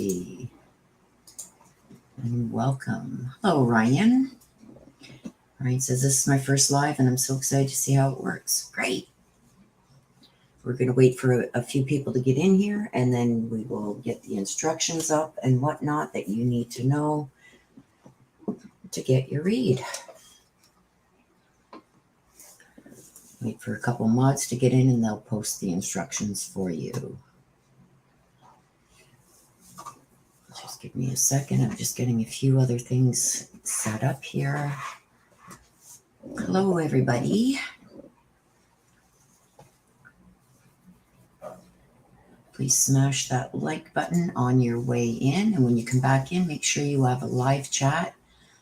everybody, and welcome. Hello, Ryan. Ryan says, this is my first live, and I'm so excited to see how it works. Great. We're going to wait for a few people to get in here, and then we will get the instructions up and whatnot that you need to know to get your read. Wait for a couple mods to get in, and they'll post the instructions for you. Just give me a second. I'm just getting a few other things set up here. Hello, everybody. Please smash that like button on your way in. And when you come back in, make sure you have a live chat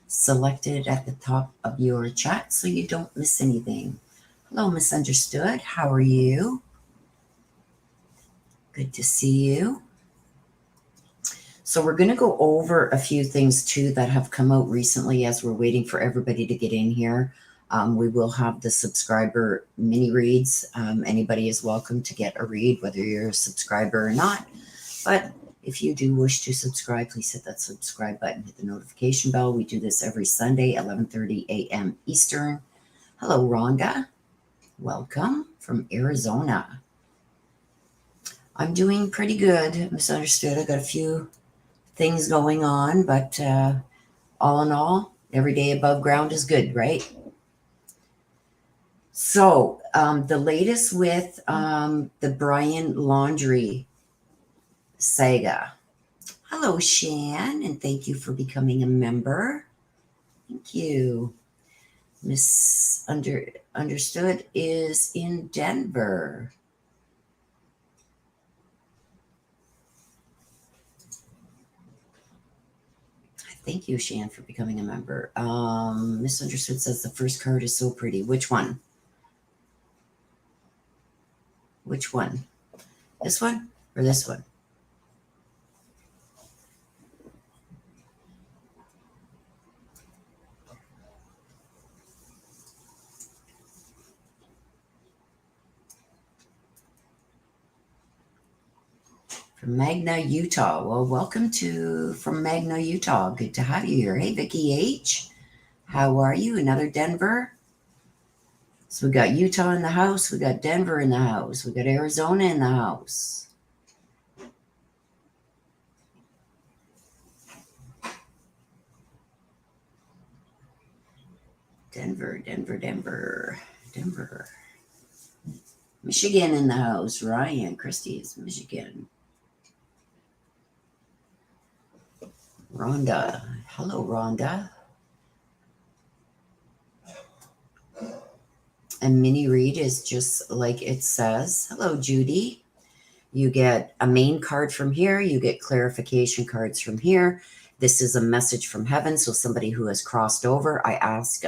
selected at the top of your chat so you don't miss anything. Hello, Misunderstood. How are you? Good to see you. So we're going to go over a few things too that have come out recently as we're waiting for everybody to get in here. We will have the subscriber mini reads. Anybody is welcome to get a read, whether you're a subscriber or not. But if you do wish to subscribe, please hit that subscribe button, hit the notification bell. We do this every Sunday, 11:30 a.m. Eastern. Hello, Rhonda. Welcome from Arizona. I'm doing pretty good. Misunderstood. I got a few things going on, but all in all, every day above ground is good, right? So the latest with the Brian Laundrie saga. Hello, Shan, and thank you for becoming a member. Thank you. Misunderstood is in Denver. Thank you, Shan, for becoming a member. Misunderstood says the first card is so pretty. Which one? Which one? This one or this one? From Magna, Utah. Well, welcome from Magna, Utah. Good to have you here. Hey, Vicky H. How are you? Another Denver? So we got Utah in the house. We got Denver in the house. We got Arizona in the house. Denver. Michigan in the house. Ryan Christie is Michigan. Rhonda. Hello, Rhonda. A mini read is just like it says. Hello, Judy. You get a main card from here. You get clarification cards from here. This is a message from heaven. So somebody who has crossed over, I ask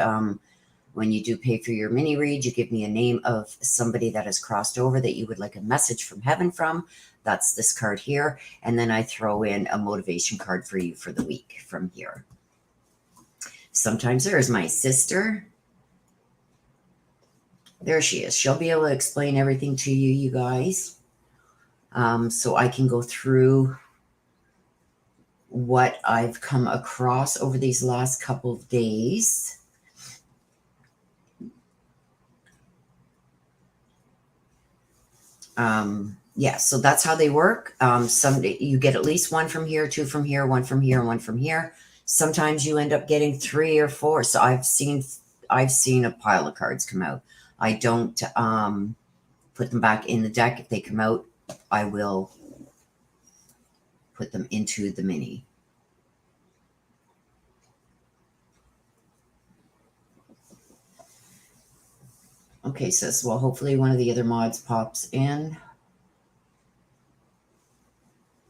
when you do pay for your mini read, you give me a name of somebody that has crossed over that you would like a message from heaven from. That's this card here. And then I throw in a motivation card for you for the week from here. Sometimes there's my sister. There she is. She'll be able to explain everything to you, you guys. So I can go through what I've come across over these last couple of days. Yeah, so that's how they work. Someday you get at least one from here, two from here, one from here, and one from here. Sometimes you end up getting 3 or 4. So I've seen a pile of cards come out. I don't put them back in the deck. If they come out, I will put them into the mini. Okay, sis. Well, hopefully one of the other mods pops in.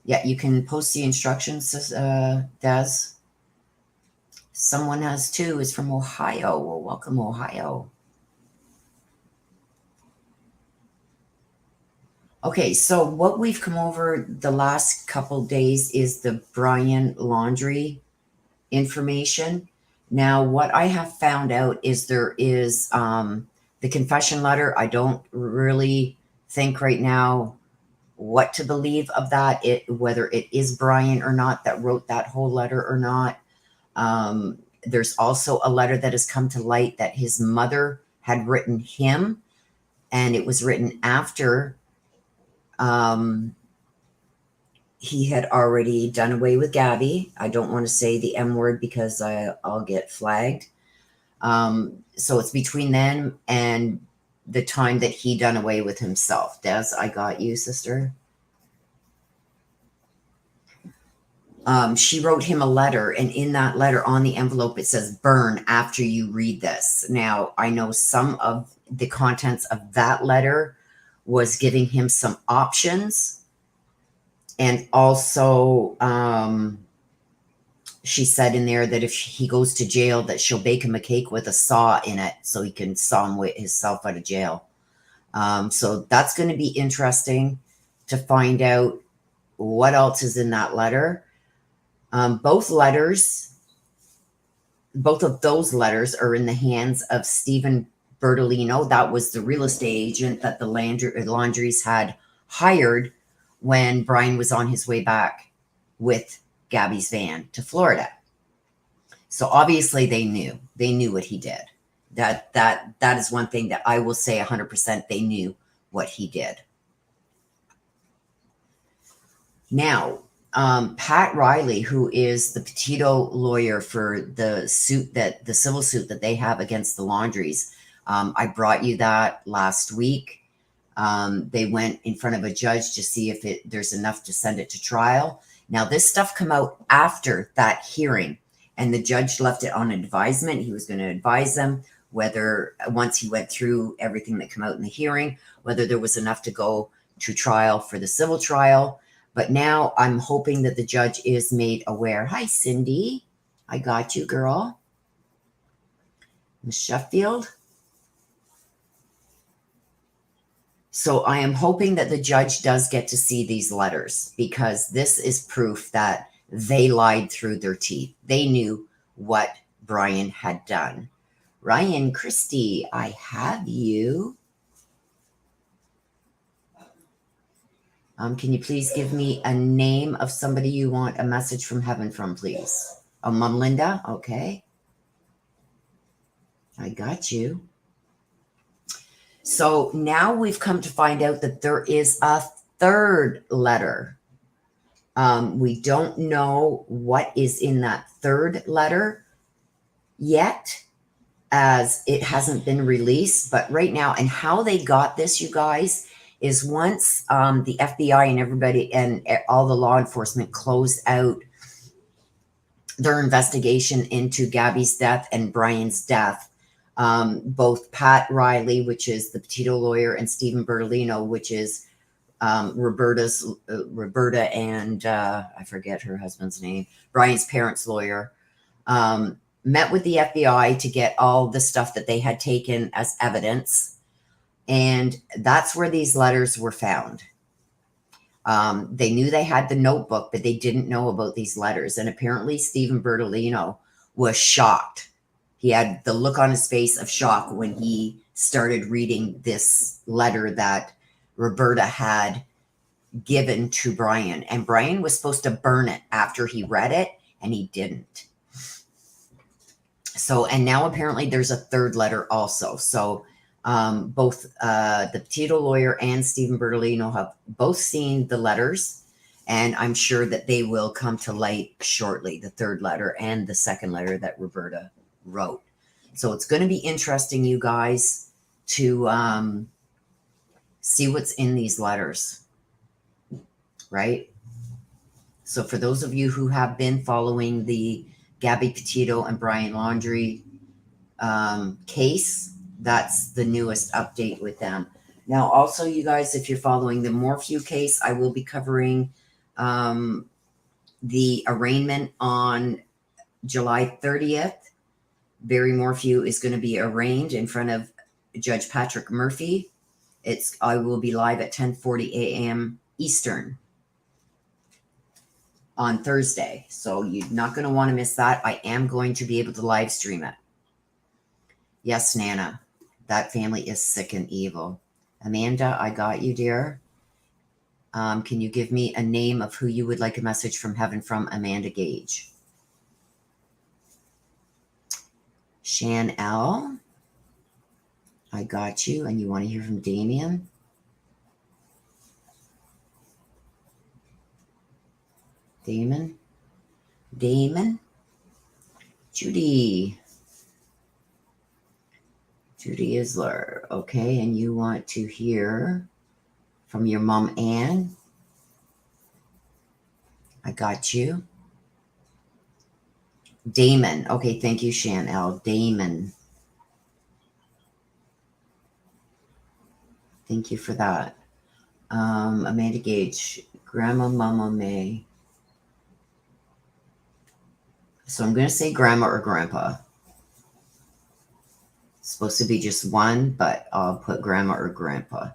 Yeah, you can post the instructions, Des. Someone has 2. Is from Ohio. Well, welcome, Ohio. Okay, so what we've come over the last couple days is the Brian Laundrie information. Now, what I have found out is there is the confession letter. I don't really think right now what to believe of that, whether it is Brian or not that wrote that whole letter or not. There's also a letter that has come to light that his mother had written him, and it was written after he had already done away with Gabby. I don't want to say the M word because I'll get flagged. So it's between them and the time that he done away with himself. Des, I got you, sister. She wrote him a letter, and in that letter on the envelope, it says burn after you read this. Now, I know some of the contents of that letter was giving him some options. And also, she said in there that if he goes to jail, that she'll bake him a cake with a saw in it so he can saw himself out of jail. So that's going to be interesting to find out what else is in that letter. Both of those letters are in the hands of Stephen Bertolino. That was the real estate agent that the Laundries had hired when Brian was on his way back with Gabby's van to Florida. So obviously they knew what he did. That is one thing that I will say 100% they knew what he did. Now, Pat Riley, who is the Petito lawyer for the civil suit that they have against the Laundries, I brought you that last week. They went in front of a judge to see if there's enough to send it to trial. Now, this stuff come out after that hearing, and the judge left it on advisement. He was going to advise them whether, once he went through everything that came out in the hearing, whether there was enough to go to trial for the civil trial. But now I'm hoping that the judge is made aware. Hi, Cindy. I got you, girl. Miss Sheffield. So I am hoping that the judge does get to see these letters, because this is proof that they lied through their teeth. They knew what Brian had done. Ryan Christie, I have you. Can you please give me a name of somebody you want a message from heaven from, please? Oh, Mom Linda? Okay. I got you. So now we've come to find out that there is a third letter. We don't know what is in that third letter yet, as it hasn't been released. But right now, and how they got this, you guys, is once the FBI and everybody and all the law enforcement closed out their investigation into Gabby's death and Brian's death, both Pat Riley, which is the Petito lawyer, and Stephen Bertolino, which is Roberta and I forget her husband's name, Brian's parents' lawyer, met with the FBI to get all the stuff that they had taken as evidence. And that's where these letters were found. They knew they had the notebook, but they didn't know about these letters. And apparently Stephen Bertolino was shocked. He had the look on his face of shock when he started reading this letter that Roberta had given to Brian. And Brian was supposed to burn it after he read it, and he didn't. So, and now apparently there's a third letter also. So both the Petito lawyer and Stephen Bertolino have both seen the letters, and I'm sure that they will come to light shortly, the third letter and the second letter that Roberta wrote. So it's going to be interesting, you guys, to see what's in these letters, right? So for those of you who have been following the Gabby Petito and Brian Laundrie case, that's the newest update with them. Now, also, you guys, if you're following the Morphew case, I will be covering the arraignment on July 30th. Barry Morphew is going to be arraigned in front of Judge Patrick Murphy. I will be live at 10:40 a.m. Eastern on Thursday. So you're not going to want to miss that. I am going to be able to live stream it. Yes, Nana. That family is sick and evil. Amanda, I got you, dear. Can you give me a name of who you would like a message from heaven from? Amanda Gage. Shan L. I got you. And you want to hear from Damien? Damon? Judy. Judy Isler. Okay, and you want to hear from your mom, Ann? I got you. Damon. Okay, thank you, Shan L. Damon. Thank you for that. Amanda Gage. Grandma, Mama May. So I'm going to say grandma or grandpa. It's supposed to be just one, but I'll put grandma or grandpa.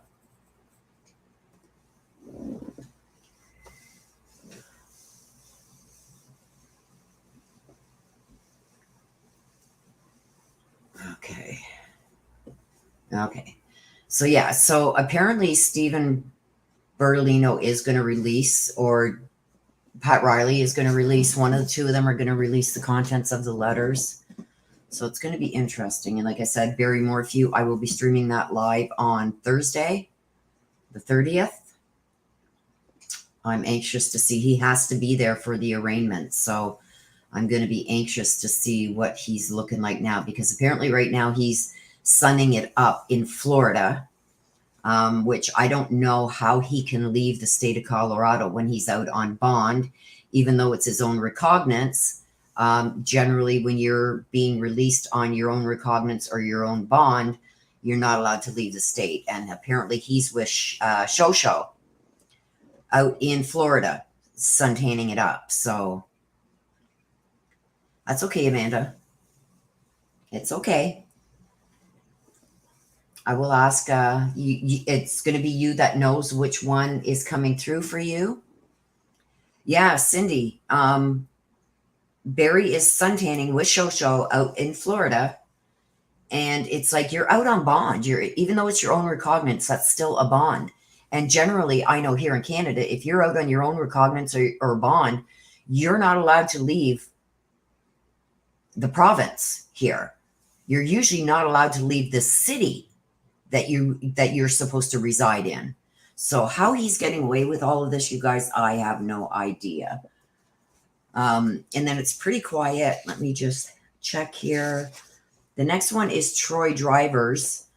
Okay. So yeah, so apparently Stephen Bertolino is going to release, or Pat Riley is going to release, one of the two of them are going to release the contents of the letters. So it's going to be interesting. And like I said, Barry Morphew, I will be streaming that live on Thursday, the 30th. I'm anxious to see. He has to be there for the arraignment. So I'm going to be anxious to see what he's looking like now, because apparently right now he's sunning it up in Florida, which I don't know how he can leave the state of Colorado when he's out on bond, even though it's his own recognizance. Generally, when you're being released on your own recognizance or your own bond, you're not allowed to leave the state. And apparently he's with Shosho out in Florida, suntanning it up. So that's okay, Amanda. It's okay. I will ask, it's going to be you that knows which one is coming through for you. Yeah, Cindy. Barry is suntanning with Shosho out in Florida. And it's like you're out on bond. Even though it's your own recognizance, that's still a bond. And generally, I know here in Canada, if you're out on your own recognizance or bond, you're not allowed to leave the province here. You're usually not allowed to leave the city that you're supposed to reside in. So how he's getting away with all of this, you guys, I have no idea. And then it's pretty quiet. Let me just check here. The next one is Troy Drivers.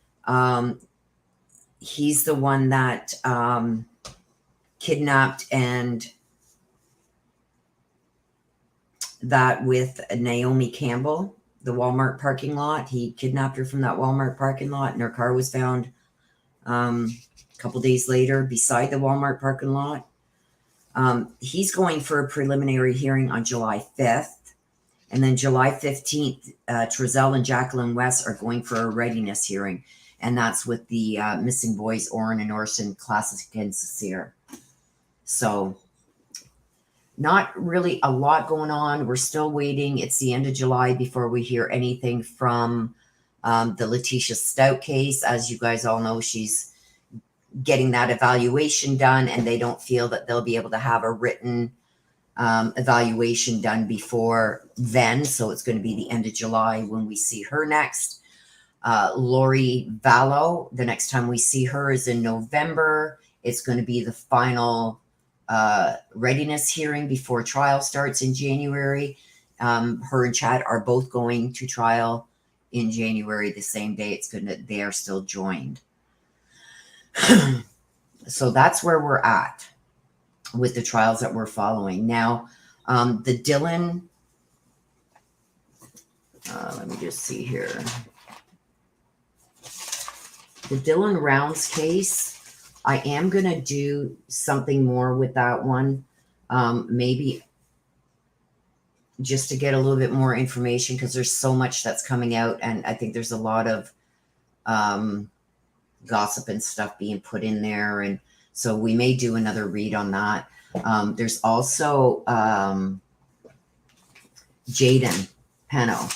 He's the one that kidnapped and that with Naomi Campbell, the Walmart parking lot. He kidnapped her from that Walmart parking lot, and her car was found a couple days later beside the Walmart parking lot. He's going for a preliminary hearing on July 5th. And then July 15th, Trezell and Jacqueline West are going for a readiness hearing. And that's with the missing boys, Oren and Orson, Classic and Sincere. So not really a lot going on. We're still waiting. It's the end of July before we hear anything from the Letitia Stout case. As you guys all know, she's getting that evaluation done, and they don't feel that they'll be able to have a written evaluation done before then. So it's going to be the end of July when we see her next. Lori Vallow, the next time we see her is in November. It's going to be the final readiness hearing before trial starts in January. Her and Chad are both going to trial in January the same day. They are still joined. So that's where we're at with the trials that we're following. Now, the Dylan, let me just see here. The Dylan Rounds case, I am going to do something more with that one. Maybe just to get a little bit more information, because there's so much that's coming out, and I think there's a lot of gossip and stuff being put in there. And so we may do another read on that. There's also Jaden Peno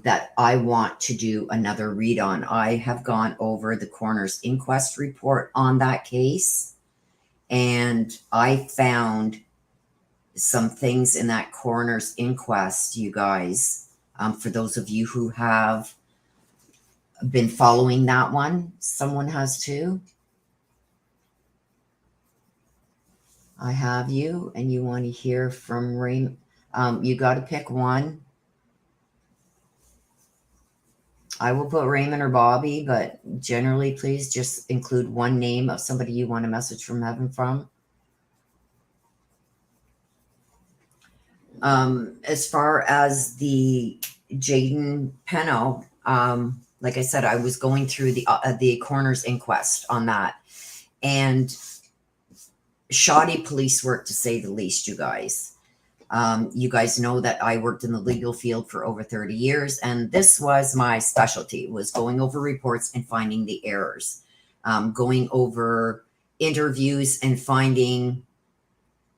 that I want to do another read on. I have gone over the coroner's inquest report on that case. And I found some things in that coroner's inquest, you guys, for those of you who have been following that one. Someone has too. I have you, and you want to hear from Raymond. You got to pick one. I will put Raymond or Bobby, but generally, please just include one name of somebody you want a message from heaven from. As far as the Jaden Peno, like I said, I was going through the coroner's inquest on that, and shoddy police work, to say the least, you guys. You guys know that I worked in the legal field for over 30 years, and this was my specialty, was going over reports and finding the errors, going over interviews and finding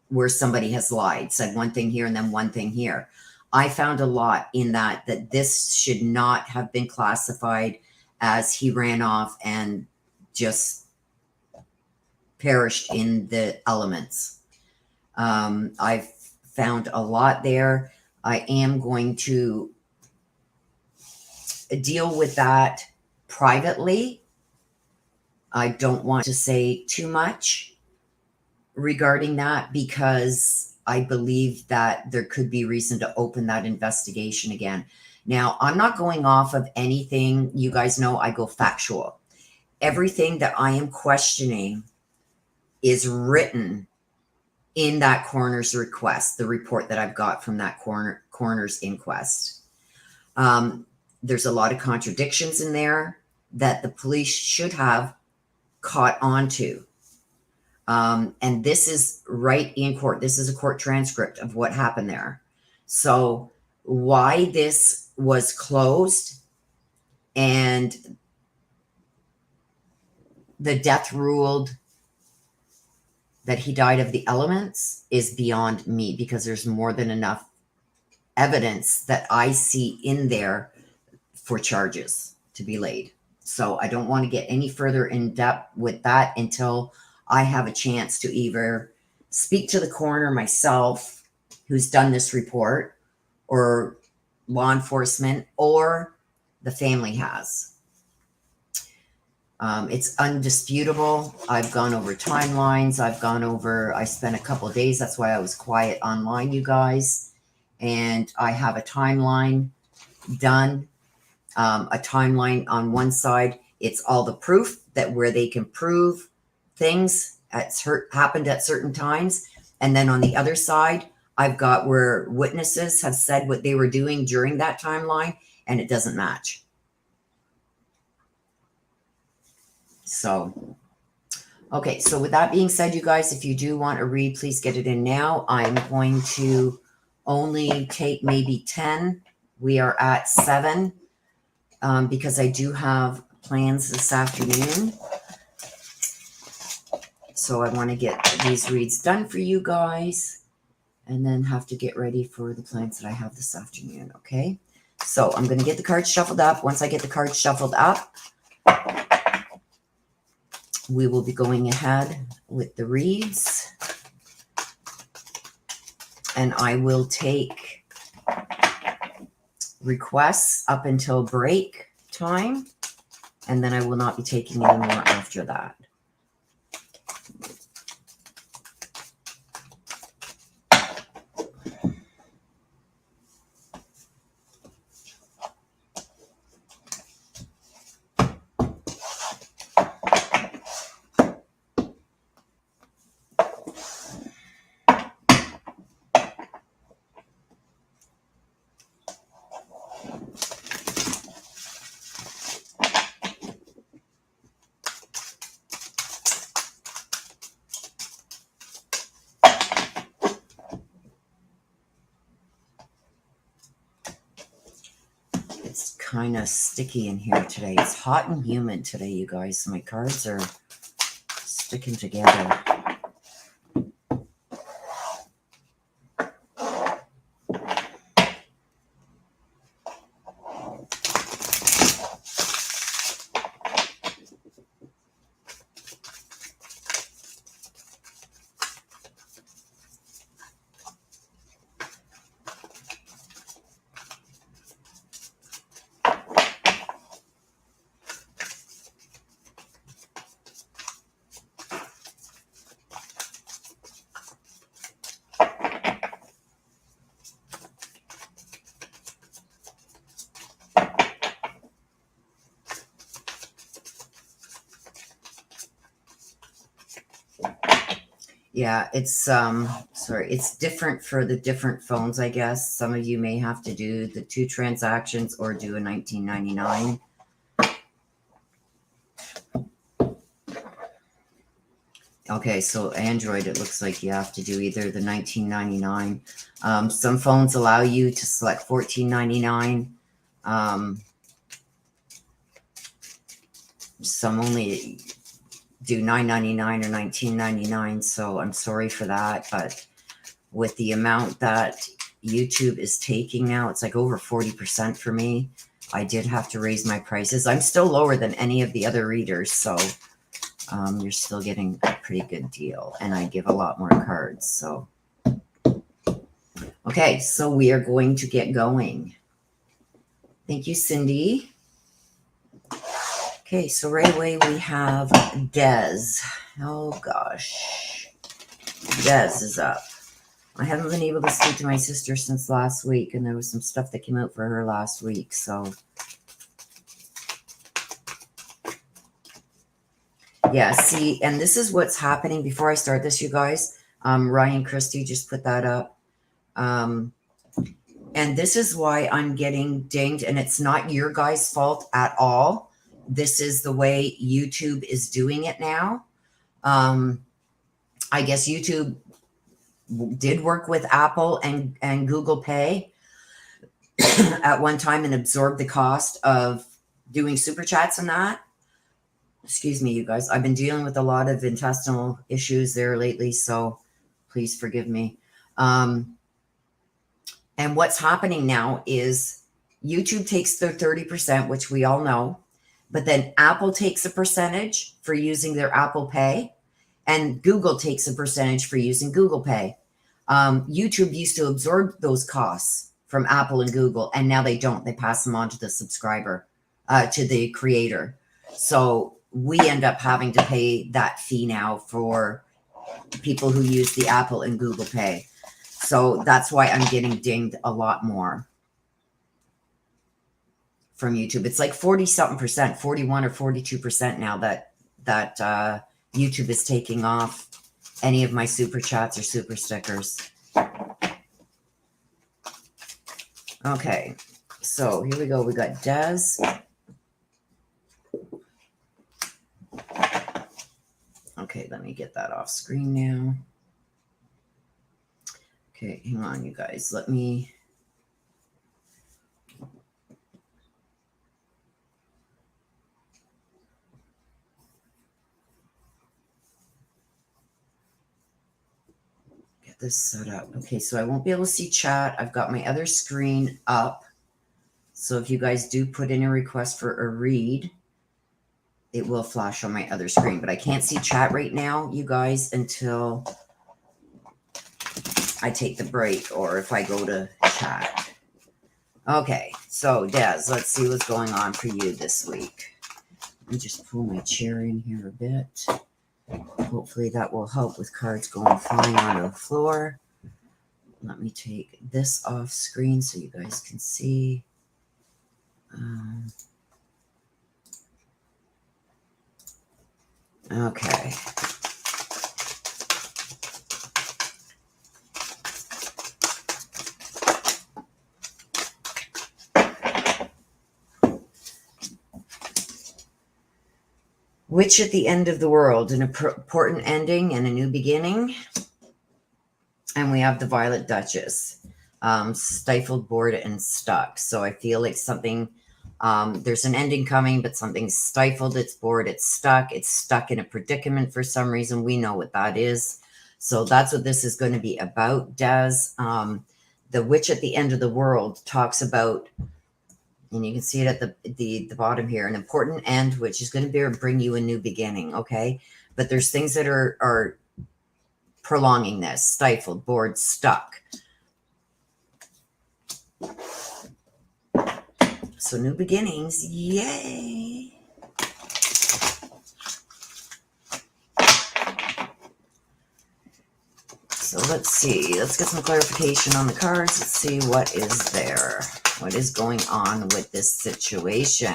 where somebody has lied, said one thing here and then one thing here. I found a lot in that this should not have been classified as he ran off and just perished in the elements. I've found a lot there. I am going to deal with that privately. I don't want to say too much regarding that because I believe that there could be reason to open that investigation again. Now, I'm not going off of anything. You guys know I go factual. Everything that I am questioning is written in that coroner's request, the report that I've got from that coroner's inquest. There's a lot of contradictions in there that the police should have caught on to. And this is right in court. This is a court transcript of what happened there. So why this was closed and the death ruled that he died of the elements is beyond me, because there's more than enough evidence that I see in there for charges to be laid. So I don't want to get any further in depth with that until I have a chance to either speak to the coroner myself, who's done this report, or law enforcement, or the family has. It's undisputable. I've gone over timelines. I spent a couple of days. That's why I was quiet online, you guys. And I have a timeline done. A timeline on one side, it's all the proof that where they can prove things happened at certain times. And then on the other side, I've got where witnesses have said what they were doing during that timeline, and it doesn't match. So, okay. So with that being said, you guys, if you do want a read, please get it in now. I'm going to only take maybe 10. We are at 7 because I do have plans this afternoon. So I want to get these reads done for you guys and then have to get ready for the plans that I have this afternoon. Okay. So I'm going to get the cards shuffled up. Once I get the cards shuffled up, we will be going ahead with the reads, and I will take requests up until break time, and then I will not be taking any more after that. It's kind of sticky in here today. It's hot and humid today, you guys. So my cards are sticking together. Yeah, it's sorry, it's different for the different phones, I guess. Some of you may have to do the 2 transactions or do a 19.99. Okay, so Android, it looks like you have to do either the 19.99. Some phones allow you to select 14.99. Some only do 9.99 or 19.99. So I'm sorry for that, but with the amount that YouTube is taking now, it's like over 40% for me. I did have to raise my prices. I'm still lower than any of the other readers, so you're still getting a pretty good deal. And I give a lot more cards. So, okay, so we are going to get going. Thank you, Cindy. Okay, so right away we have Des. Oh gosh, Des is up. I haven't been able to speak to my sister since last week, and there was some stuff that came out for her last week, so. Yeah, see, and this is what's happening. Before I start this, you guys, Ryan Christie just put that up. And this is why I'm getting dinged, and it's not your guys' fault at all. This is the way YouTube is doing it now. I guess YouTube did work with Apple and Google Pay at one time and absorbed the cost of doing super chats and that. Excuse me, you guys. I've been dealing with a lot of intestinal issues there lately, so please forgive me. And what's happening now is YouTube takes their 30%, which we all know, but then Apple takes a percentage for using their Apple Pay, and Google takes a percentage for using Google Pay. YouTube used to absorb those costs from Apple and Google, and now they don't. They pass them on to the subscriber, to the creator. So we end up having to pay that fee now for people who use the Apple and Google Pay. So that's why I'm getting dinged a lot more from YouTube. It's like 40-something%, 41 or 42% now that YouTube is taking off any of my super chats or super stickers. Okay, so here we go. We got Des. Okay, let me get that off screen now. Okay, hang on, you guys. Let me... get this set up. Okay, so I won't be able to see chat. I've got my other screen up. So if you guys do put in a request for a read, it will flash on my other screen. But I can't see chat right now, you guys, until I take the break or if I go to chat. Okay, so Des, let's see what's going on for you this week. Let me just pull my chair in here a bit. Hopefully that will help with cards going flying onto the floor. Let me take this off screen so you guys can see. Okay. Witch at the end of the world, an important ending and a new beginning. And we have the Violet Duchess, stifled, bored, and stuck. So I feel like something, there's an ending coming, but something's stifled, it's bored, it's stuck in a predicament for some reason. We know what that is. So that's what this is going to be about, Des. The Witch at the End of the World talks about, and you can see it at the bottom here, an important end, which is going to bring you a new beginning, okay? But there's things that are prolonging this, stifled, bored, stuck. So new beginnings, yay! So let's see, let's get some clarification on the cards. Let's see what is there. What is going on with this situation?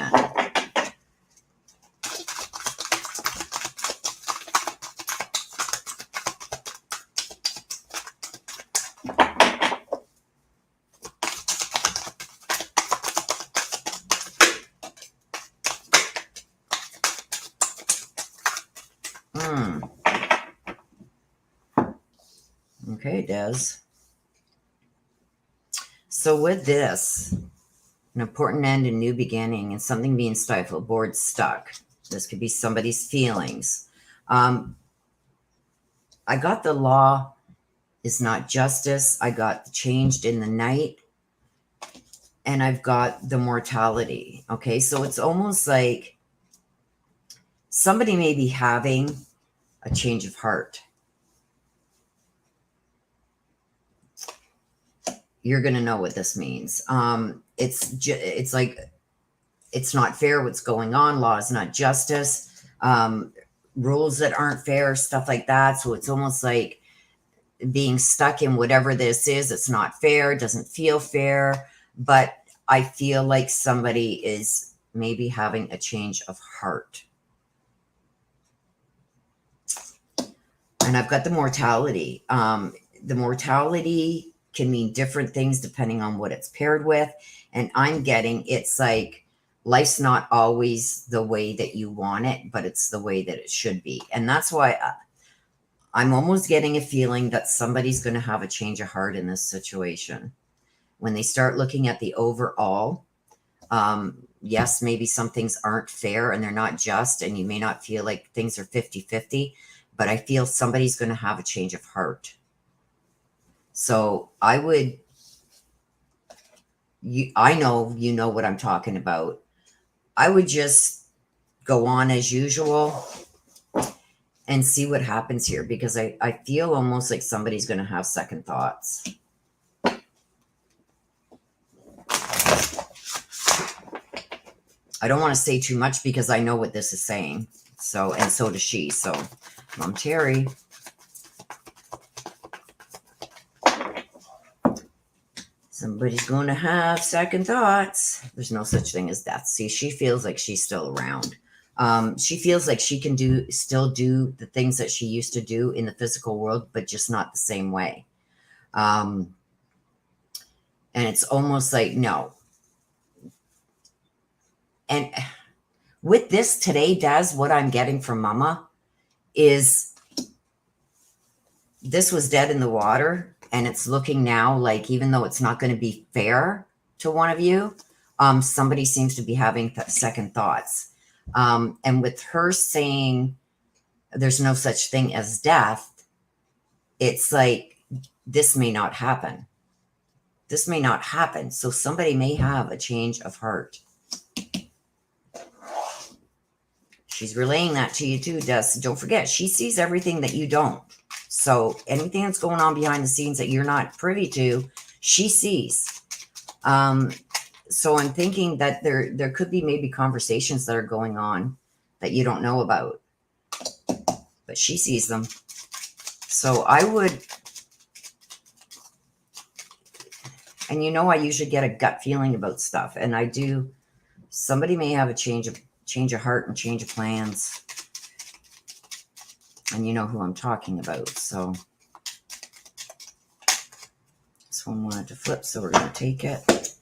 Okay, Des. So with this, an important end and new beginning and something being stifled, bored, stuck. This could be somebody's feelings. I got the law is not justice. I got the changed in the night. And I've got the mortality. Okay, so it's almost like somebody may be having a change of heart. You're going to know what this means. It's like it's not fair what's going on. Law is not justice. Rules that aren't fair, stuff like that. So it's almost like being stuck in whatever this is. It's not fair. Doesn't feel fair. But I feel like somebody is maybe having a change of heart. And I've got the mortality. The mortality can mean different things depending on what it's paired with. And I'm getting it's like life's not always the way that you want it, but it's the way that it should be. And that's why I'm almost getting a feeling that somebody's going to have a change of heart in this situation. When they start looking at the overall, yes, maybe some things aren't fair and they're not just, and you may not feel like things are 50-50, but I feel somebody's going to have a change of heart. So I know you know what I'm talking about. I would just go on as usual and see what happens here, because I feel almost like somebody's going to have second thoughts. I don't want to say too much because I know what this is saying. So, and so does she. So, Mom Terry. Somebody's going to have second thoughts. There's no such thing as death. See, she feels like she's still around. She feels like she can still do the things that she used to do in the physical world, but just not the same way. And it's almost like, no. And with this today, Des, what I'm getting from Mama is this was dead in the water, and it's looking now like, even though it's not going to be fair to one of you, somebody seems to be having second thoughts. And with her saying there's no such thing as death, it's like this may not happen. This may not happen. So somebody may have a change of heart. She's relaying that to you too, Des. Don't forget, she sees everything that you don't. So anything that's going on behind the scenes that you're not privy to, she sees. So I'm thinking that there could be maybe conversations that are going on that you don't know about, but she sees them. So I would, and you know, I usually get a gut feeling about stuff, and I do. Somebody may have a change of heart and change of plans. And you know who I'm talking about. So this one wanted to flip, so we're going to take it.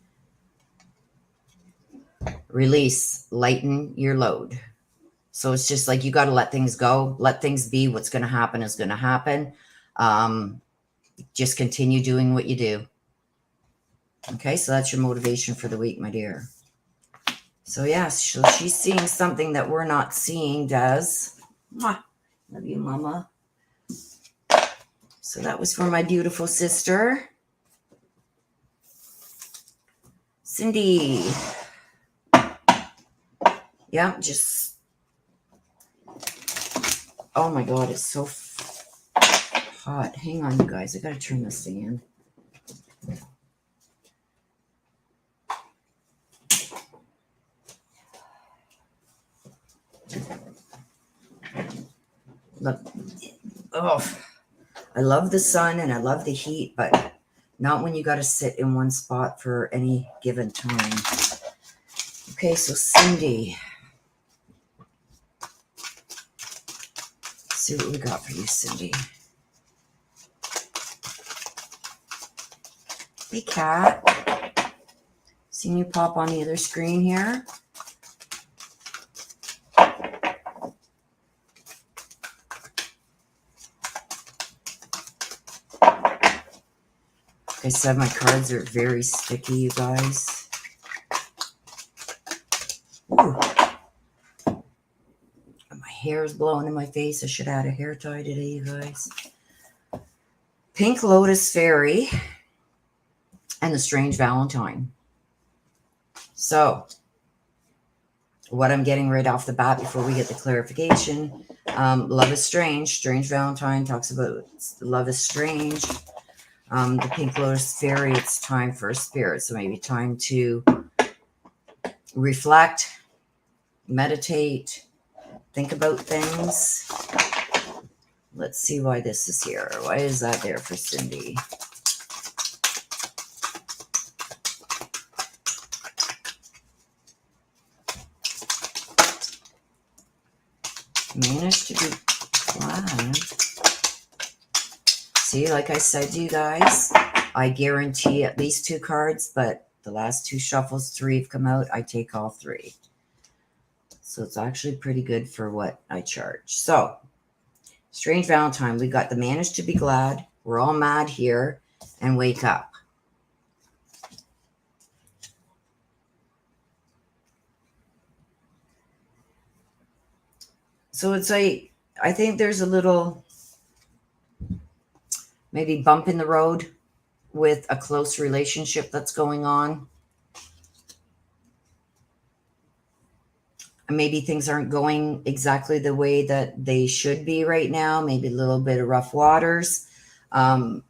Release, lighten your load. So it's just like you got to let things go. Let things be. What's going to happen is going to happen. Just continue doing what you do. Okay, so that's your motivation for the week, my dear. So yes, so she's seeing something that we're not seeing, Des. Mwah. Love you, Mama. So that was for my beautiful sister, Cindy. Yeah, just, oh my God, it's so hot. Hang on, you guys. I got to turn this thing in. Look, oh, I love the sun and I love the heat, but not when you got to sit in one spot for any given time. Okay, so Cindy, let's see what we got for you, Cindy. Hey, Cat. Seeing you pop on the other screen here. Like I said, my cards are very sticky, you guys. Ooh. My hair is blowing in my face. I should have had a hair tie today, you guys. Pink Lotus Fairy and the Strange Valentine. So, what I'm getting right off the bat before we get the clarification, love is strange. Strange Valentine talks about love is strange. The Pink Lotus Fairy, it's time for a spirit. So maybe time to reflect, meditate, think about things. Let's see why this is here. Why is that there for Cindy? Managed to be glad. See, like I said to you guys, I guarantee at least 2 cards, but the last 2 shuffles, 3 have come out. I take all 3. So it's actually pretty good for what I charge. So, Strange Valentine, we got the manage to be glad. We're all mad here and wake up. So it's like, I think there's a little maybe bump in the road with a close relationship that's going on. Maybe things aren't going exactly the way that they should be right now. Maybe a little bit of rough waters. But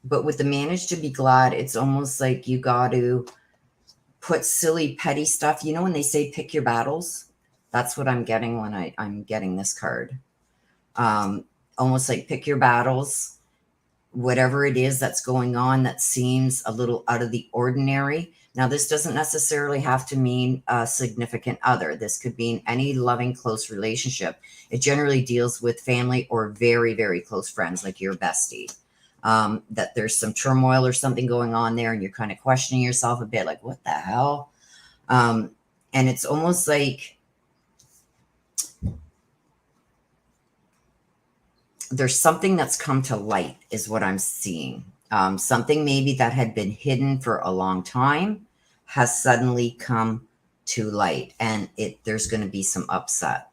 with the manage to be glad, it's almost like you got to put silly, petty stuff. You know, when they say pick your battles, that's what I'm getting when I'm getting this card. Almost like pick your battles, whatever it is that's going on that seems a little out of the ordinary. Now, this doesn't necessarily have to mean a significant other. This could mean any loving, close relationship. It generally deals with family or very, very close friends, like your bestie. That there's some turmoil or something going on there, and you're kind of questioning yourself a bit, like, what the hell? And it's almost like there's something that's come to light, is what I'm seeing. Something maybe that had been hidden for a long time has suddenly come to light, and there's going to be some upset.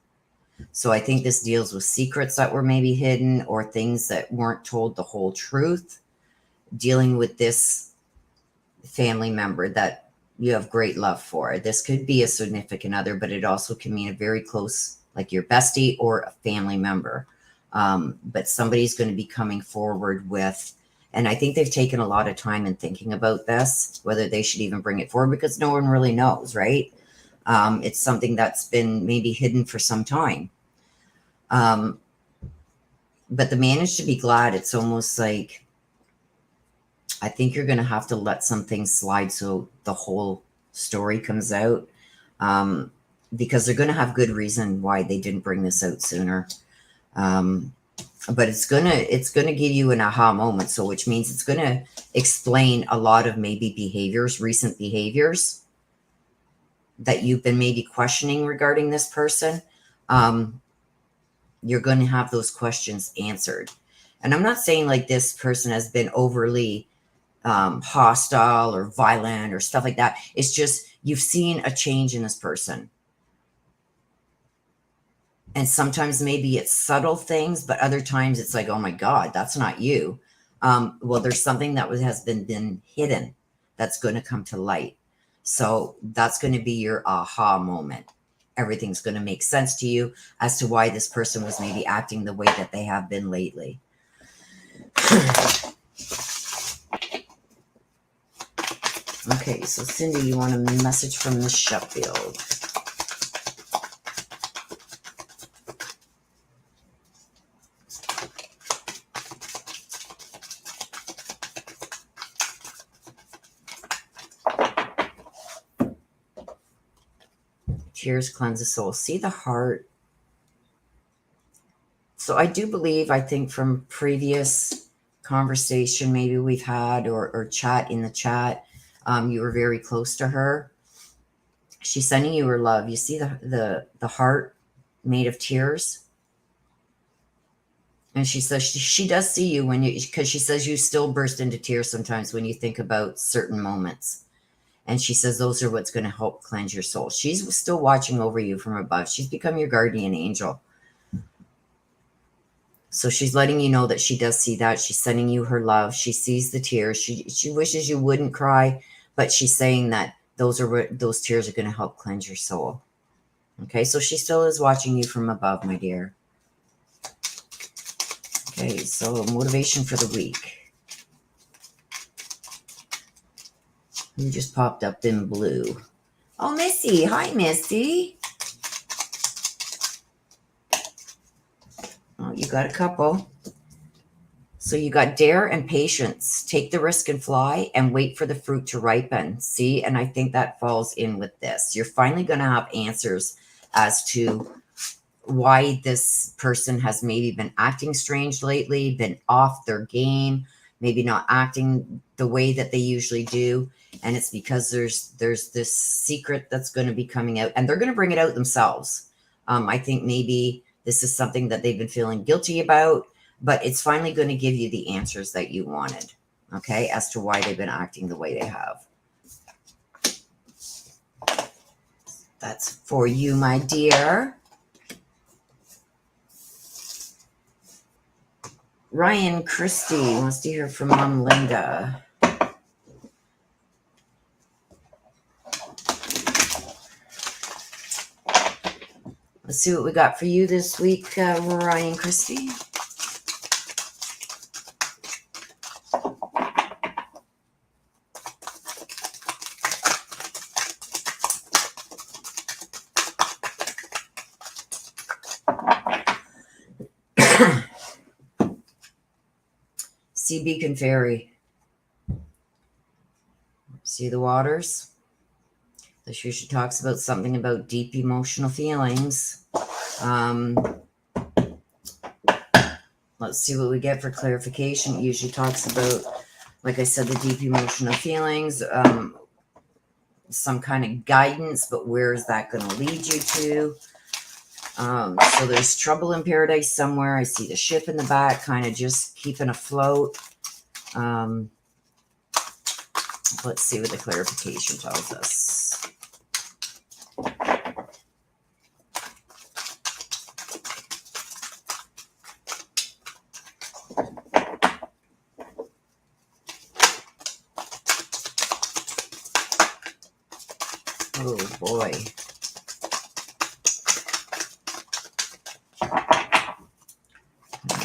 So I think this deals with secrets that were maybe hidden or things that weren't told the whole truth, dealing with this family member that you have great love for. This could be a significant other, but it also can mean a very close, like your bestie or a family member. But somebody's going to be coming forward with, and I think they've taken a lot of time in thinking about this, whether they should even bring it forward, because no one really knows, right? It's something that's been maybe hidden for some time. But the manage to be glad, it's almost like, I think you're going to have to let some things slide so the whole story comes out, because they're going to have good reason why they didn't bring this out sooner. But it's gonna give you an aha moment. So which means it's gonna explain a lot of maybe recent behaviors that you've been maybe questioning regarding this person. You're going to have those questions answered. And I'm not saying like this person has been overly hostile or violent or stuff like that. It's just you've seen a change in this person. And sometimes maybe it's subtle things, but other times it's like, oh my God, that's not you. Well, there's something that has been hidden that's going to come to light. So that's going to be your aha moment. Everything's going to make sense to you as to why this person was maybe acting the way that they have been lately. Okay, so Cindy, you want a message from Miss Sheffield? Tears cleanse the soul. See the heart. So I do believe, I think from previous conversation maybe we've had or chat in the chat, you were very close to her. She's sending you her love. You see the heart made of tears. And she says she does see you when you, because she says you still burst into tears sometimes when you think about certain moments. And she says those are what's going to help cleanse your soul. She's still watching over you from above. She's become your guardian angel. So she's letting you know that she does see that. She's sending you her love. She sees the tears. She wishes you wouldn't cry, but she's saying that those tears are going to help cleanse your soul. Okay, so she still is watching you from above, my dear. Okay, so motivation for the week. You just popped up in blue. Oh, Missy. Hi, Missy. Oh, you got a couple. So you got dare and patience. Take the risk and fly and wait for the fruit to ripen. See, and I think that falls in with this. You're finally going to have answers as to why this person has maybe been acting strange lately, been off their game, maybe not acting the way that they usually do. And it's because there's this secret that's going to be coming out, and they're going to bring it out themselves. I think maybe this is something that they've been feeling guilty about, but it's finally going to give you the answers that you wanted, okay, as to why they've been acting the way they have. That's for you, my dear. Ryan Christie wants to hear from Mom Linda. Let's see what we got for you this week, Ryan Christie. Sea Beacon Fairy. See the waters? This usually talks about something about deep emotional feelings. Let's see what we get for clarification. It usually talks about, like I said, the deep emotional feelings, some kind of guidance, but where is that going to lead you to? So there's trouble in paradise somewhere. I see the ship in the back, kind of just keeping afloat. Let's see what the clarification tells us. Oh boy.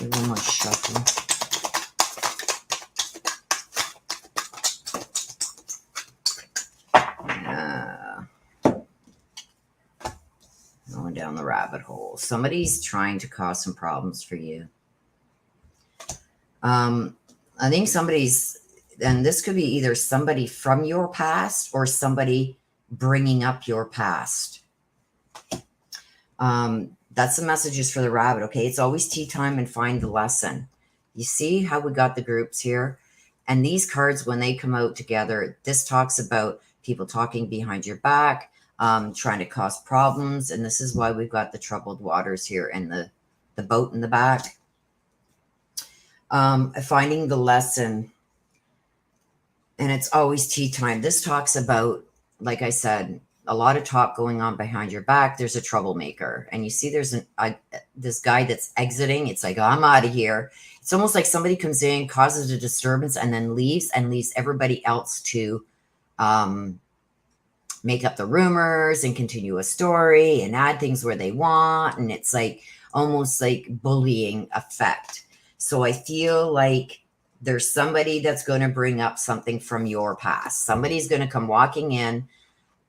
One more shuffle. Going down the rabbit hole. Somebody's trying to cause some problems for you. I think somebody's, and this could be either somebody from your past or somebody bringing up your past. That's the messages for the rabbit. Okay, it's always tea time and find the lesson. You see how we got the groups here? And these cards, when they come out together, this talks about people talking behind your back, trying to cause problems. And this is why we've got the troubled waters here and the boat in the back. Finding the lesson. And it's always tea time. This talks about, like I said, a lot of talk going on behind your back. There's a troublemaker. And you see there's this guy that's exiting. It's like, oh, I'm out of here. It's almost like somebody comes in, causes a disturbance, and then leaves everybody else to make up the rumors and continue a story and add things where they want. And it's like almost like bullying effect. So I feel like there's somebody that's going to bring up something from your past. Somebody's going to come walking in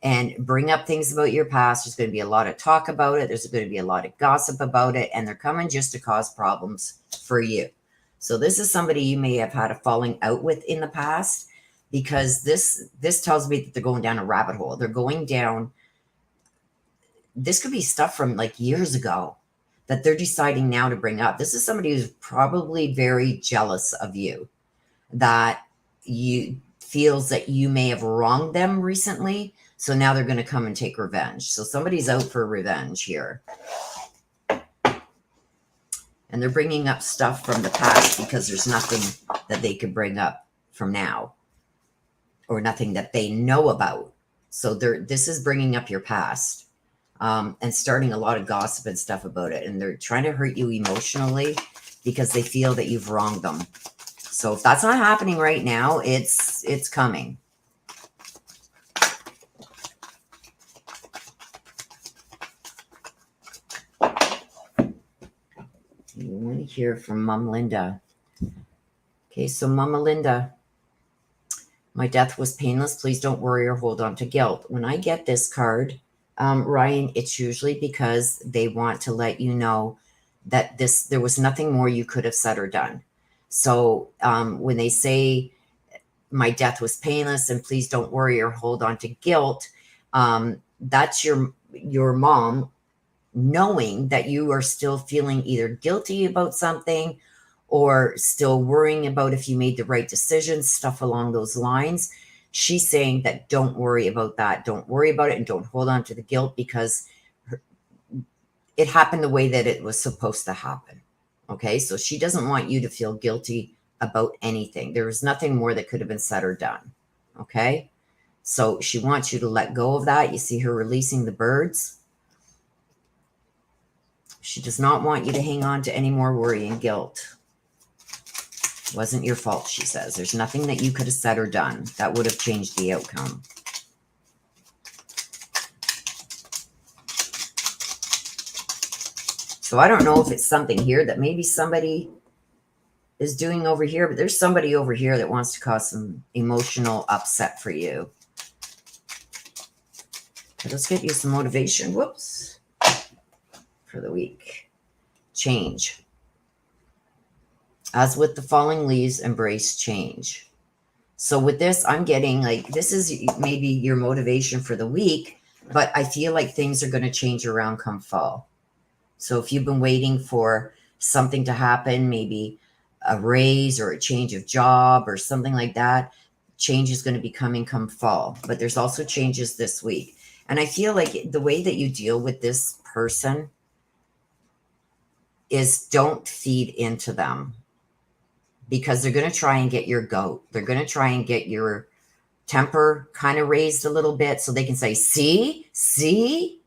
and bring up things about your past. There's going to be a lot of talk about it. There's going to be a lot of gossip about it. And they're coming just to cause problems for you. So this is somebody you may have had a falling out with in the past, because this tells me that they're going down a rabbit hole. They're going down. This could be stuff from like years ago that they're deciding now to bring up. This is somebody who's probably very jealous of you, that you feels that you may have wronged them recently. So now they're going to come and take revenge. So somebody's out for revenge here. And they're bringing up stuff from the past because there's nothing that they could bring up from now, or nothing that they know about. So this is bringing up your past, and starting a lot of gossip and stuff about it. And they're trying to hurt you emotionally because they feel that you've wronged them. So if that's not happening right now, it's coming. You want to hear from Mom Linda. Okay, so Mama Linda, my death was painless. Please don't worry or hold on to guilt. When I get this card, Ryan, it's usually because they want to let you know that there was nothing more you could have said or done. So when they say my death was painless and please don't worry or hold on to guilt, that's your mom knowing that you are still feeling either guilty about something or still worrying about if you made the right decisions, stuff along those lines. She's saying that don't worry about that. Don't worry about it and don't hold on to the guilt because it happened the way that it was supposed to happen. Okay, so she doesn't want you to feel guilty about anything. There was nothing more that could have been said or done. Okay, so she wants you to let go of that. You see her releasing the birds. She does not want you to hang on to any more worry and guilt. It wasn't your fault, she says. There's nothing that you could have said or done that would have changed the outcome. So I don't know if it's something here that maybe somebody is doing over here, but there's somebody over here that wants to cause some emotional upset for you. Okay, let's get you some motivation. Whoops. For the week. Change. As with the falling leaves, embrace change. So with this, I'm getting like, this is maybe your motivation for the week, but I feel like things are going to change around come fall. So if you've been waiting for something to happen, maybe a raise or a change of job or something like that, change is going to be coming come fall. But there's also changes this week. And I feel like the way that you deal with this person is don't feed into them, because they're going to try and get your goat. They're going to try and get your temper kind of raised a little bit so they can say, see.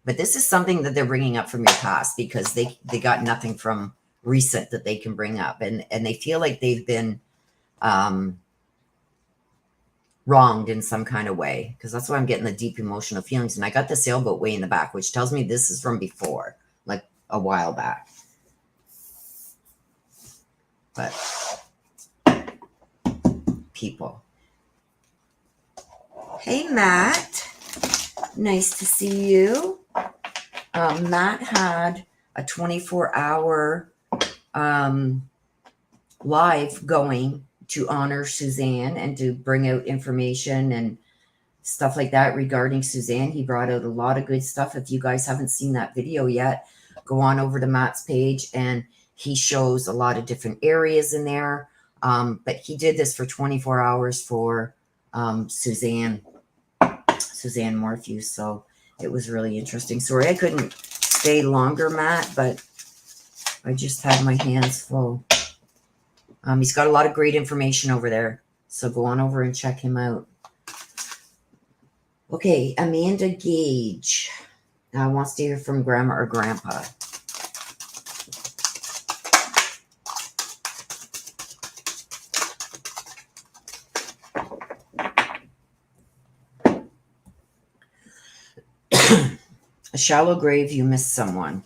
But this is something that they're bringing up from your past because they got nothing from recent that they can bring up. And they feel like they've been wronged in some kind of way, because that's why I'm getting the deep emotional feelings. And I got the sailboat way in the back, which tells me this is from before, like a while back. But people. Hey, Matt. Nice to see you. Matt had a 24-hour live going to honor Suzanne and to bring out information and stuff like that regarding Suzanne. He brought out a lot of good stuff. If you guys haven't seen that video yet, go on over to Matt's page, and he shows a lot of different areas in there. But he did this for 24 hours for Suzanne Morphew. So it was really interesting. Sorry I couldn't stay longer, Matt, but I just had my hands full. He's got a lot of great information over there. So go on over and check him out. Okay, Amanda Gage wants to hear from Grandma or Grandpa. A shallow grave, you miss someone.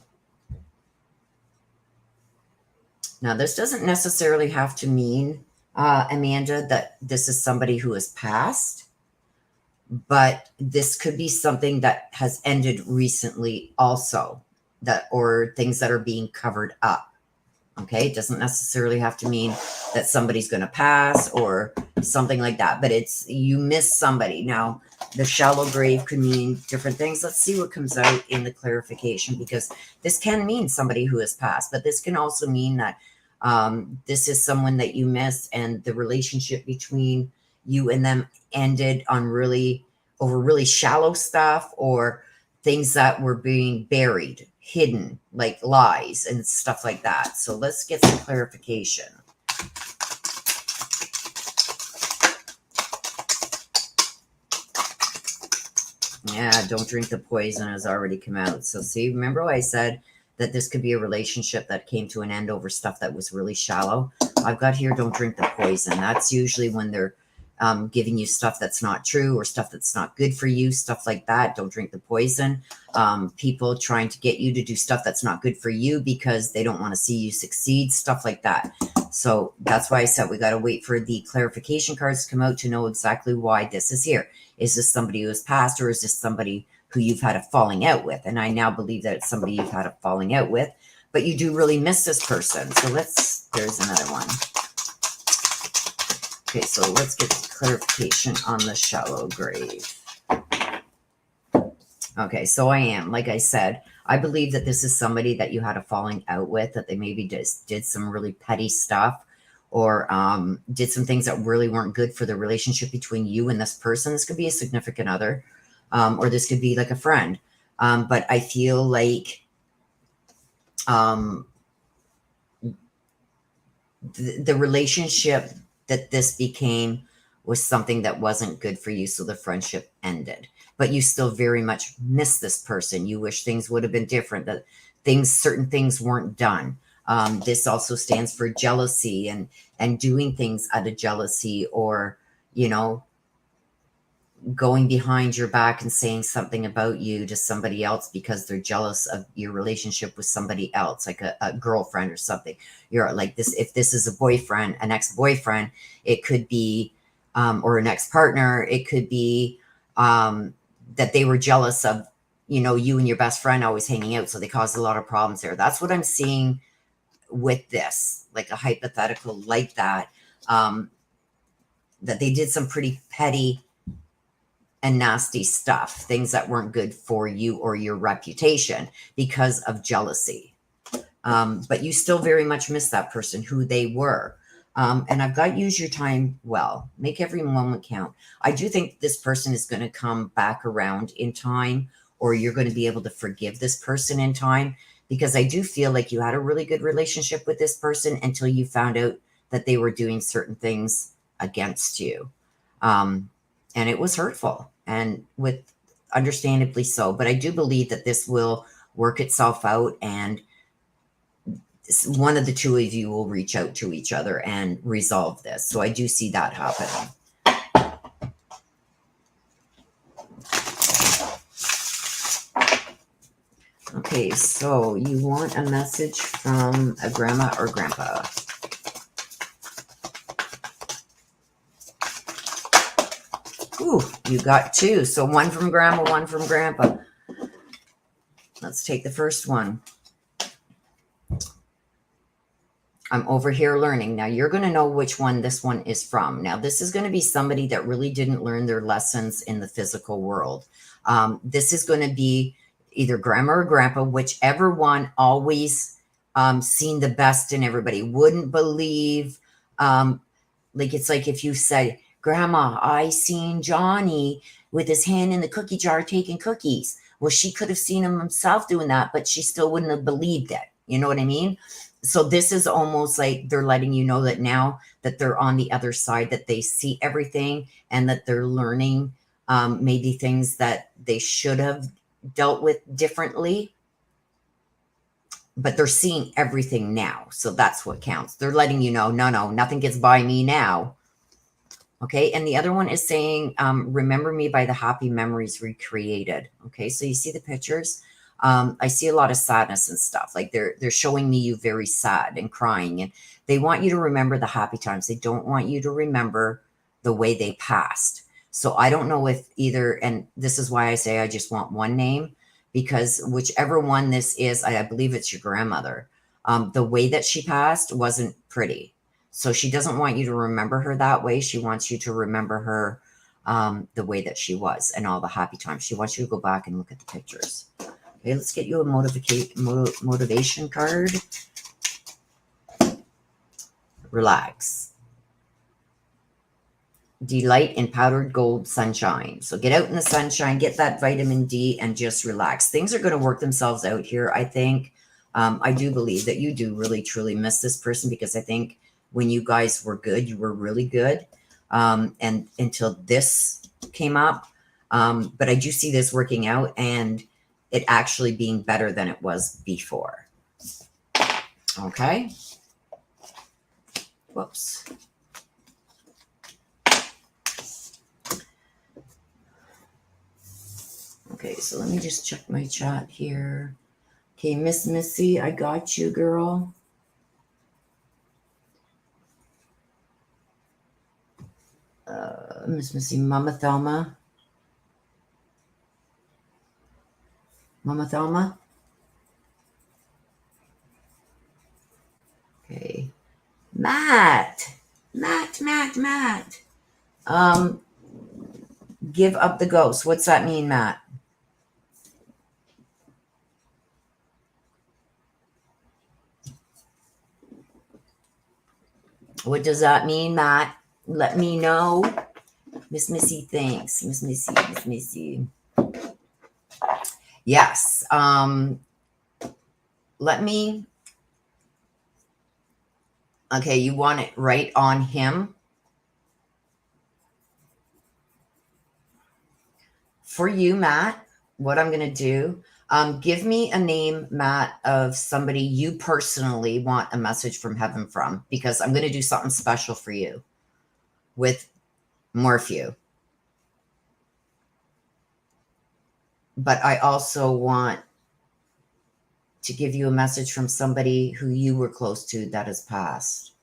Now, this doesn't necessarily have to mean, Amanda, that this is somebody who has passed, but this could be something that has ended recently also, or things that are being covered up. Okay, it doesn't necessarily have to mean that somebody's going to pass or something like that, but it's you miss somebody. Now, the shallow grave could mean different things. Let's see what comes out in the clarification, because this can mean somebody who has passed, but this can also mean that this is someone that you miss, and the relationship between you and them ended on over really shallow stuff, or things that were being buried, hidden, like lies and stuff like that. So let's get some clarification. Yeah, don't drink the poison has already come out. So see, remember what I said that this could be a relationship that came to an end over stuff that was really shallow? I've got here, don't drink the poison. That's usually when they're giving you stuff that's not true or stuff that's not good for you, stuff like that. Don't drink the poison. People trying to get you to do stuff that's not good for you because they don't want to see you succeed, stuff like that. So that's why I said we got to wait for the clarification cards to come out to know exactly why this is here. Is this somebody who has passed, or is this somebody who you've had a falling out with? And I now believe that it's somebody you've had a falling out with, but you do really miss this person. So there's another one. Okay, so let's get clarification on the shallow grave. Okay, so like I said, I believe that this is somebody that you had a falling out with, that they maybe just did some really petty stuff or did some things that really weren't good for the relationship between you and this person. This could be a significant other, or this could be like a friend. But I feel like the relationship that this became was something that wasn't good for you, so the friendship ended. But you still very much miss this person. You wish things would have been different, that certain things weren't done. This also stands for jealousy and doing things out of jealousy, or, you know, going behind your back and saying something about you to somebody else because they're jealous of your relationship with somebody else, like a girlfriend or something. You're like this. If this is a boyfriend, an ex-boyfriend, it could be, or an ex-partner, it could be that they were jealous of, you know, you and your best friend always hanging out. So they caused a lot of problems there. That's what I'm seeing with this, like a hypothetical like that, that they did some pretty petty and nasty stuff, things that weren't good for you or your reputation because of jealousy. But you still very much miss that person, who they were. And I've got use your time well, make every moment count. I do think this person is going to come back around in time, or you're going to be able to forgive this person in time, because I do feel like you had a really good relationship with this person until you found out that they were doing certain things against you. And it was hurtful, and with understandably so. But I do believe that this will work itself out, and one of the two of you will reach out to each other and resolve this. So I do see that happening. Okay, so you want a message from a grandma or grandpa. Ooh, you got two. So one from grandma, one from grandpa. Let's take the first one. I'm over here learning. Now you're going to know which one this one is from. Now this is going to be somebody that really didn't learn their lessons in the physical world. This is going to be either grandma or grandpa, whichever one always seen the best in everybody. Wouldn't believe, like it's like if you said, Grandma, I seen Johnny with his hand in the cookie jar taking cookies. Well, she could have seen him himself doing that, but she still wouldn't have believed it. You know what I mean? So this is almost like they're letting you know that now that they're on the other side, that they see everything and that they're learning maybe things that they should have dealt with differently, but they're seeing everything now. So that's what counts. They're letting you know, no, nothing gets by me now. Okay. And the other one is saying, remember me by the happy memories recreated. Okay. So you see the pictures. I see a lot of sadness and stuff. Like they're showing me you very sad and crying, and they want you to remember the happy times. They don't want you to remember the way they passed. So I don't know if either, and this is why I say I just want one name, because whichever one this is, I believe it's your grandmother. The way that she passed wasn't pretty. So she doesn't want you to remember her that way. She wants you to remember her the way that she was and all the happy times. She wants you to go back and look at the pictures. Okay, let's get you a motivation card. Relax. delight in powdered gold sunshine. So get out in the sunshine, get that vitamin D, and just relax. Things are going to work themselves out here, I think. I do believe that you do really, truly miss this person, because I think when you guys were good, you were really good. And until this came up. But I do see this working out and it actually being better than it was before. Okay. Whoops. Okay, so let me just check my chat here. Okay, Miss Missy, I got you, girl. Miss Missy, Mama Thelma. Mama Thelma? Okay. Matt. Give up the ghost. What's that mean, Matt? What does that mean, Matt? Let me know. Miss Missy, thanks. Miss Missy. Yes. Let me. Okay, you want it right on him. For you, Matt, what I'm going to do, give me a name, Matt, of somebody you personally want a message from heaven from, because I'm going to do something special for you with Morphew. But I also want to give you a message from somebody who you were close to that has passed.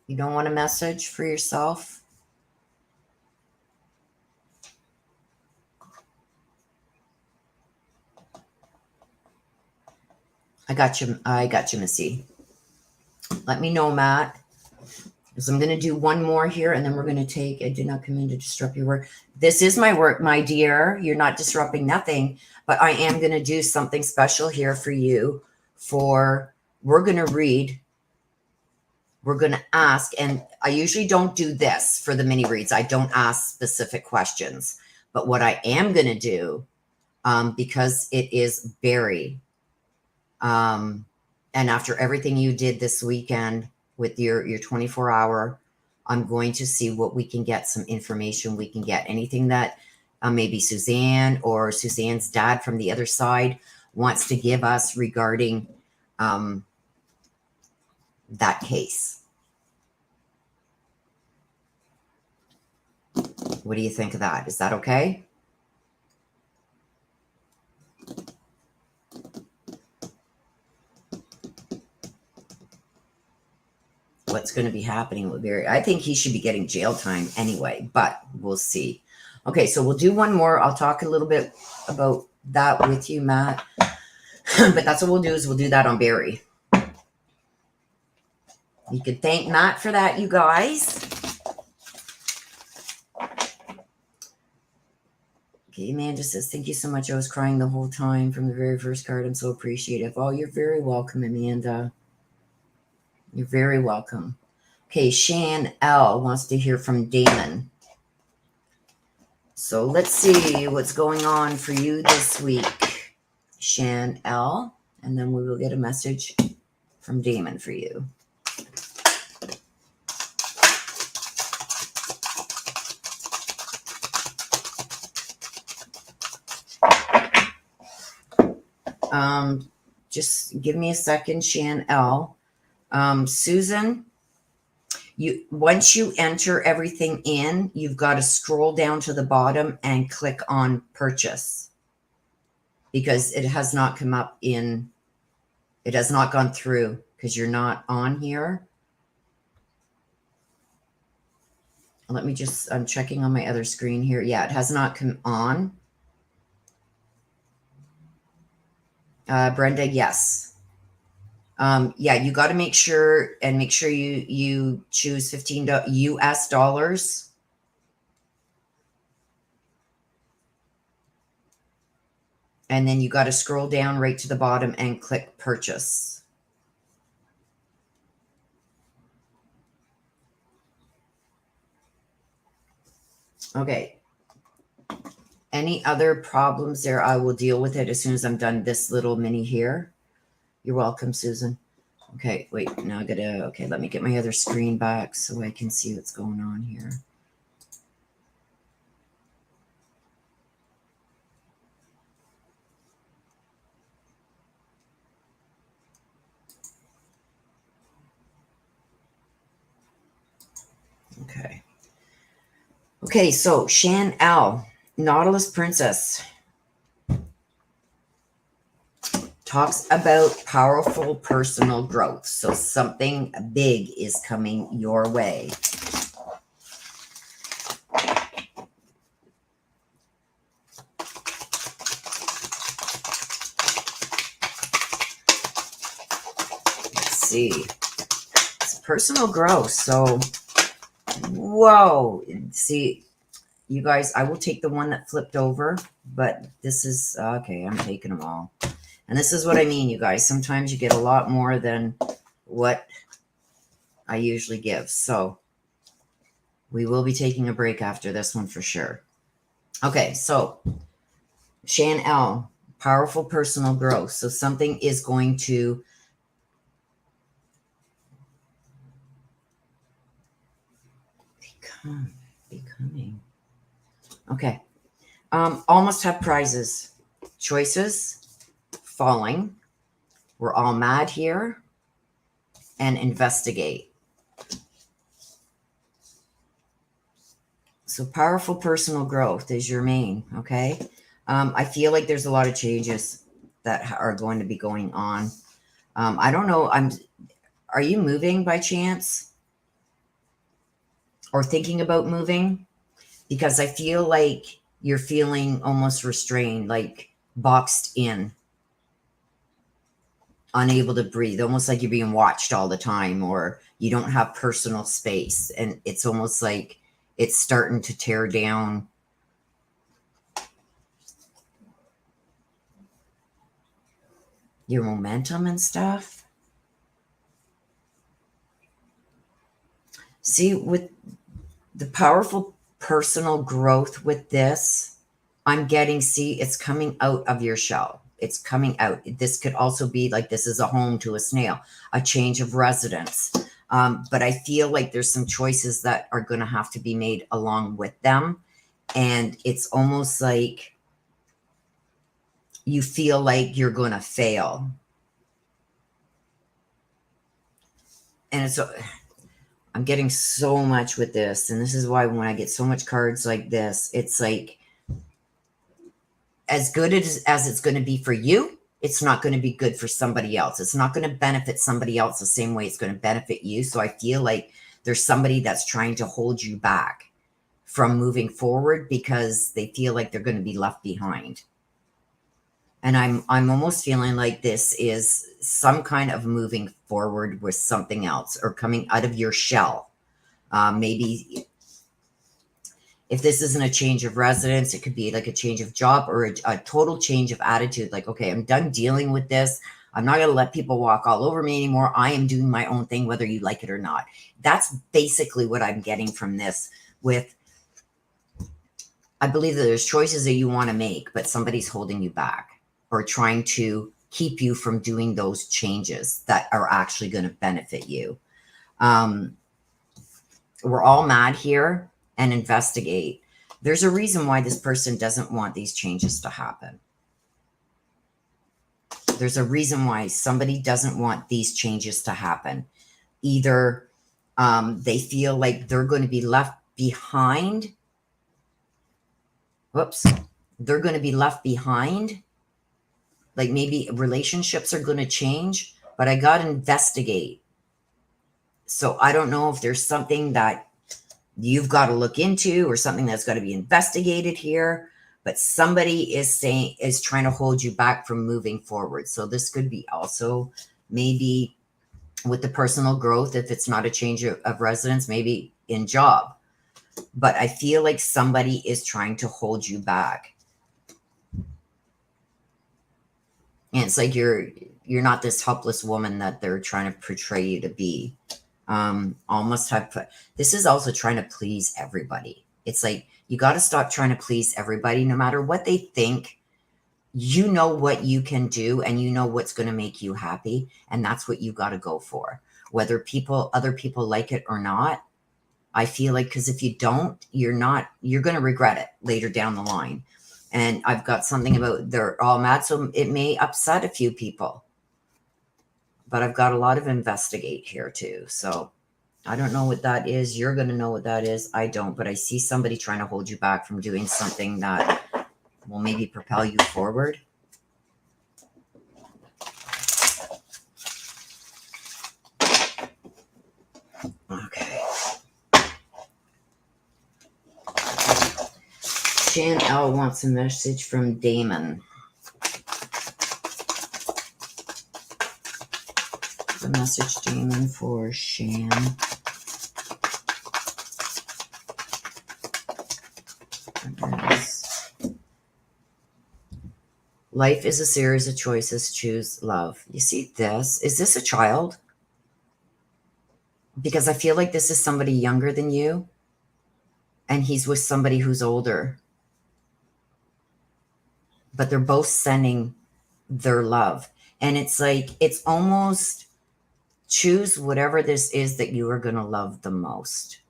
You don't want a message for yourself? I got you, Missy. Let me know, Matt. So I'm going to do one more here, and then we're going to take, I did not come in to disrupt your work. This is my work, my dear. You're not disrupting nothing, but I am going to do something special here for you. We're going to read, we're going to ask, and I usually don't do this for the mini reads. I don't ask specific questions, but what I am going to do, because it is Barry, and after everything you did this weekend, with your 24-hour, I'm going to see what we can get, some information we can get. Anything that maybe Suzanne or Suzanne's dad from the other side wants to give us regarding that case. What do you think of that? Is that okay? What's going to be happening with Barry? I think he should be getting jail time anyway, but we'll see. Okay, so we'll do one more. I'll talk a little bit about that with you, Matt. But that's what we'll do, is we'll do that on Barry. You can thank Matt for that, you guys. Okay, Amanda says, thank you so much. I was crying the whole time from the very first card. I'm so appreciative. Oh, you're very welcome, Amanda. You're very welcome. Okay, Shan L wants to hear from Damon. So let's see what's going on for you this week, Shan L. And then we will get a message from Damon for you. Just give me a second, Shan L. Susan, once you enter everything in, you've got to scroll down to the bottom and click on purchase, because it has not come up in, it has not gone through because you're not on here. Let me just, I'm checking on my other screen here. Yeah, it has not come on. Brenda, yes. Yeah, you got to make sure you choose $15 US dollars. And then you got to scroll down right to the bottom and click purchase. Okay. Any other problems there? I will deal with it as soon as I'm done this little mini here. You're welcome, Susan. Okay, wait, now I gotta, okay, let me get my other screen back so I can see what's going on here. Okay. Okay, so Shan L, Nautilus Princess, talks about powerful personal growth. So something big is coming your way. Let's see. It's personal growth. So, whoa. See, you guys, I will take the one that flipped over, but this is, okay, I'm taking them all. And this is what I mean, you guys. Sometimes you get a lot more than what I usually give. So we will be taking a break after this one for sure. Okay, so Shan L, powerful personal growth. So something is going to becoming. Okay. Almost have prizes. Choices, falling. We're all mad here. And investigate. So powerful personal growth is your main, okay? I feel like there's a lot of changes that are going to be going on. I don't know. Are you moving by chance? Or thinking about moving? Because I feel like you're feeling almost restrained, like boxed in, unable to breathe, almost like you're being watched all the time, or you don't have personal space. And it's almost like it's starting to tear down your momentum and stuff. See, with the powerful personal growth with this, I'm getting, see, it's coming out of your shell. It's coming out. This could also be like this is a home to a snail, a change of residence. But I feel like there's some choices that are going to have to be made along with them. And it's almost like you feel like you're going to fail. And it's, I'm getting so much with this. And this is why when I get so much cards like this, it's like, as good as it's going to be for you, it's not going to be good for somebody else. It's not going to benefit somebody else the same way it's going to benefit you. So I feel like there's somebody that's trying to hold you back from moving forward because they feel like they're going to be left behind. And I'm almost feeling like this is some kind of moving forward with something else or coming out of your shell. Maybe if this isn't a change of residence, it could be like a change of job or a total change of attitude. Like, okay, I'm done dealing with this. I'm not going to let people walk all over me anymore. I am doing my own thing, whether you like it or not. That's basically what I'm getting from this. With, I believe that there's choices that you want to make, but somebody's holding you back or trying to keep you from doing those changes that are actually going to benefit you. We're all mad here. And investigate. There's a reason why this person doesn't want these changes to happen. There's a reason why somebody doesn't want these changes to happen. Either they feel like they're going to be left behind. Whoops. They're going to be left behind. Like maybe relationships are going to change, but I got to investigate. So I don't know if there's something that you've got to look into or something that's got to be investigated here, but somebody is trying to hold you back from moving forward. So this could be also maybe with the personal growth, if it's not a change of residence, maybe in job, but I feel like somebody is trying to hold you back. And it's like you're not this helpless woman that they're trying to portray you to be. Almost have put this is also trying to please everybody. It's like you got to stop trying to please everybody, no matter what they think. You know what you can do, and you know what's going to make you happy, and that's what you got to go for, whether other people like it or not. I feel like, because if you don't, you're going to regret it later down the line. And I've got something about they're all mad, so it may upset a few people, but I've got a lot of investigate here too. So I don't know what that is. You're going to know what that is. I don't, but I see somebody trying to hold you back from doing something that will maybe propel you forward. Okay. Shan L wants a message from Damon. The message, Damon, for Shan. Life is a series of choices. Choose love. You see this? Is this a child? Because I feel like this is somebody younger than you, and he's with somebody who's older. But they're both sending their love. And it's like, it's almost choose whatever this is that you are going to love the most.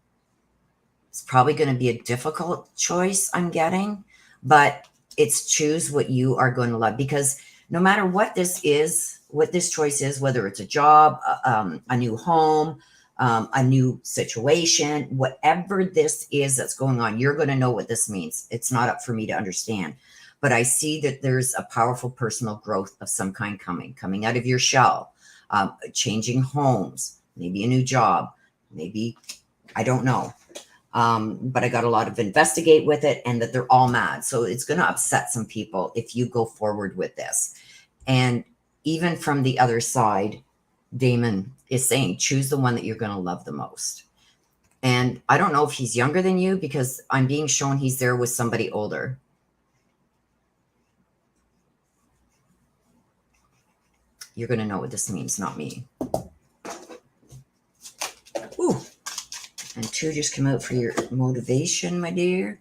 It's probably going to be a difficult choice, I'm getting, but it's choose what you are going to love, because no matter what this is, what this choice is, whether it's a job, a new home, a new situation, whatever this is that's going on, you're going to know what this means. It's not up for me to understand, but I see that there's a powerful personal growth of some kind coming out of your shell, changing homes, maybe a new job, maybe, I don't know. But I got a lot of investigate with it, and that they're all mad. So it's going to upset some people if you go forward with this. And even from the other side, Damon is saying, choose the one that you're going to love the most. And I don't know if he's younger than you, because I'm being shown he's there with somebody older. You're going to know what this means, not me. Ooh. And 2 just come out for your motivation, my dear.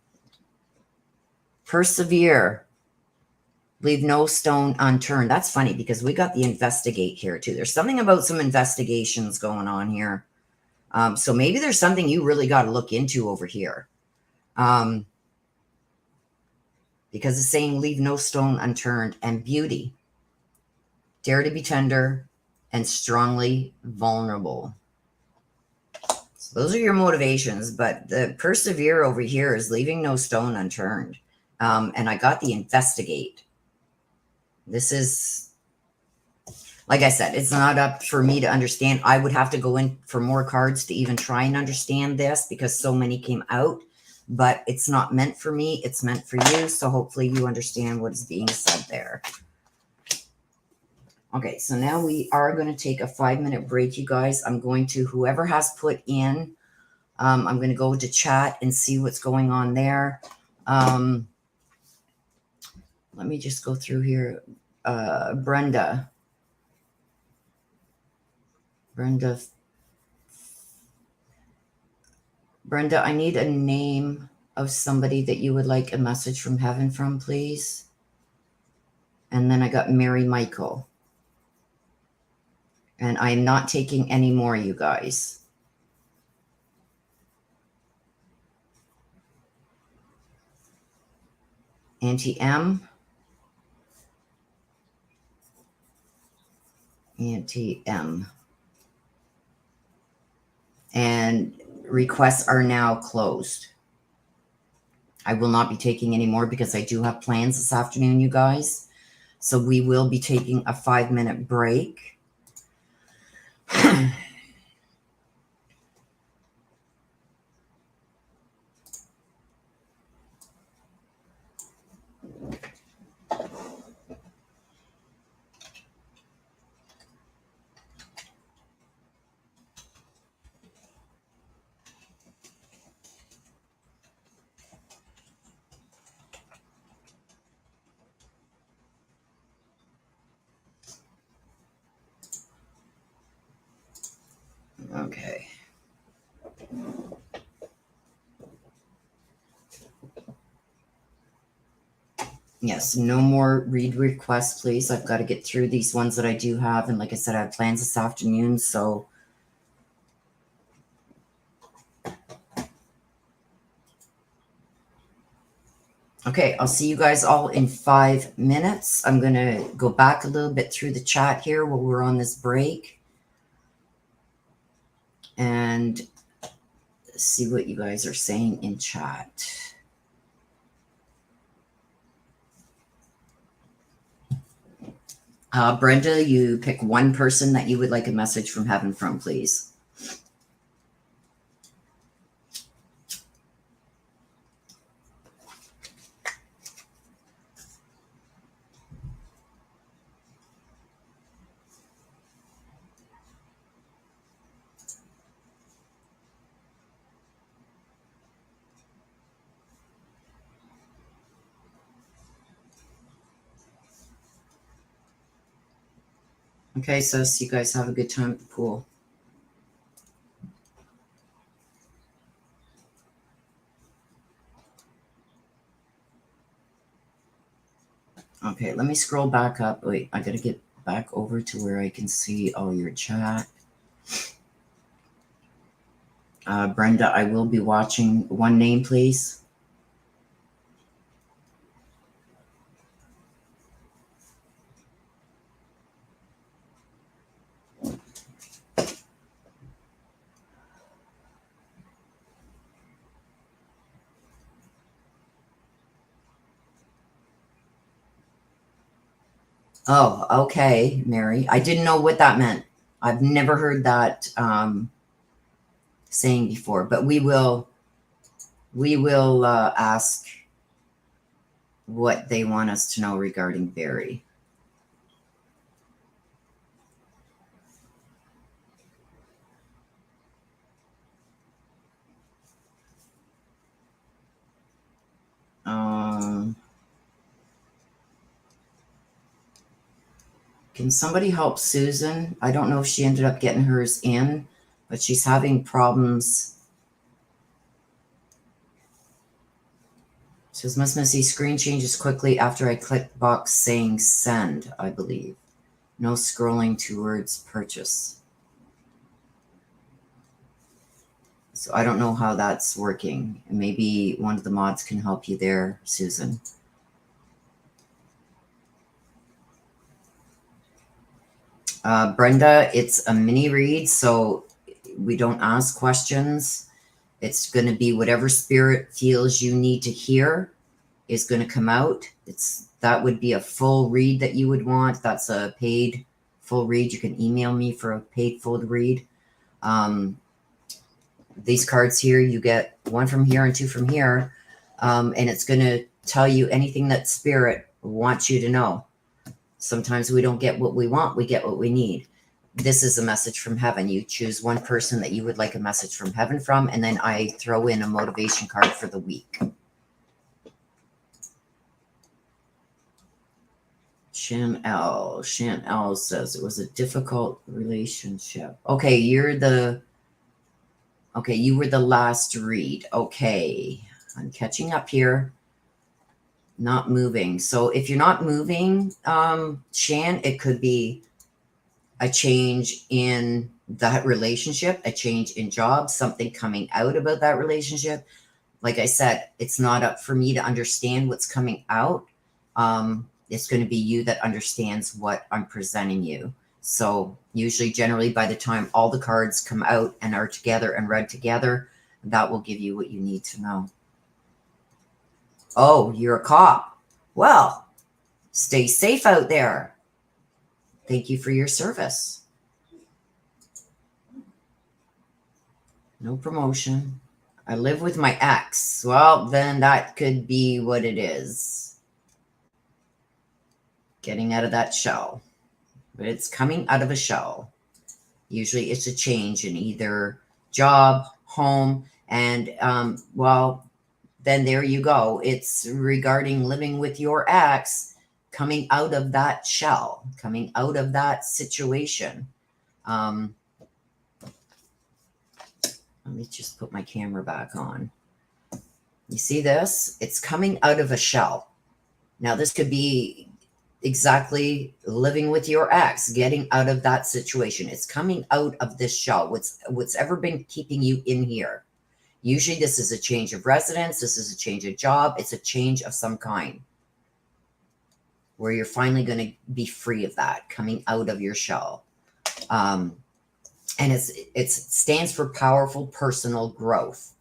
Persevere. Leave no stone unturned. That's funny, because we got the investigate here too. There's something about some investigations going on here. So maybe there's something you really got to look into over here. Because it's saying leave no stone unturned, and beauty. Dare to be tender and strongly vulnerable. So those are your motivations, but the persevere over here is leaving no stone unturned. And I got the investigate. This is, like I said, it's not up for me to understand. I would have to go in for more cards to even try and understand this, because so many came out, but it's not meant for me. It's meant for you. So hopefully you understand what is being said there. Okay, so now we are going to take a 5-minute break, you guys. I'm going to, whoever has put in, I'm going to go to chat and see what's going on there. Let me just go through here. Brenda, I need a name of somebody that you would like a message from heaven from, please. And then I got Mary Michael. And I am not taking any more, you guys. Auntie M. Auntie M. And requests are now closed. I will not be taking any more, because I do have plans this afternoon, you guys. So we will be taking a 5-minute break. Okay. Yes, no more read requests, please. I've got to get through these ones that I do have. And like I said, I have plans this afternoon. So, okay, I'll see you guys all in 5 minutes. I'm going to go back a little bit through the chat here while we're on this break and see what you guys are saying in chat. Brenda, you pick one person that you would like a message from heaven from, please. Okay, so you guys have a good time at the pool. Okay, let me scroll back up. Wait, I gotta get back over to where I can see all your chat. Brenda, I will be watching. One name, please. Oh, okay, Mary. I didn't know what that meant. I've never heard that saying before, but we will ask what they want us to know regarding Barry. Can somebody help Susan? I don't know if she ended up getting hers in, but she's having problems. Says must see screen changes quickly after I click box saying send, I believe. No scrolling towards purchase. So I don't know how that's working. Maybe one of the mods can help you there, Susan. Brenda, it's a mini read, so we don't ask questions. It's going to be whatever spirit feels you need to hear is going to come out. That would be a full read that you would want. That's a paid full read. You can email me for a paid full read. These cards here, you get one from here and two from here, and it's going to tell you anything that spirit wants you to know. Sometimes we don't get what we want, we get what we need. This is a message from heaven. You choose one person that you would like a message from heaven from, and then I throw in a motivation card for the week. Shan L says it was a difficult relationship. Okay, you were the last read. Okay, I'm catching up here. Not moving. So if you're not moving, Shan, it could be a change in that relationship, a change in job, something coming out about that relationship. Like I said, it's not up for me to understand what's coming out. It's going to be you that understands what I'm presenting you. So usually, generally, by the time all the cards come out and are together and read together, that will give you what you need to know. Oh, you're a cop. Well, stay safe out there. Thank you for your service. No promotion. I live with my ex. Well, then that could be what it is. Getting out of that shell. But it's coming out of a shell. Usually it's a change in either job, home, and, then there you go. It's regarding living with your ex, coming out of that shell, coming out of that situation. Let me just put my camera back on. You see this? It's coming out of a shell. Now, this could be exactly living with your ex, getting out of that situation. It's coming out of this shell. What's ever been keeping you in here? Usually this is a change of residence. This is a change of job. It's a change of some kind where you're finally going to be free of that, coming out of your shell. And it stands for powerful personal growth.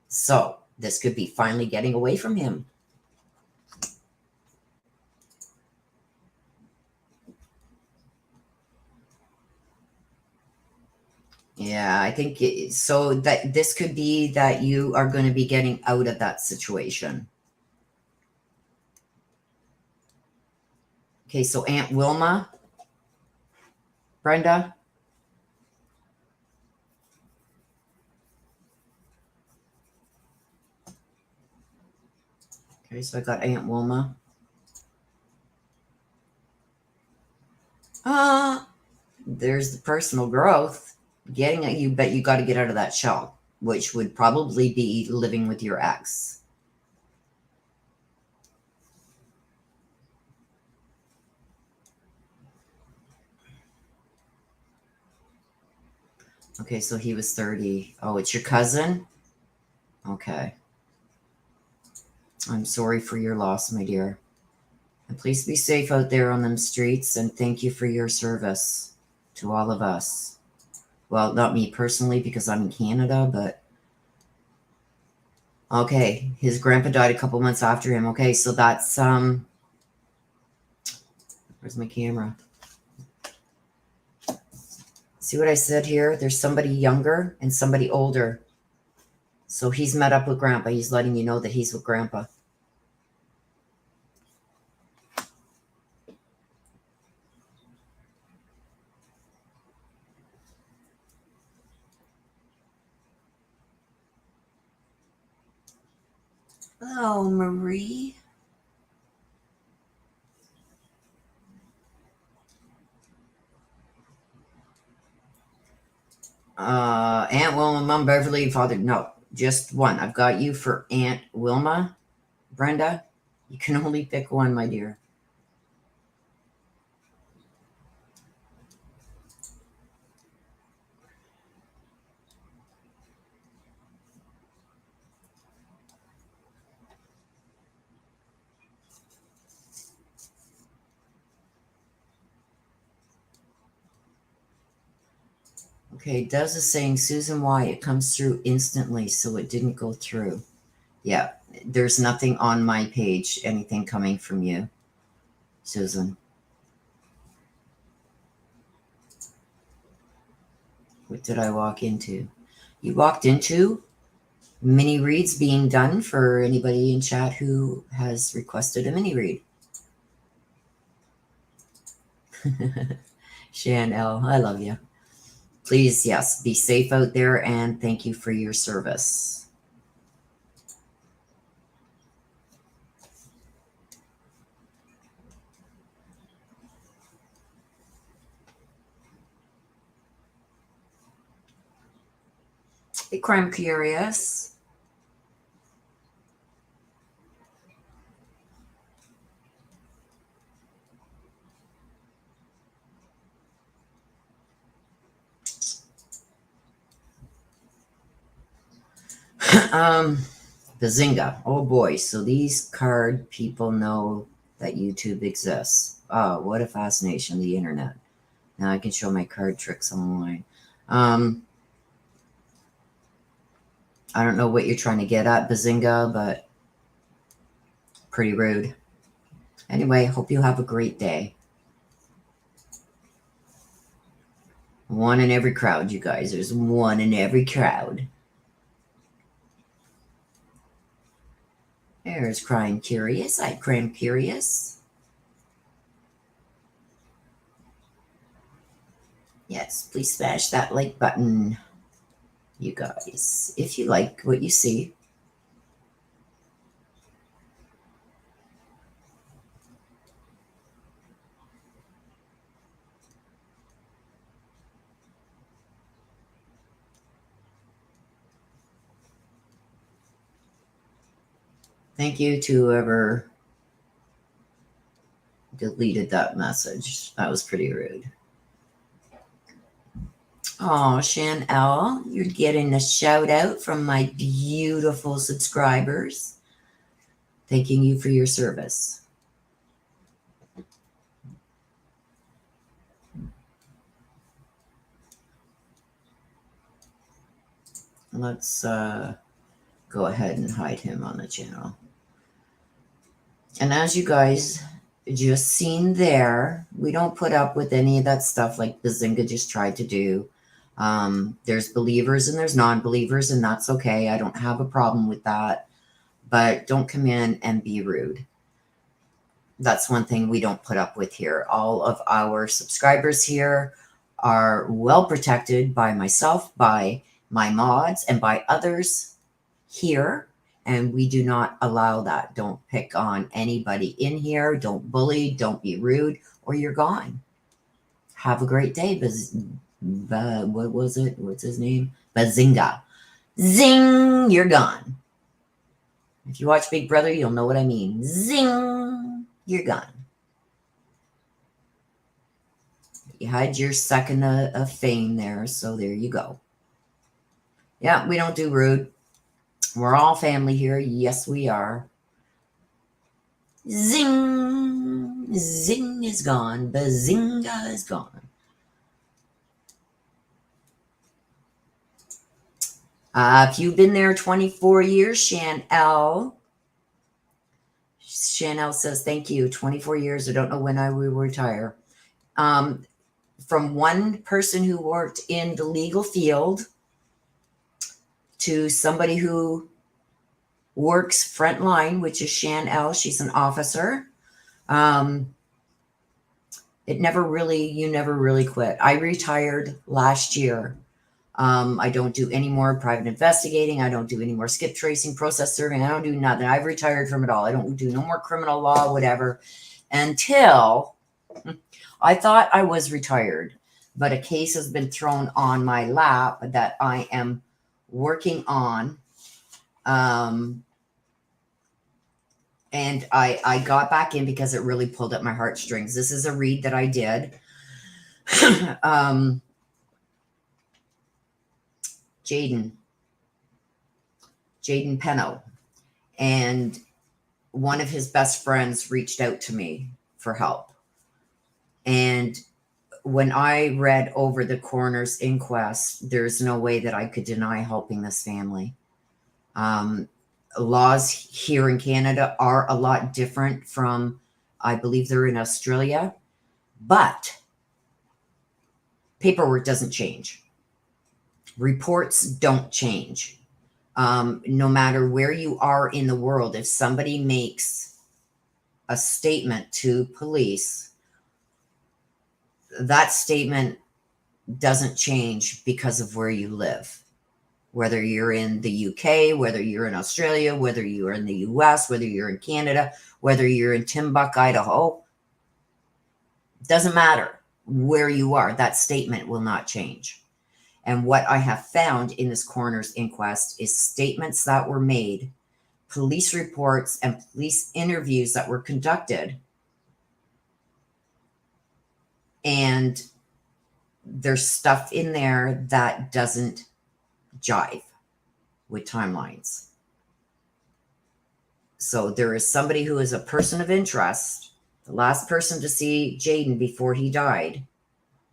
So this could be finally getting away from him. Yeah, I think so that this could be that you are going to be getting out of that situation. Okay, so Aunt Wilma, Brenda. Okay, so I got Aunt Wilma. There's the personal growth. Getting at you, but you got to get out of that shell, which would probably be living with your ex. Okay, so he was 30. Oh, it's your cousin? Okay. I'm sorry for your loss, my dear. And please be safe out there on them streets, and thank you for your service to all of us. Well, not me personally because I'm in Canada, but okay, his grandpa died a couple months after him. Okay, so that's where's my camera? See what I said here? There's somebody younger and somebody older. So he's met up with grandpa. He's letting you know that he's with grandpa. Oh, Marie. Aunt Wilma, Mom Beverly, Father. No, just one. I've got you for Aunt Wilma, Brenda. You can only pick one, my dear. Okay, does is saying Susan why it comes through instantly, so it didn't go through. Yeah, there's nothing on my page, anything coming from you, Susan. What did I walk into? You walked into mini reads being done for anybody in chat who has requested a mini read. Shan L, I love you. Please, yes, be safe out there and thank you for your service. Hey, Crime Curious. Bazinga. Oh boy. So these card people know that YouTube exists. Oh, what a fascination, the internet. Now I can show my card tricks online. I don't know what you're trying to get at, Bazinga, but pretty rude. Anyway, hope you have a great day. One in every crowd, you guys. There's one in every crowd. There's Crime Curious. I'm Crime Curious. Yes, please smash that like button, you guys, if you like what you see. Thank you to whoever deleted that message. That was pretty rude. Oh, Shan L, you're getting a shout out from my beautiful subscribers. Thanking you for your service. Let's go ahead and hide him on the channel. And as you guys just seen there, we don't put up with any of that stuff like Bazinga just tried to do. There's believers and there's non-believers, and that's okay. I don't have a problem with that. But don't come in and be rude. That's one thing we don't put up with here. All of our subscribers here are well protected by myself, by my mods, and by others here. And we do not allow that. Don't pick on anybody in here. Don't bully. Don't be rude, or you're gone. Have a great day. What was it? What's his name? Bazinga. Zing! You're gone. If you watch Big Brother, you'll know what I mean. Zing! You're gone. You had your second of fame there, so there you go. Yeah, we don't do rude. We're all family here. Yes, we are. Zing! Zing is gone. Bazinga is gone. If you've been there 24 years, Shan L. Shan L says, thank you. 24 years. I don't know when I will retire. From one person who worked in the legal field to somebody who works frontline, which is Shan L. She's an officer. You never really quit. I retired last year. I don't do any more private investigating. I don't do any more skip tracing, process serving. I don't do nothing. I've retired from it all. I don't do no more criminal law, whatever, until I thought I was retired, but a case has been thrown on my lap that I am working on. And I got back in because it really pulled at my heartstrings. This is a read that I did. Jaden Penno, and one of his best friends reached out to me for help. And when I read over the coroner's inquest, there's no way that I could deny helping this family. Laws here in Canada are a lot different from, I believe they're in Australia, but paperwork doesn't change. Reports don't change. No matter where you are in the world, if somebody makes a statement to police, that statement doesn't change because of where you live. Whether you're in the UK, whether you're in Australia, whether you're in the US, whether you're in Canada, whether you're in Timbuk, Idaho, doesn't matter where you are. That statement will not change. And what I have found in this coroner's inquest is statements that were made, police reports, and police interviews that were conducted. And there's stuff in there that doesn't jive with timelines. So there is somebody who is a person of interest, the last person to see Jaden before he died,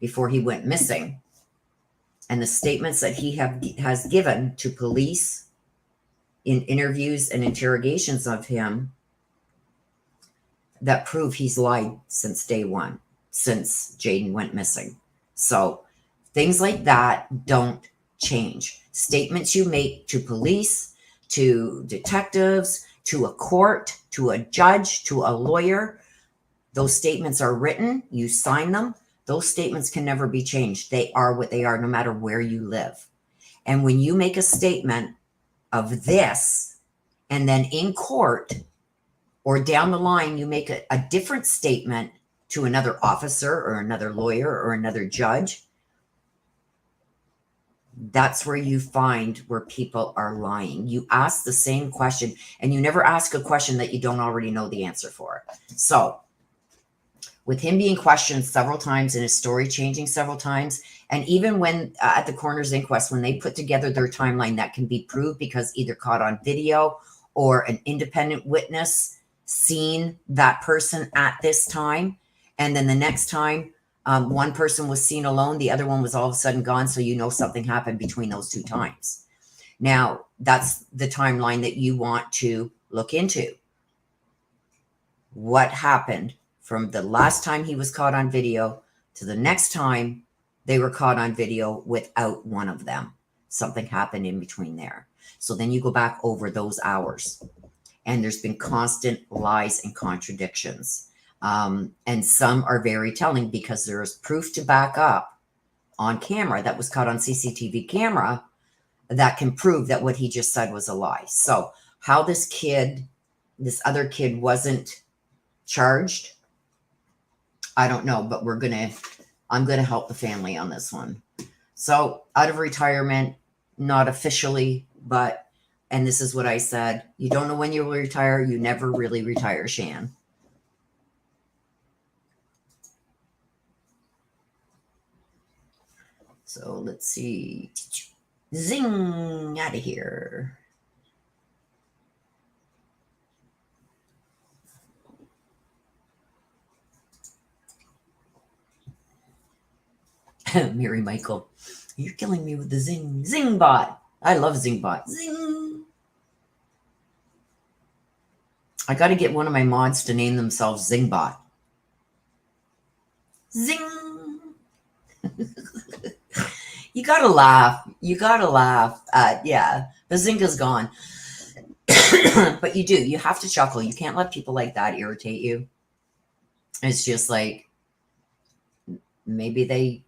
before he went missing. And the statements that he has given to police in interviews and interrogations of him that prove he's lied since day one, since Jaden went missing. So things like that don't change. Statements you make to police, to detectives, to a court, to a judge, to a lawyer, those statements are written, you sign them. Those statements can never be changed. They are what they are, no matter where you live. And when you make a statement of this, and then in court or down the line, you make a different statement to another officer or another lawyer or another judge, That's where you find where people are lying. You ask the same question, and you never ask a question that you don't already know the answer for. So with him being questioned several times and his story changing several times, and even when at the coroner's inquest, when they put together their timeline, that can be proved because either caught on video or an independent witness seen that person at this time, and then the next time one person was seen alone, the other one was all of a sudden gone, so you know something happened between those two times. Now that's the timeline that you want to look into. What happened from the last time he was caught on video to the next time they were caught on video without one of them? Something happened in between there. So then you go back over those hours, and there's been constant lies and contradictions. And some are very telling because there's proof to back up on camera that was caught on CCTV camera that can prove that what he just said was a lie. So how this other kid wasn't charged, I don't know, but I'm gonna help the family on this one. So out of retirement, not officially, but, and this is what I said, you don't know when you will retire, you never really retire, Shan. So let's see. Zing, out of here. Mary Michael, you're killing me with the zing bot. I love zing bot. Zing. I got to get one of my mods to name themselves zing bot. Zing. You gotta laugh. You gotta laugh. Yeah, the zinga's gone. But you do. You have to chuckle. You can't let people like that irritate you. It's just like maybe they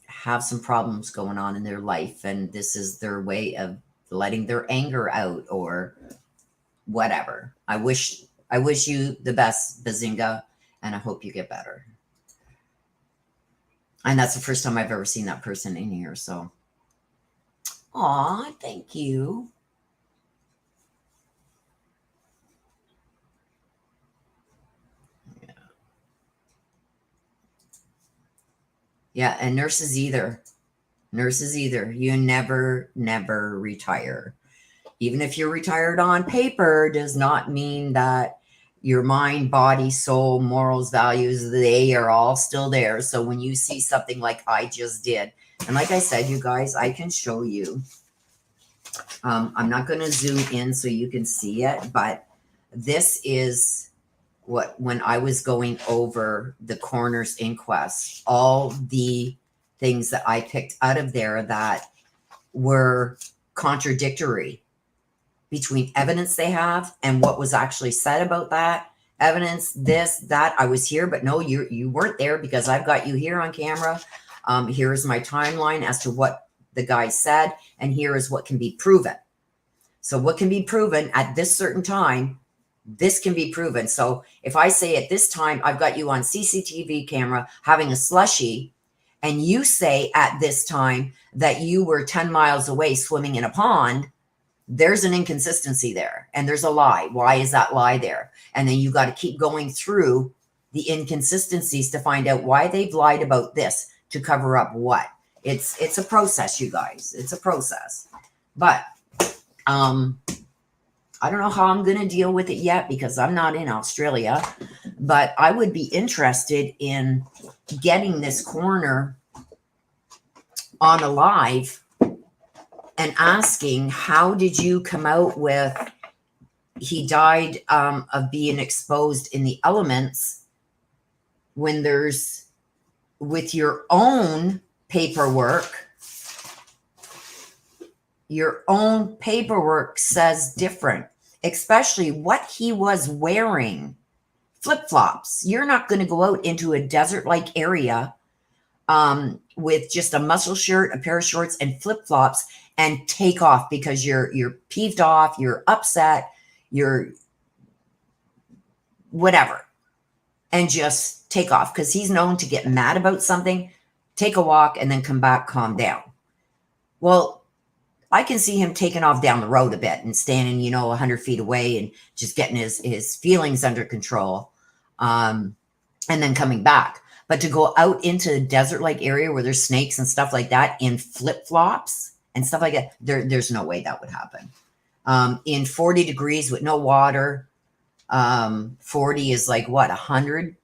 have some problems going on in their life, and this is their way of letting their anger out or whatever. I wish you the best, Bazinga, and I hope you get better. And that's the first time I've ever seen that person in here. So, aw, thank you. Yeah, and nurses either. Nurses either. You never retire. Even if you're retired on paper, does not mean that your mind, body, soul, morals, values, they are all still there. So when you see something like I just did, and like I said, you guys, I can show you. I'm not going to zoom in so you can see it, but this is when I was going over the coroner's inquest, all the things that I picked out of there that were contradictory between evidence they have and what was actually said about that evidence, this, that. I was here, but no, you weren't there because I've got you here on camera. Here is my timeline as to what the guy said, and here is what can be proven. So what can be proven at this certain time, this can be proven. So if I say at this time, I've got you on CCTV camera having a slushie, and you say at this time that you were 10 miles away swimming in a pond, there's an inconsistency there and there's a lie. Why is that lie there? And then you got to keep going through the inconsistencies to find out why they've lied about this to cover up what. It's a process, you guys. It's a process. But I don't know how I'm going to deal with it yet because I'm not in Australia, but I would be interested in getting this coroner on a live and asking, how did you come out with he died of being exposed in the elements when there's, with your own paperwork says different, especially what he was wearing. Flip-flops. You're not going to go out into a desert-like area with just a muscle shirt, a pair of shorts, and flip-flops and take off because you're peeved off, you're upset, you're whatever, and just take off because he's known to get mad about something take a walk, and then come back, calm down. Well, I can see him taking off down the road a bit and standing, 100 feet away and just getting his feelings under control, and then coming back. But to go out into the desert-like area where there's snakes and stuff like that in flip-flops and stuff like that, there's no way that would happen. In 40 degrees with no water, 40 is like what, 100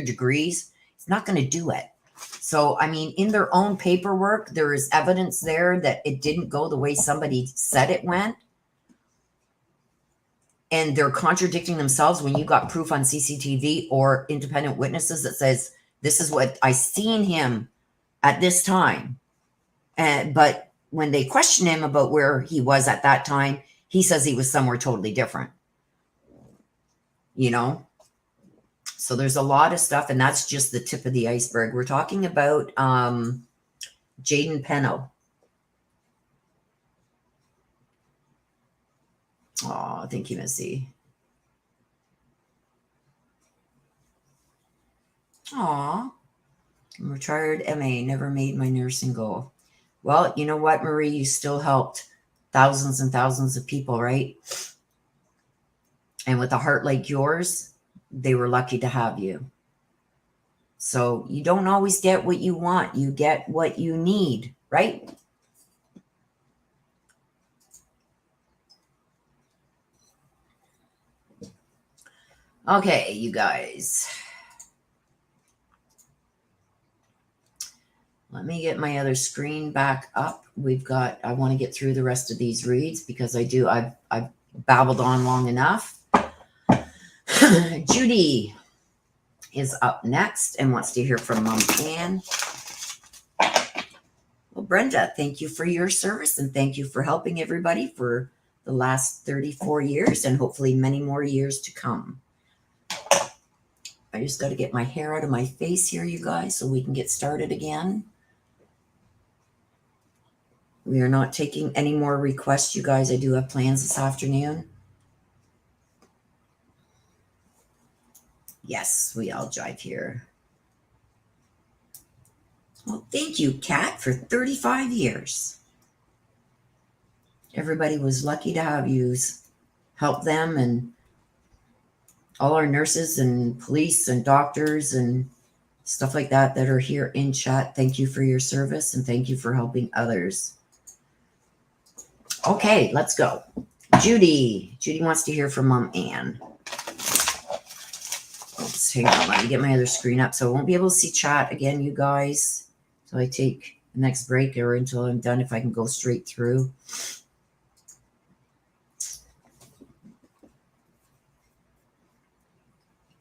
degrees? It's not going to do it. So, I mean, in their own paperwork, there is evidence there that it didn't go the way somebody said it went. And they're contradicting themselves when you got proof on CCTV or independent witnesses that says, this is what I seen him at this time. But when they question him about where he was at that time, he says he was somewhere totally different. So there's a lot of stuff, and that's just the tip of the iceberg. We're talking about Jaden Penno. Oh, thank you, Missy. Aw. I'm retired MA, never made my nursing goal. Well, you know what, Marie? You still helped thousands and thousands of people, right? And with a heart like yours, they were lucky to have you. So you don't always get what you want. You get what you need, right? Okay, you guys. Let me get my other screen back up. I want to get through the rest of these reads because I've babbled on long enough. Judy is up next and wants to hear from Mom Ann. Well, Brenda, thank you for your service and thank you for helping everybody for the last 34 years and hopefully many more years to come. I just got to get my hair out of my face here, you guys, so we can get started again. We are not taking any more requests, you guys. I do have plans this afternoon. Yes, we all jive here. Well, thank you, Kat, for 35 years. Everybody was lucky to have you help them, and all our nurses and police and doctors and stuff like that are here in chat. Thank you for your service and thank you for helping others. Okay, let's go. Judy wants to hear from Mom Ann. Oops, hang on, let me get my other screen up so I won't be able to see chat again, you guys. So I take the next break or until I'm done, if I can go straight through.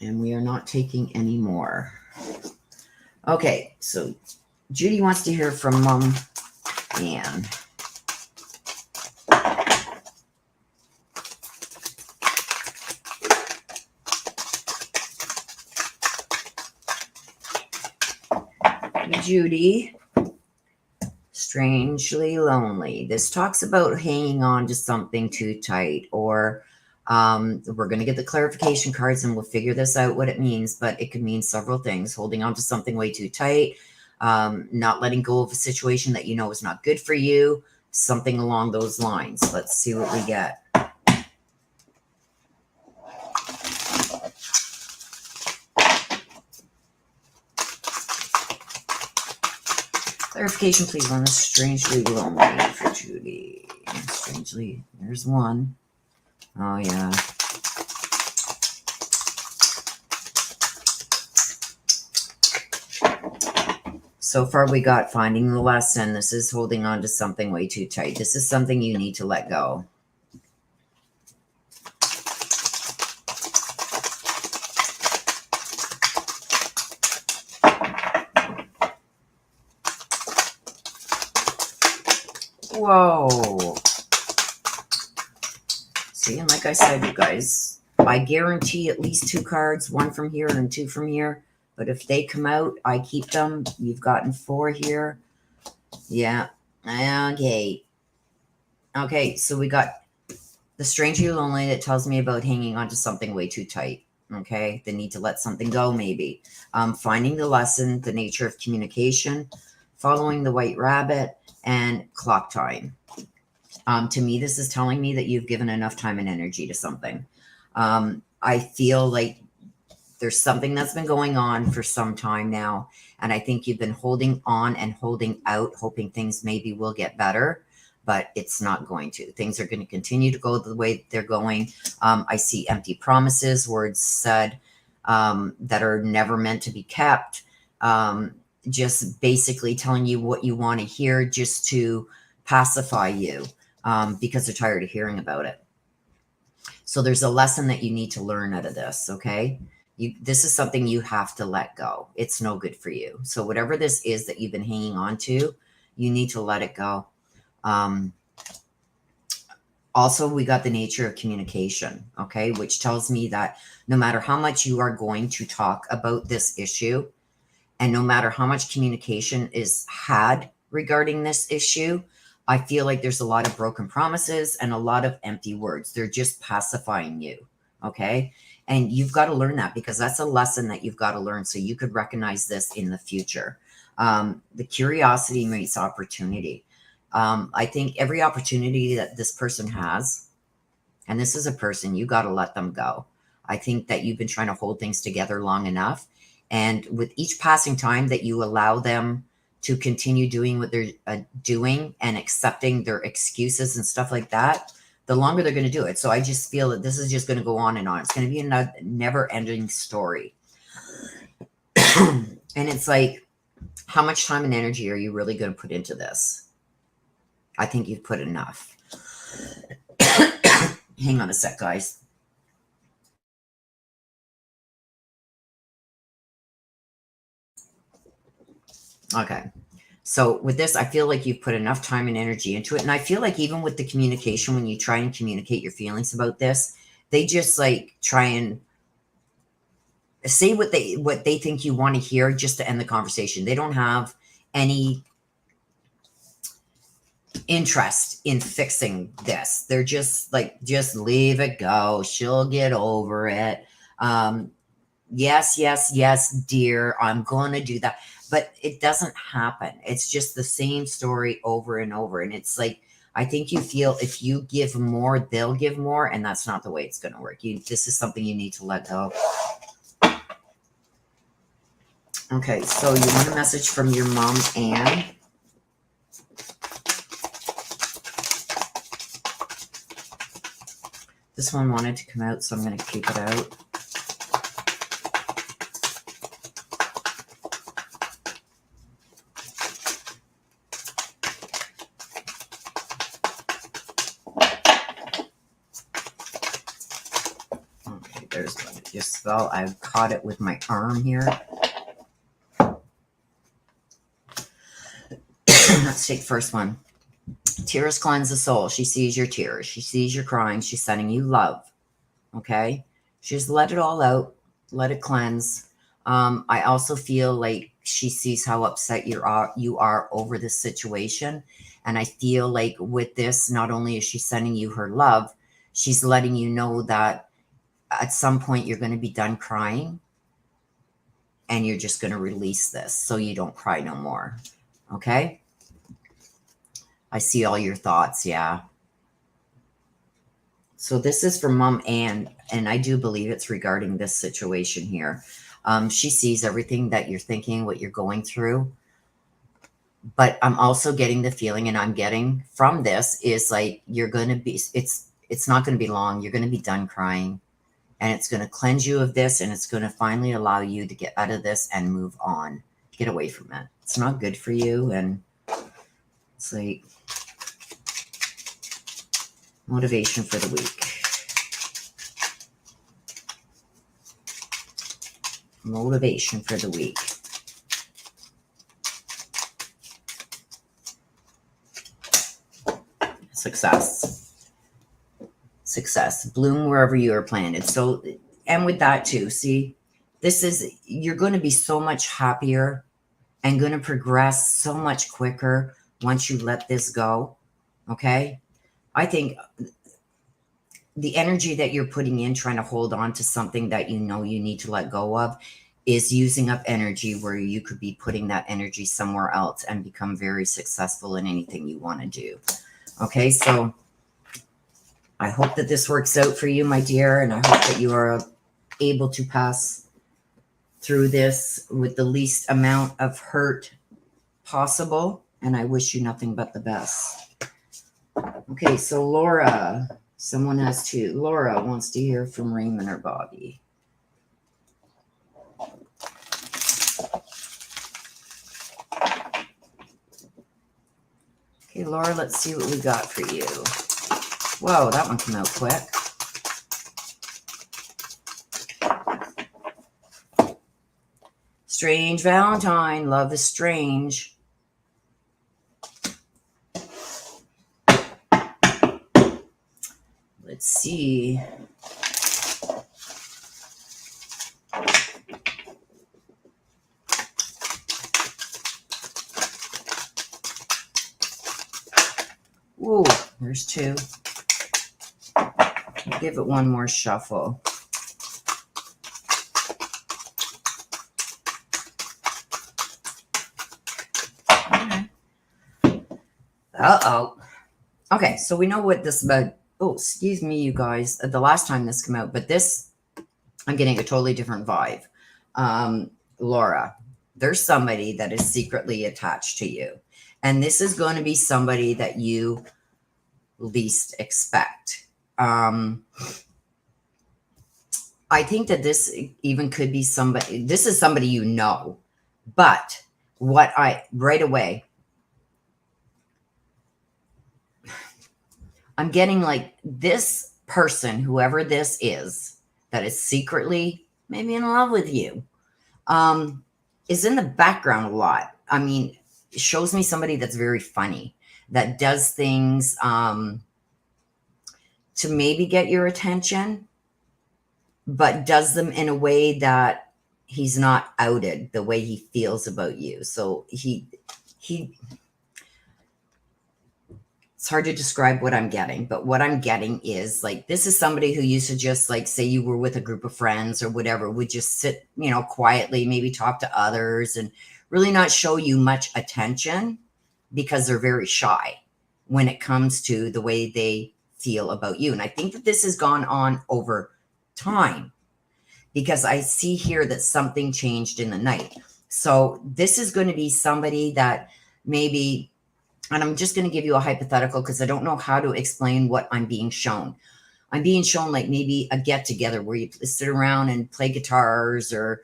And we are not taking any more. Okay, so Judy wants to hear from Mom Ann. Judy, strangely lonely. This talks about hanging on to something too tight, or we're going to get the clarification cards and we'll figure this out what it means, but it could mean several things. Holding on to something way too tight, not letting go of a situation that you know is not good for you, something along those lines. Let's see what we get. Clarification, please, on the strangely lonely for Judy. Strangely, there's one. Oh, yeah. So far, we got finding the lesson. This is holding on to something way too tight. This is something you need to let go. Whoa. See, and like I said, you guys, I guarantee at least 2 cards, 1 from here and 2 from here. But if they come out, I keep them. You've gotten 4 here. Yeah. Okay. Okay, so we got the strangely lonely that tells me about hanging on to something way too tight. Okay, the need to let something go, maybe. Finding the lesson, the nature of communication. following the white rabbit, and clock time. To me, this is telling me that you've given enough time and energy to something. I feel like there's something that's been going on for some time now. And I think you've been holding on and holding out, hoping things maybe will get better, but it's not going to. Things are going to continue to go the way they're going. I see empty promises, words said that are never meant to be kept. Just basically telling you what you want to hear just to pacify you because they're tired of hearing about it. So there's a lesson that you need to learn out of this, okay? This is something you have to let go. It's no good for you. So whatever this is that you've been hanging on to, you need to let it go. Also, we got the nature of communication, okay, which tells me that no matter how much you are going to talk about this issue, and no matter how much communication is had regarding this issue, I feel like there's a lot of broken promises and a lot of empty words. They're just pacifying you, okay? And you've got to learn that, because that's a lesson that you've got to learn so you could recognize this in the future. The curiosity meets opportunity. I think every opportunity that this person has, and this is a person, you got to let them go. I think that you've been trying to hold things together long enough. And with each passing time that you allow them to continue doing what they're doing and accepting their excuses and stuff like that, the longer they're going to do it. So I just feel that this is just going to go on and on. It's going to be a never-ending story. And it's like, how much time and energy are you really going to put into this? I think you've put enough. Hang on a sec, guys. Okay. So with this, I feel like you've put enough time and energy into it. And I feel like even with the communication, when you try and communicate your feelings about this, they just like try and say what they think you want to hear just to end the conversation. They don't have any interest in fixing this. They're just like, just leave it go. She'll get over it. Yes, yes, yes, dear, I'm going to do that. But it doesn't happen. It's just the same story over and over. And it's like, I think you feel if you give more, they'll give more. And that's not the way it's going to work. This is something you need to let go. Okay, so you want a message from your mom, Anne. This one wanted to come out, so I'm going to keep it out. Okay, there's one. It just fell. I've caught it with my arm here. Let's take the first one. Tears cleanse the soul. She sees your tears. She sees your crying. She's sending you love. Okay? Just let it all out. Let it cleanse. I also feel like she sees how upset you are over this situation. And I feel like with this, not only is she sending you her love, she's letting you know that at some point you're going to be done crying and you're just going to release this so you don't cry no more. Okay? I see all your thoughts. Yeah. So this is from Mom Ann, and I do believe it's regarding this situation here. She sees everything that you're thinking, what you're going through. But I'm also getting the feeling, and I'm getting from this, is like you're going to be, it's not going to be long. You're going to be done crying, and it's going to cleanse you of this, and it's going to finally allow you to get out of this and move on. Get away from it. It's not good for you, and it's like motivation for the week. Motivation for the week. Success. Success. Bloom wherever you are planted. So, and with that too, see, this is, you're going to be so much happier and going to progress so much quicker once you let this go. Okay? I think the energy that you're putting in trying to hold on to something that you know you need to let go of, is using up energy where you could be putting that energy somewhere else and become very successful in anything you want to do. Okay, so I hope that this works out for you, my dear, and I hope that you are able to pass through this with the least amount of hurt possible, and I wish you nothing but the best. Okay, so Laura, Laura wants to hear from Raymond or Bobby. Okay, Laura, let's see what we got for you. Whoa, that one came out quick. Strange Valentine. Love is strange. Let's see. Ooh, there's two. Give it one more shuffle. Okay. Uh-oh. Okay, so we know what this is about. Oh, excuse me, you guys. The last time this came out, but this, I'm getting a totally different vibe. Laura, there's somebody that is secretly attached to you. And this is going to be somebody that you least expect. I think that this even could be somebody, this is somebody you know. But right away, I'm getting like this person, whoever this is, that is secretly maybe in love with you, is in the background a lot. I mean, it shows me somebody that's very funny, that does things to maybe get your attention, but does them in a way that he's not outed the way he feels about you. So he it's hard to describe what I'm getting, but what I'm getting is like, this is somebody who used to just like, say you were with a group of friends or whatever, would just sit, quietly, maybe talk to others and really not show you much attention because they're very shy when it comes to the way they feel about you. And I think that this has gone on over time because I see here that something changed in the night. So this is going to be somebody that maybe, and I'm just going to give you a hypothetical because I don't know how to explain what I'm being shown. I'm being shown like maybe a get together where you sit around and play guitars or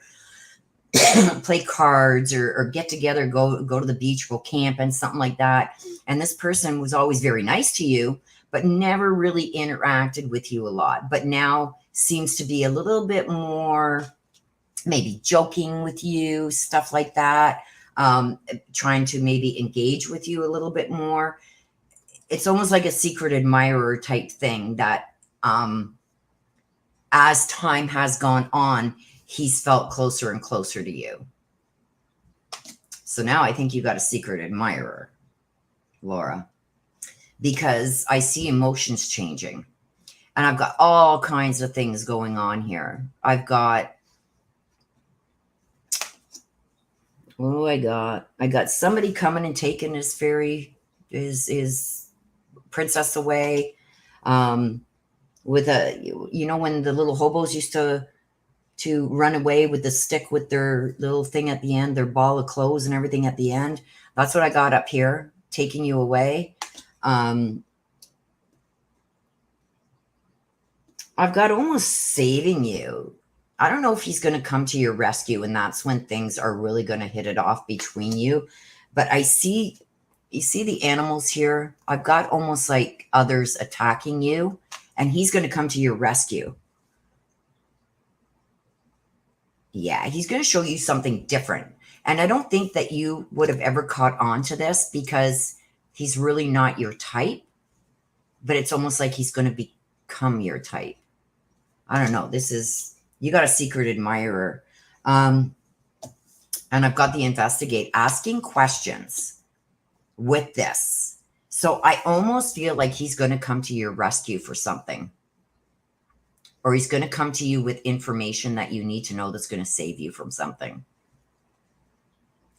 play cards or get together, go to the beach, go camp and something like that. And this person was always very nice to you, but never really interacted with you a lot. But now seems to be a little bit more maybe joking with you, stuff like that. Trying to maybe engage with you a little bit more. It's almost like a secret admirer type thing that as time has gone on, he's felt closer and closer to you. So now I think you got a secret admirer, Laura, because I see emotions changing and I've got all kinds of things going on here. I've got, what do I got? I got somebody coming and taking his princess away. With when the little hobos used to run away with the stick with their little thing at the end, their ball of clothes and everything at the end. That's what I got up here, taking you away. I've got almost saving you. I don't know if he's going to come to your rescue, and that's when things are really going to hit it off between you. But you see the animals here? I've got almost like others attacking you, and he's going to come to your rescue. Yeah, he's going to show you something different. And I don't think that you would have ever caught on to this because he's really not your type, but it's almost like he's going to become your type. I don't know. You got a secret admirer. And I've got the investigate, asking questions with this. So I almost feel like he's going to come to your rescue for something. or he's going to come to you with information that you need to know that's going to save you from something.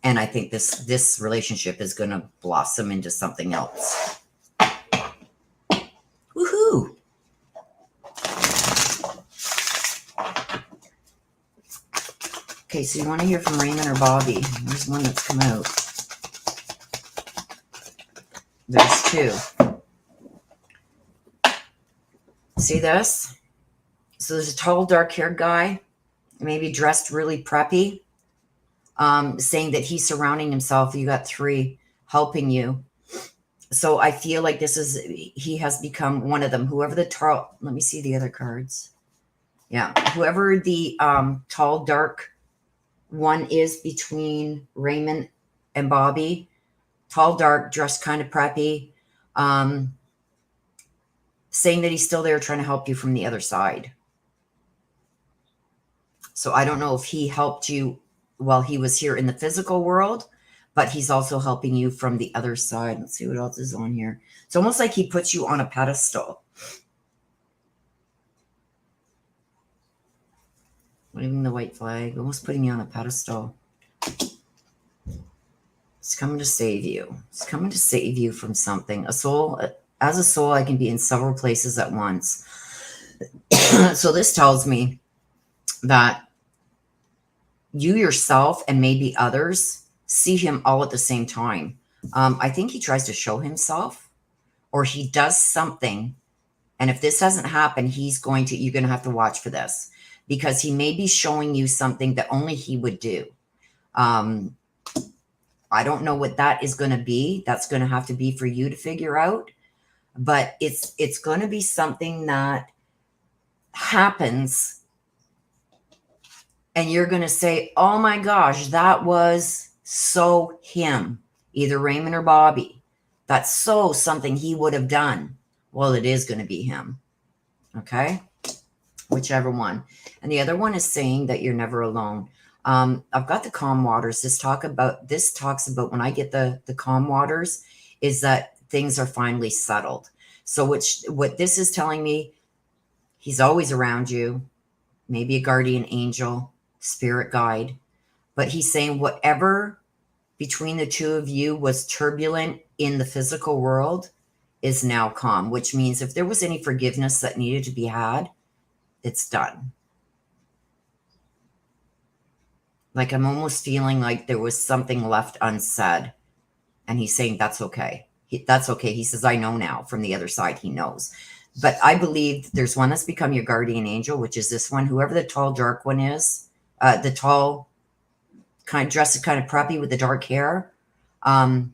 And I think this relationship is going to blossom into something else. Woohoo! Okay, so you want to hear from Raymond or Bobby? There's one that's come out. There's two. See this? So there's a tall, dark-haired guy, maybe dressed really preppy, saying that he's surrounding himself. You got three helping you. So I feel like he has become one of them. Whoever the tall, let me see the other cards. Yeah, whoever the tall, dark one is between Raymond and Bobby, tall, dark, dressed kind of preppy, saying that he's still there trying to help you from the other side. So I don't know if he helped you while he was here in the physical world, but he's also helping you from the other side. Let's see what else is on here. It's almost like he puts you on a pedestal. Waving the white flag, almost putting you on a pedestal. It's coming to save you. It's coming to save you from something. A soul, as a soul, I can be in several places at once. So this tells me that you yourself and maybe others see him all at the same time. I think he tries to show himself, or he does something. And if this hasn't happened, you're going to have to watch for this, because he may be showing you something that only he would do. I don't know what that is going to be. That's going to have to be for you to figure out. But it's going to be something that happens, and you're going to say, oh my gosh, that was so him, either Raymond or Bobby. That's so something he would have done. Well, it is going to be him. Okay? Whichever one. And the other one is saying that you're never alone. I've got the calm waters. This talks about when I get the calm waters, is that things are finally settled. So what this is telling me, he's always around you, maybe a guardian angel, spirit guide, but he's saying whatever between the two of you was turbulent in the physical world is now calm, which means if there was any forgiveness that needed to be had, it's done. Like I'm almost feeling like there was something left unsaid, and he's saying that's okay. That's okay. He says, I know now. From the other side, he knows. But I believe there's one that's become your guardian angel, which is this one, whoever the tall, dark one is, the tall, kind of dressed kind of preppy with the dark hair, coming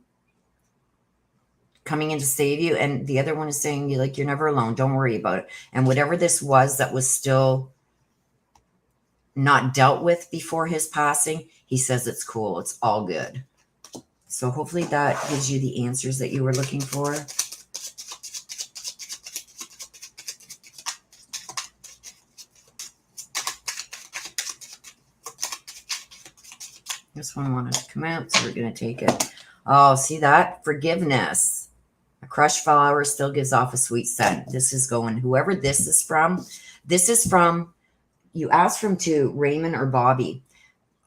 in to save you. And the other one is saying, you're never alone. Don't worry about it. And whatever this was that was still not dealt with before his passing, he says it's cool. It's all good. So hopefully that gives you the answers that you were looking for. This one wanted to come out, so we're going to take it. Oh, see that? Forgiveness. A crushed flower still gives off a sweet scent. This is going, whoever this is from, you asked from two, Raymond or Bobby.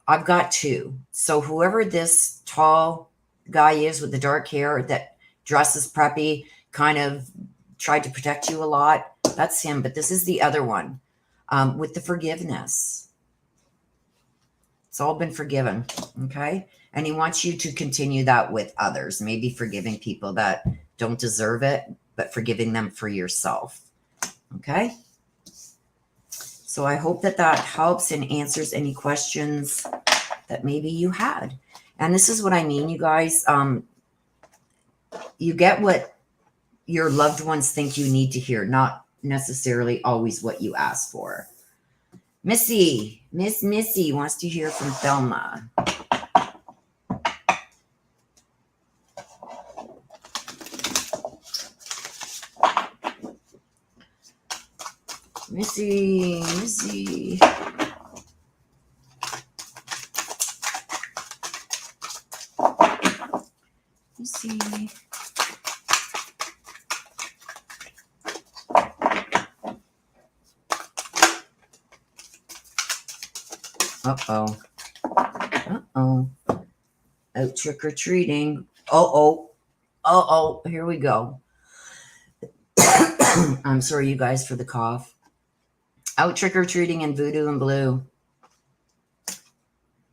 I've got two. So whoever this tall guy is with the dark hair that dresses preppy, kind of tried to protect you a lot, that's him. But this is the other one with the forgiveness. It's all been forgiven, okay? And he wants you to continue that with others, maybe forgiving people that don't deserve it, but forgiving them for yourself, okay? So I hope that helps and answers any questions that maybe you had. And this is what I mean, you guys. You get what your loved ones think you need to hear, not necessarily always what you ask for. Miss Missy wants to hear from Thelma. Missy. Uh-oh. Uh-oh. Out trick-or-treating. Uh-oh. Uh-oh. Here we go. I'm sorry, you guys, for the cough. Out trick-or-treating in Voodoo and Blue.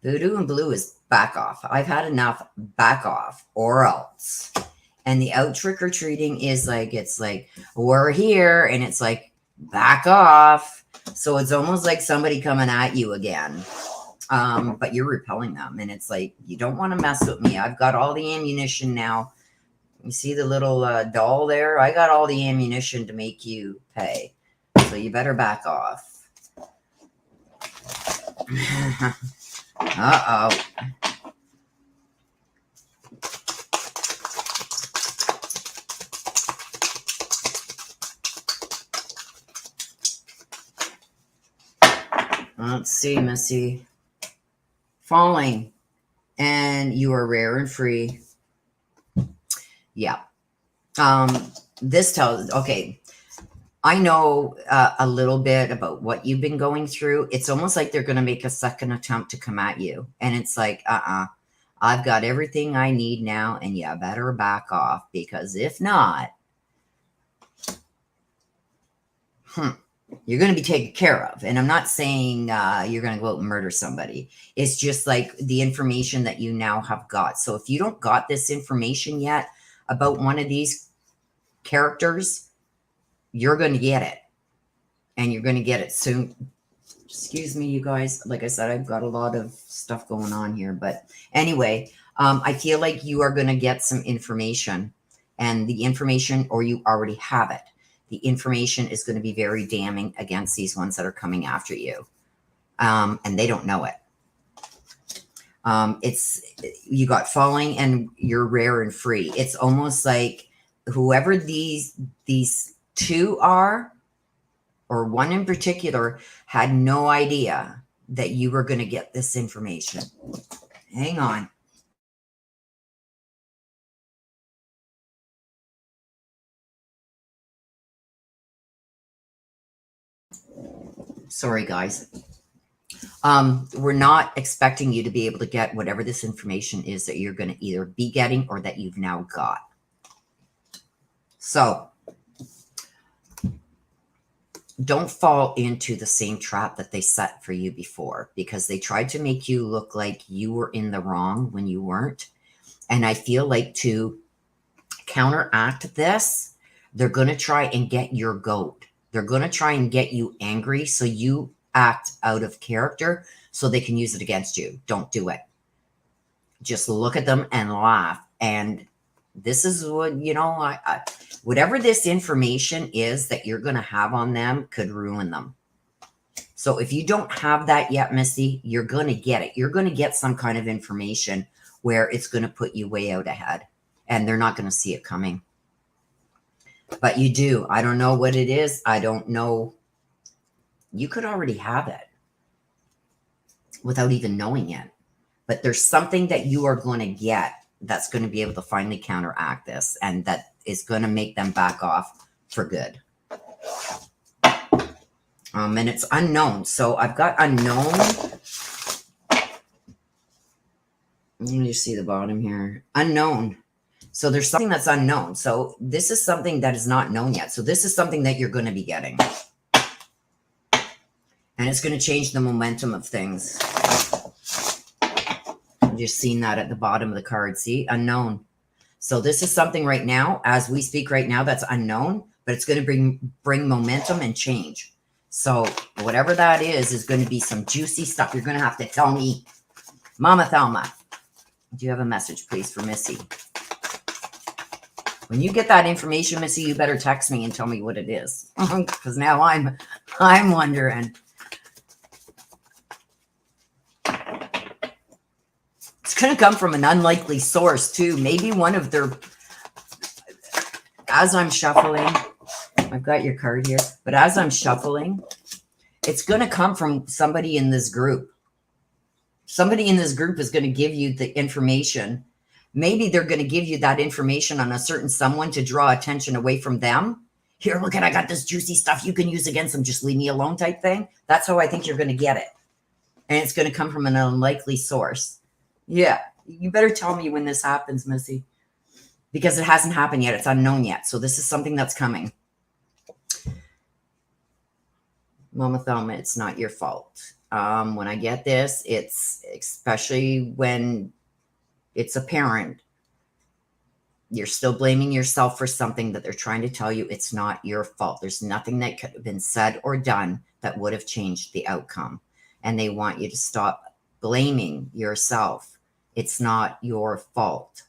Voodoo and Blue is back off. I've had enough. Back off or else. And the out trick-or-treating is like, it's like, we're here. And it's like, back off. So it's almost like somebody coming at you again. But you're repelling them. And it's like, you don't want to mess with me. I've got all the ammunition now. You see the little doll there? I got all the ammunition to make you pay. So you better back off. Uh-oh. Let's see, Missy. Falling. And you are rare and free. Yeah. This tells, okay, I know a little bit about what you've been going through. It's almost like they're going to make a second attempt to come at you. And it's like, I've got everything I need now, and you better back off, because if not, you're going to be taken care of. And I'm not saying you're going to go out and murder somebody. It's just like the information that you now have got. So if you don't got this information yet about one of these characters, you're going to get it. And you're going to get it soon. Excuse me, you guys. Like I said, I've got a lot of stuff going on here. But anyway, I feel like you are going to get some information. And the information, or you already have it, the information is going to be very damning against these ones that are coming after you. And they don't know it. You got falling and you're rare and free. It's almost like whoever these two are, or one in particular, had no idea that you were going to get this information. Hang on. Sorry, guys. We're not expecting you to be able to get whatever this information is that you're going to either be getting or that you've now got. So don't fall into the same trap that they set for you before, because they tried to make you look like you were in the wrong when you weren't. And I feel like to counteract this, they're going to try and get your goat. They're going to try and get you angry so you act out of character so they can use it against you. Don't do it. Just look at them and laugh. And this is what, whatever this information is that you're going to have on them could ruin them. So if you don't have that yet, Missy, you're going to get it. You're going to get some kind of information where it's going to put you way out ahead, and they're not going to see it coming. But you do. I don't know what it is. I don't know. You could already have it without even knowing it. But there's something that you are going to get that's going to be able to finally counteract this, and that is going to make them back off for good. And it's unknown. So I've got unknown. Let me just see the bottom here. Unknown. So there's something that's unknown. So this is something that is not known yet. So this is something that you're going to be getting. And it's going to change the momentum of things. I've just seen that at the bottom of the card. See? Unknown. So this is something right now, as we speak right now, that's unknown, but it's going to bring momentum and change. So whatever that is going to be some juicy stuff. You're going to have to tell me. Mama Thelma, do you have a message, please, for Missy? When you get that information, Missy, you better text me and tell me what it is. Because now I'm wondering. It's going to come from an unlikely source, too. Maybe one of their... As I'm shuffling, I've got your card here, but as I'm shuffling, it's going to come from somebody in this group. Somebody in this group is going to give you the information. Maybe they're going to give you that information on a certain someone to draw attention away from them. Here, look at, I got this juicy stuff you can use against them. Just leave me alone type thing. That's how I think you're going to get it. and it's going to come from an unlikely source. Yeah, you better tell me when this happens, Missy, because it hasn't happened yet. It's unknown yet. So this is something that's coming. Mama Thelma, it's not your fault. When I get this, it's especially when it's a parent, you're still blaming yourself for something that they're trying to tell you it's not your fault. There's nothing that could have been said or done that would have changed the outcome. And they want you to stop blaming yourself. It's not your fault.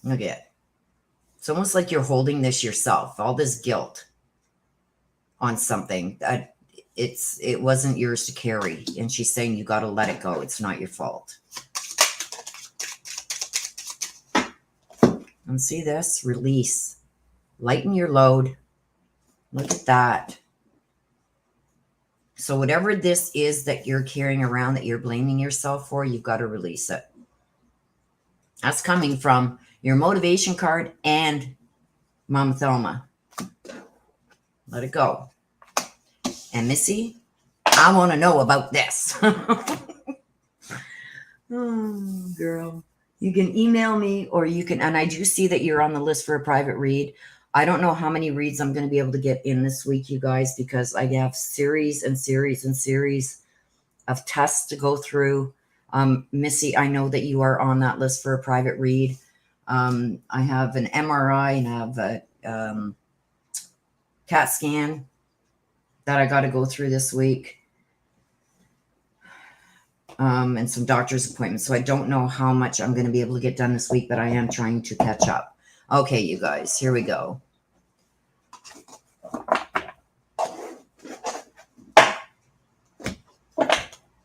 Look at it. It's almost like you're holding this yourself, all this guilt on something that it wasn't yours to carry. And she's saying you got to let it go. It's not your fault. And see this? Release. Lighten your load. Look at that. So whatever this is that you're carrying around that you're blaming yourself for, you've got to release it. That's coming from your motivation card and Mama Thelma. Let it go. And Missy, I want to know about this. Oh, girl. You can email me, or you can, and I do see that you're on the list for a private read. I don't know how many reads I'm going to be able to get in this week, you guys, because I have series and series and series of tests to go through. Missy, I know that you are on that list for a private read. I have an MRI and I have a CAT scan that I got to go through this week. And some doctor's appointments. So I don't know how much I'm going to be able to get done this week, but I am trying to catch up. Okay, you guys, here we go.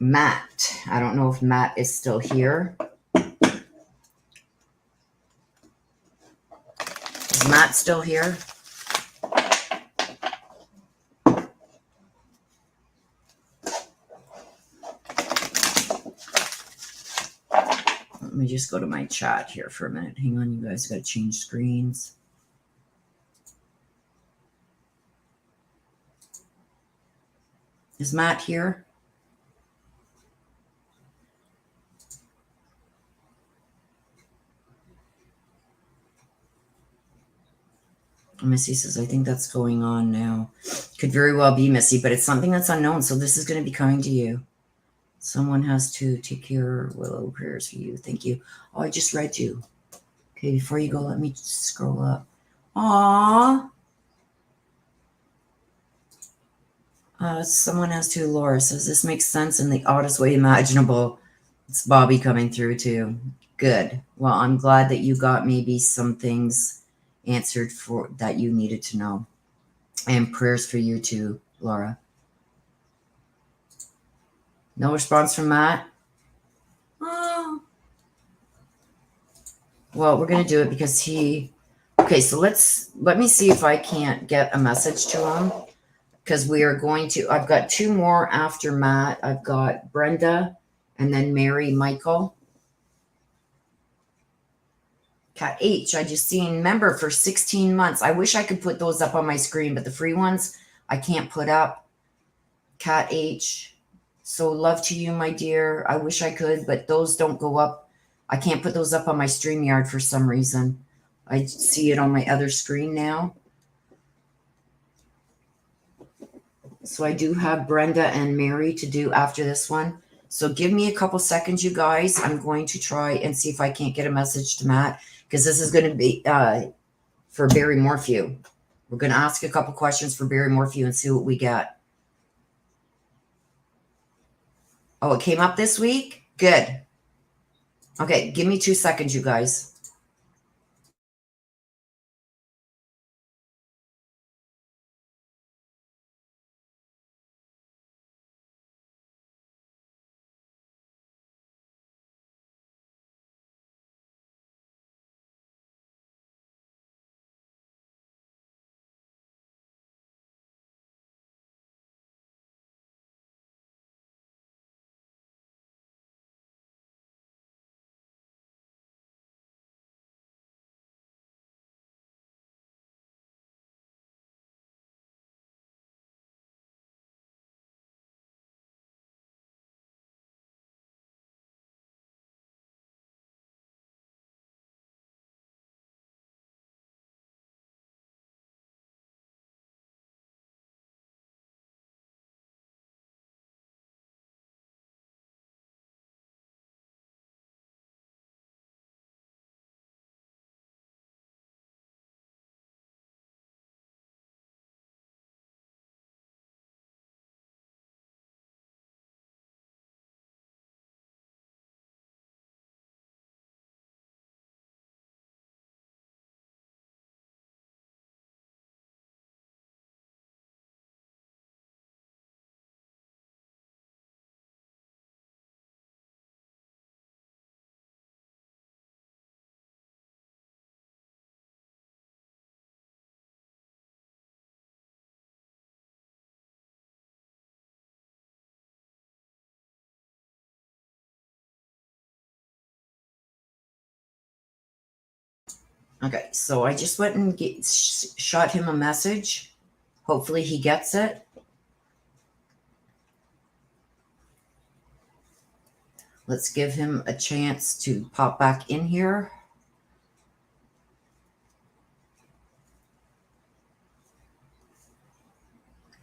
Matt. I don't know if Matt is still here. Is Matt still here? Let me just go to my chat here for a minute. Hang on, you guys. Got to change screens. Is Matt here? Missy says, I think that's going on now. Could very well be, Missy, but it's something that's unknown. So this is going to be coming to you. Someone has to take care. Willow, prayers for you. Thank you. Oh, I just read you. Okay, before you go, let me scroll up. Aww. Someone has to. Laura says, this makes sense in the oddest way imaginable. It's Bobby coming through too. Good. Well, I'm glad that you got maybe some things answered for that you needed to know. And prayers for you too, Laura. No response from Matt? Oh. Well, we're going to do it because he... Okay, so let me see if I can't get a message to him. Because we are going to... I've got two more after Matt. I've got Brenda and then Mary Michael. Cat H, I just seen member for 16 months. I wish I could put those up on my screen, but the free ones I can't put up. Cat H, so love to you, my dear. I wish I could, but those don't go up. I can't put those up on my StreamYard for some reason. I see it on my other screen now. So I do have Brenda and Mary to do after this one. So give me a couple seconds, you guys. I'm going to try and see if I can't get a message to Matt, because this is going to be for Barry Morphew. We're going to ask a couple questions for Barry Morphew and see what we get. Oh, it came up this week? Good. Okay, give me 2 seconds, you guys. Okay, so I just went and shot him a message. Hopefully he gets it. Let's give him a chance to pop back in here.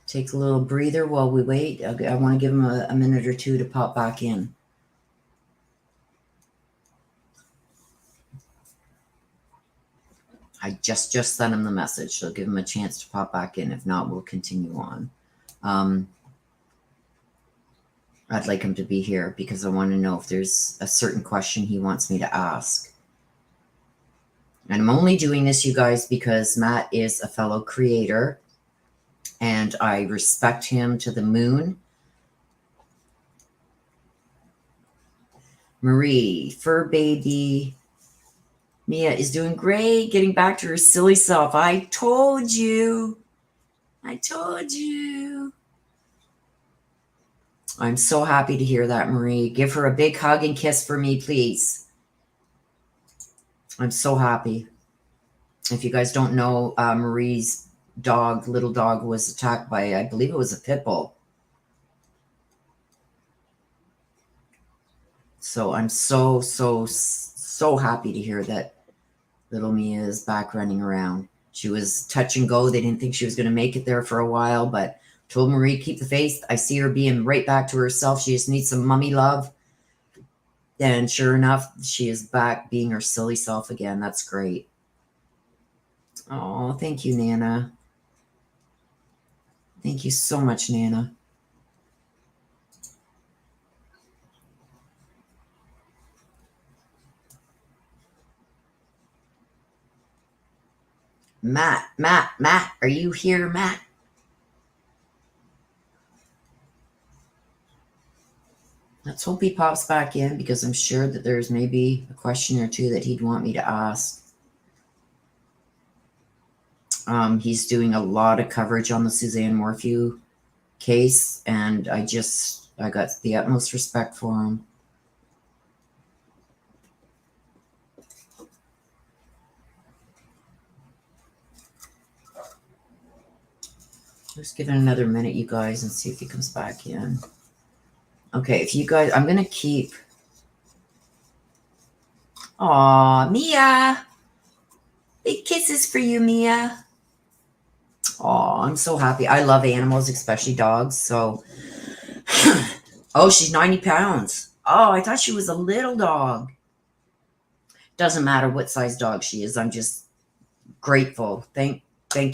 Take a little breather while we wait. I want to give him a minute or two to pop back in. I just sent him the message, so give him a chance to pop back in. If not, we'll continue on. I'd like him to be here because I want to know if there's a certain question he wants me to ask. And I'm only doing this, you guys, because Matt is a fellow creator and I respect him to the moon. Marie, fur baby. Mia is doing great, getting back to her silly self. I told you. I told you. I'm so happy to hear that, Marie. Give her a big hug and kiss for me, please. I'm so happy. If you guys don't know, Marie's dog, little dog, was attacked by, I believe it was a pit bull. So I'm so happy to hear that little Mia is back running around. She was touch and go. They didn't think she was going to make it there for a while, but told Marie, keep the faith. I see her being right back to herself. She just needs some mummy love. And sure enough, she is back being her silly self again. That's great. Oh, thank you, Nana. Thank you so much, Nana. Matt, are you here, Matt? Let's hope he pops back in because I'm sure that there's maybe a question or two that he'd want me to ask. He's doing a lot of coverage on the Suzanne Morphew case, and I got the utmost respect for him. Just give it another minute, you guys, and see if he comes back in. Okay, if you guys, I'm going to keep. Aw, Mia. Big kisses for you, Mia. Aw, I'm so happy. I love animals, especially dogs. So, oh, she's 90 pounds. Oh, I thought she was a little dog. Doesn't matter what size dog she is. I'm just grateful. Thank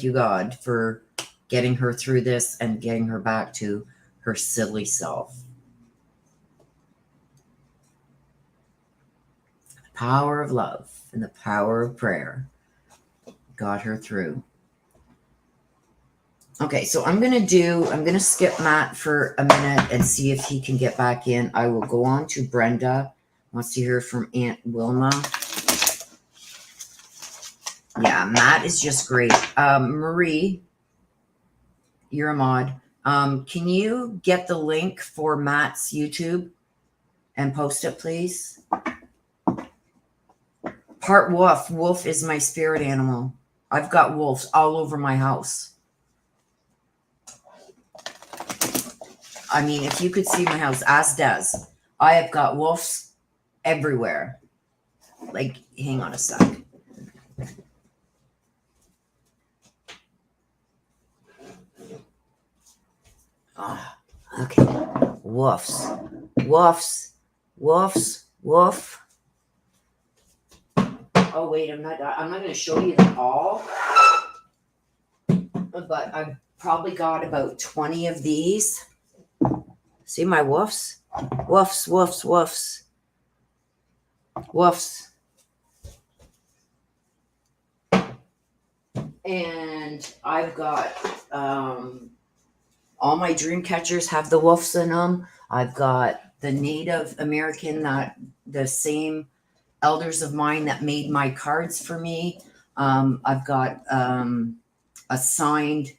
you, God, for getting her through this and getting her back to her silly self. The power of love and the power of prayer got her through. Okay, so I'm going to skip Matt for a minute and see if he can get back in. I will go on to Brenda. Wants to hear from Aunt Wilma. Yeah, Matt is just great. Marie, you're a mod. Can you get the link for Matt's YouTube and post it, please? Part wolf. Wolf is my spirit animal. I've got wolves all over my house. I mean, if you could see my house, as does. I have got wolves everywhere. Like, hang on a sec. Oh, okay. Woofs. Woofs. Woofs. Woof. Oh, wait, I'm not going to show you them all. But I've probably got about 20 of these. See my woofs? Woofs, woofs, woofs. Woofs. And I've got all my dream catchers have the woofs in them. I've got the Native American, the same elders of mine that made my cards for me. I've got a signed,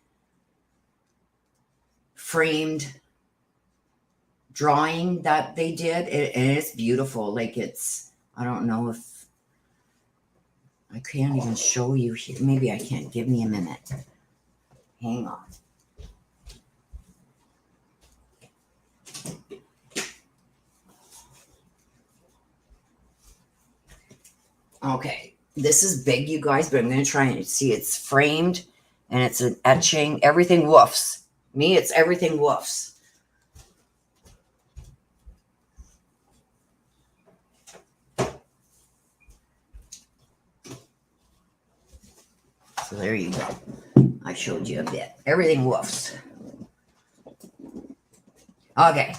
framed drawing that they did, and it's beautiful. Like, it's, I don't know if I can't even show you here. Maybe I can't. Give me a minute. Hang on. Okay. This is big, you guys, but I'm going to try and see. It's framed and it's an etching. Everything woofs. Me, it's everything woofs. So there you go. I showed you a bit. Everything woofs. Okay.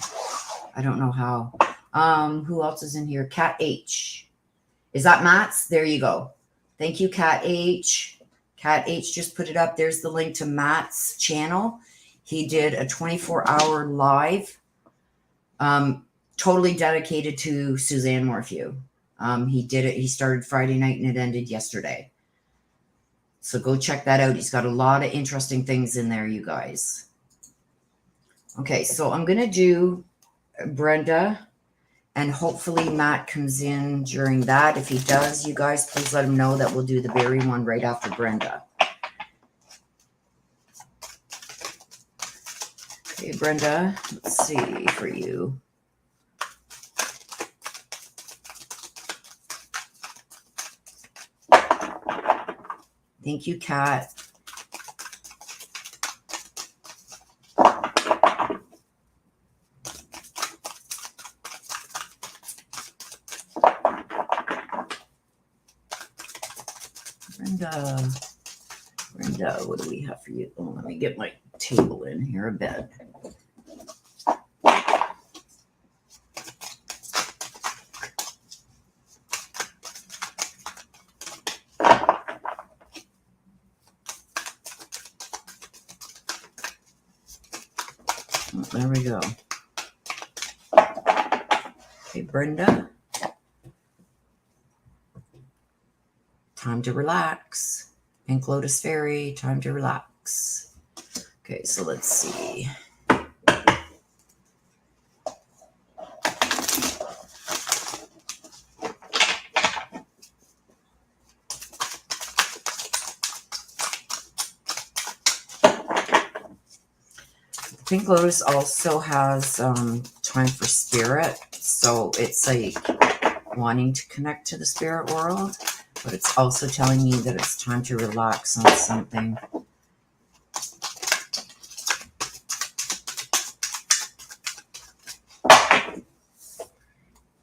I don't know how. Who else is in here? Cat H. Is that Matt's? There you go. Thank you, Cat H. Cat H just put it up. There's the link to Matt's channel. He did a 24-hour live, totally dedicated to Suzanne Morphew. He did it. He started Friday night and it ended yesterday. So go check that out. He's got a lot of interesting things in there, you guys. Okay, so I'm going to do Brenda, and hopefully Matt comes in during that. If he does, you guys, please let him know that we'll do the berry one right after Brenda. Okay, Brenda, let's see for you. Thank you, Kat. Brenda, what do we have for you? Oh, let me get my table in here a bit. There we go. Okay, Brenda. Time to relax. Pink Lotus Fairy, time to relax. Okay, so let's see. Pink Lotus also has time for spirit. So it's like wanting to connect to the spirit world, but it's also telling me that it's time to relax on something.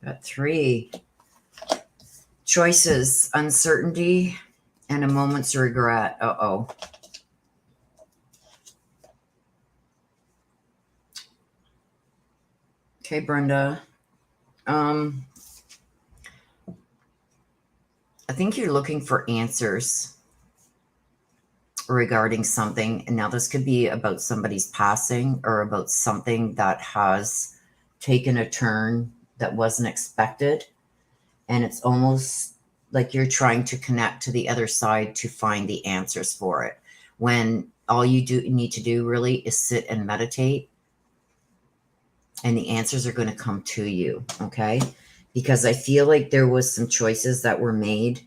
Got 3 choices, uncertainty, and a moment's regret. Uh-oh. Okay, Brenda. I think you're looking for answers regarding something. And now this could be about somebody's passing or about something that has taken a turn that wasn't expected. And it's almost like you're trying to connect to the other side to find the answers for it. When all you need to do really is sit and meditate. And the answers are going to come to you, okay? Because I feel like there was some choices that were made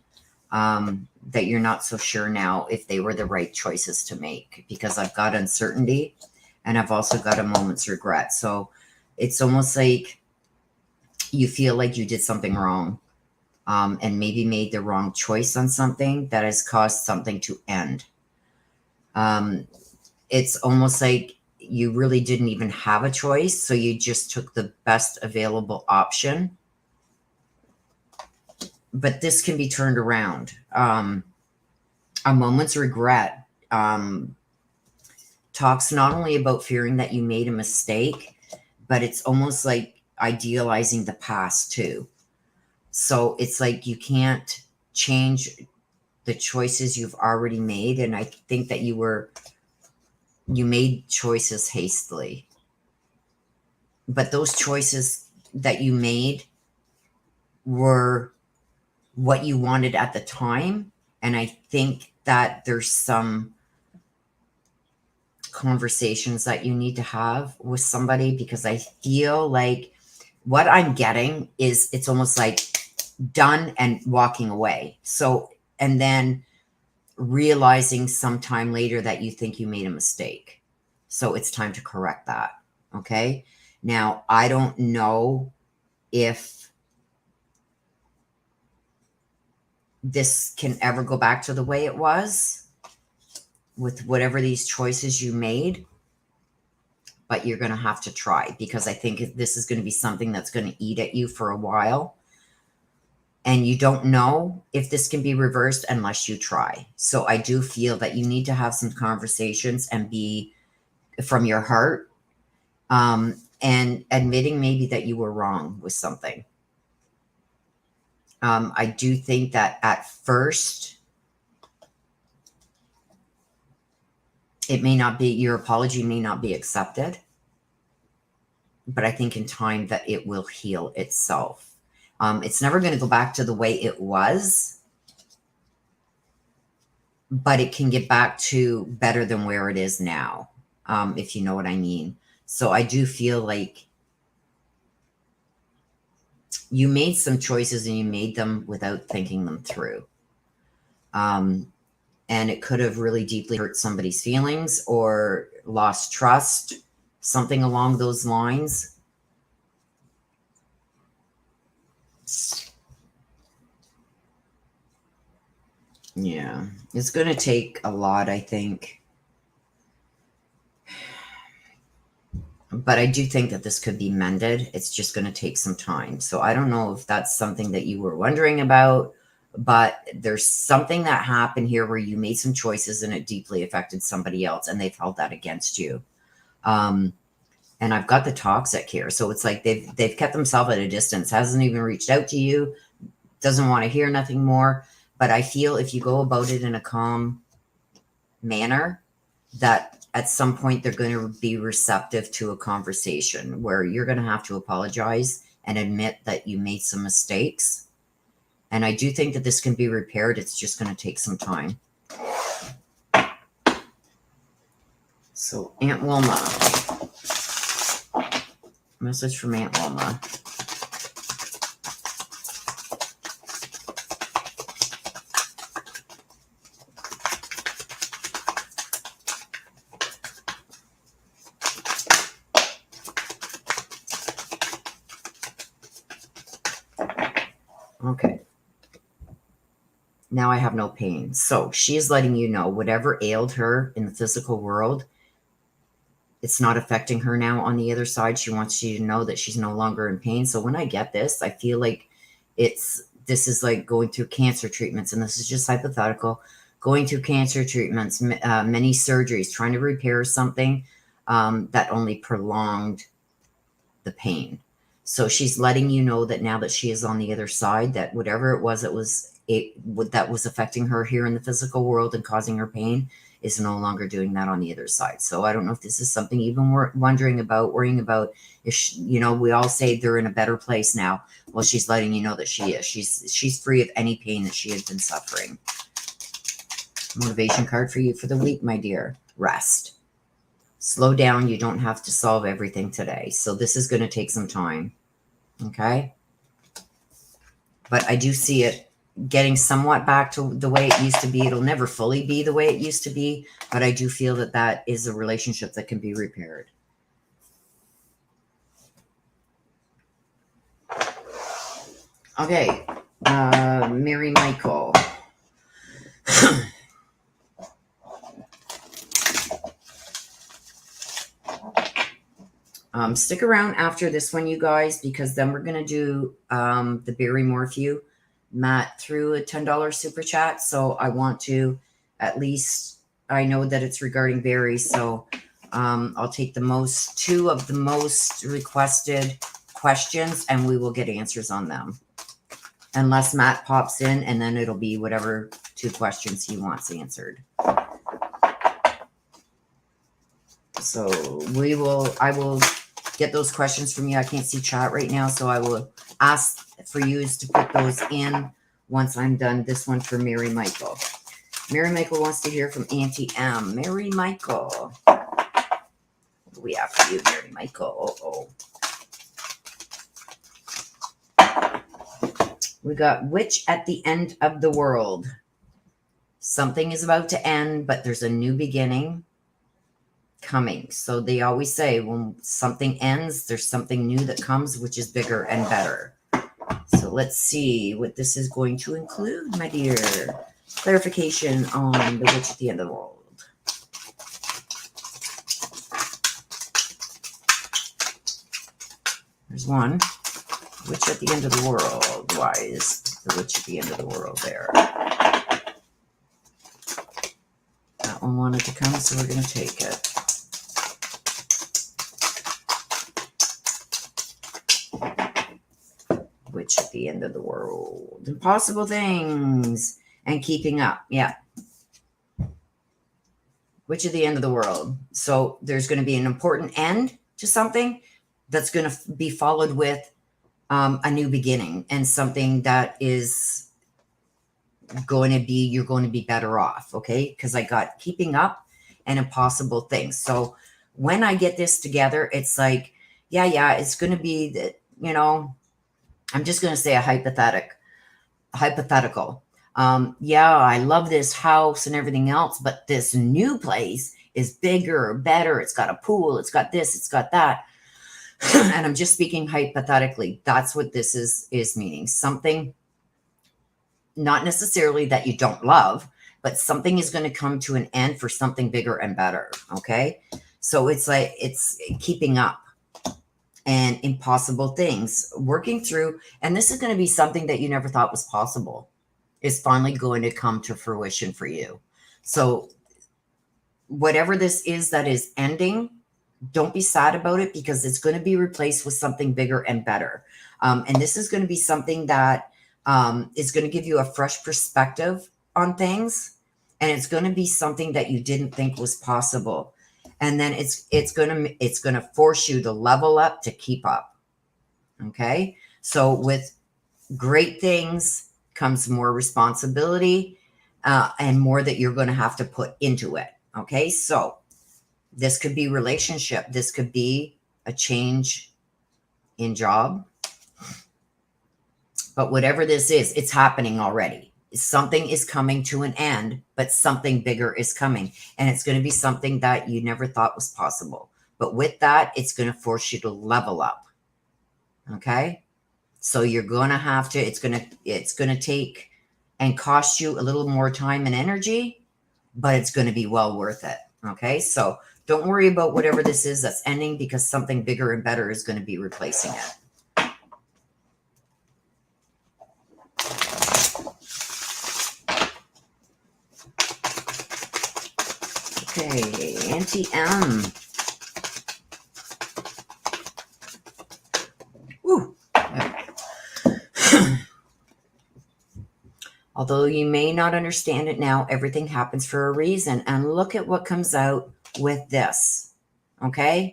that you're not so sure now if they were the right choices to make. Because I've got uncertainty and I've also got a moment's regret. So it's almost like you feel like you did something wrong and maybe made the wrong choice on something that has caused something to end. It's almost like you really didn't even have a choice, so you just took the best available option. But this can be turned around. A moment's regret talks not only about fearing that you made a mistake, but it's almost like idealizing the past too. So it's like you can't change the choices you've already made. And I think that you made choices hastily. But those choices that you made were what you wanted at the time. And I think that there's some conversations that you need to have with somebody, because I feel like what I'm getting is it's almost like done and walking away. So and then realizing sometime later that you think you made a mistake. So it's time to correct that. Okay. Now, I don't know if this can ever go back to the way it was with whatever these choices you made, but you're going to have to try, because I think this is going to be something that's going to eat at you for a while. And you don't know if this can be reversed unless you try. So I do feel that you need to have some conversations and be from your heart, and admitting maybe that you were wrong with something. I do think that at first, it may not be, your apology may not be accepted, but I think in time that it will heal itself. It's never going to go back to the way it was, but it can get back to better than where it is now, if you know what I mean. So I do feel like you made some choices and you made them without thinking them through. And it could have really deeply hurt somebody's feelings or lost trust, something along those lines. Yeah, it's going to take a lot, I think. But I do think that this could be mended. It's just going to take some time. So I don't know if that's something that you were wondering about, but there's something that happened here where you made some choices and it deeply affected somebody else, and they've held that against you. And I've got the toxic here. So it's like they've kept themselves at a distance, hasn't even reached out to you, doesn't want to hear nothing more. But I feel if you go about it in a calm manner, that at some point they're going to be receptive to a conversation where you're going to have to apologize and admit that you made some mistakes. And I do think that this can be repaired. It's just going to take some time. So Aunt Wilma. Message from Aunt Wilma. Okay. Now I have no pain. So she's letting you know whatever ailed her in the physical world, it's not affecting her now on the other side. She wants you to know that she's no longer in pain. So when I get this, I feel like this is like going through cancer treatments, and this is just hypothetical, going through cancer treatments, many surgeries, trying to repair something that only prolonged the pain. So she's letting you know that now that she is on the other side, that whatever it was that was affecting her here in the physical world and causing her pain is no longer doing that on the other side. So I don't know if this is something you've been worrying about. If we all say they're in a better place now. Well, she's letting you know that she is. She's free of any pain that she had been suffering. Motivation card for you for the week, my dear. Rest. Slow down. You don't have to solve everything today. So this is going to take some time. Okay? But I do see it getting somewhat back to the way it used to be. It'll never fully be the way it used to be, but I do feel that that is a relationship that can be repaired. Okay, Mary Michael. Stick around after this one, you guys, because then we're going to do the Barry Morphew. Matt threw a $10 super chat, so I want to at least, I know that it's regarding Barry, so I'll take two of the most requested questions, and we will get answers on them. Unless Matt pops in, and then it'll be whatever 2 questions he wants answered. So I will get those questions from you. I can't see chat right now, so I will ask for you to put those in once I'm done this one for Mary Michael. Mary Michael wants to hear from Auntie M. Mary Michael. What do we have for you, Mary Michael? We got Witch at the End of the World. Something is about to end, but there's a new beginning coming. So they always say when something ends, there's something new that comes, which is bigger and better. So let's see what this is going to include, my dear. Clarification on the witch at the end of the world. There's one. Witch at the end of the world. Why is the witch at the end of the world there? That one wanted to come, so we're going to take it. Witch at the end of the world. Impossible things and keeping up. Yeah. Witch at the end of the world. So there's going to be an important end to something that's going to be followed with a new beginning and something that is going to be, you're going to be better off. Okay. Because I got keeping up and impossible things. So when I get this together, it's like, yeah, it's going to be that, you know, I'm just going to say a hypothetical. Yeah, I love this house and everything else, but this new place is bigger, better. It's got a pool. It's got this, it's got that. And I'm just speaking hypothetically. That's what this is meaning. Something, not necessarily that you don't love, but something is going to come to an end for something bigger and better. Okay. So it's like, it's keeping up and impossible things working through. And this is going to be something that you never thought was possible is finally going to come to fruition for you. So whatever this is that is ending, don't be sad about it because it's going to be replaced with something bigger and better. And this is going to be something that is going to give you a fresh perspective on things. And it's going to be something that you didn't think was possible. And then it's going to force you to level up to keep up. Okay. So with great things comes more responsibility and more that you're going to have to put into it. Okay. So this could be relationship. This could be a change in job. But whatever this is, it's happening already. Something is coming to an end, but something bigger is coming. And it's going to be something that you never thought was possible. But with that, it's going to force you to level up. Okay? So you're going to have to, it's going to take and cost you a little more time and energy, but it's going to be well worth it. Okay? So don't worry about whatever this is that's ending because something bigger and better is going to be replacing it. Okay, Auntie M. Woo. Although you may not understand it now, everything happens for a reason. And look at what comes out with this. Okay?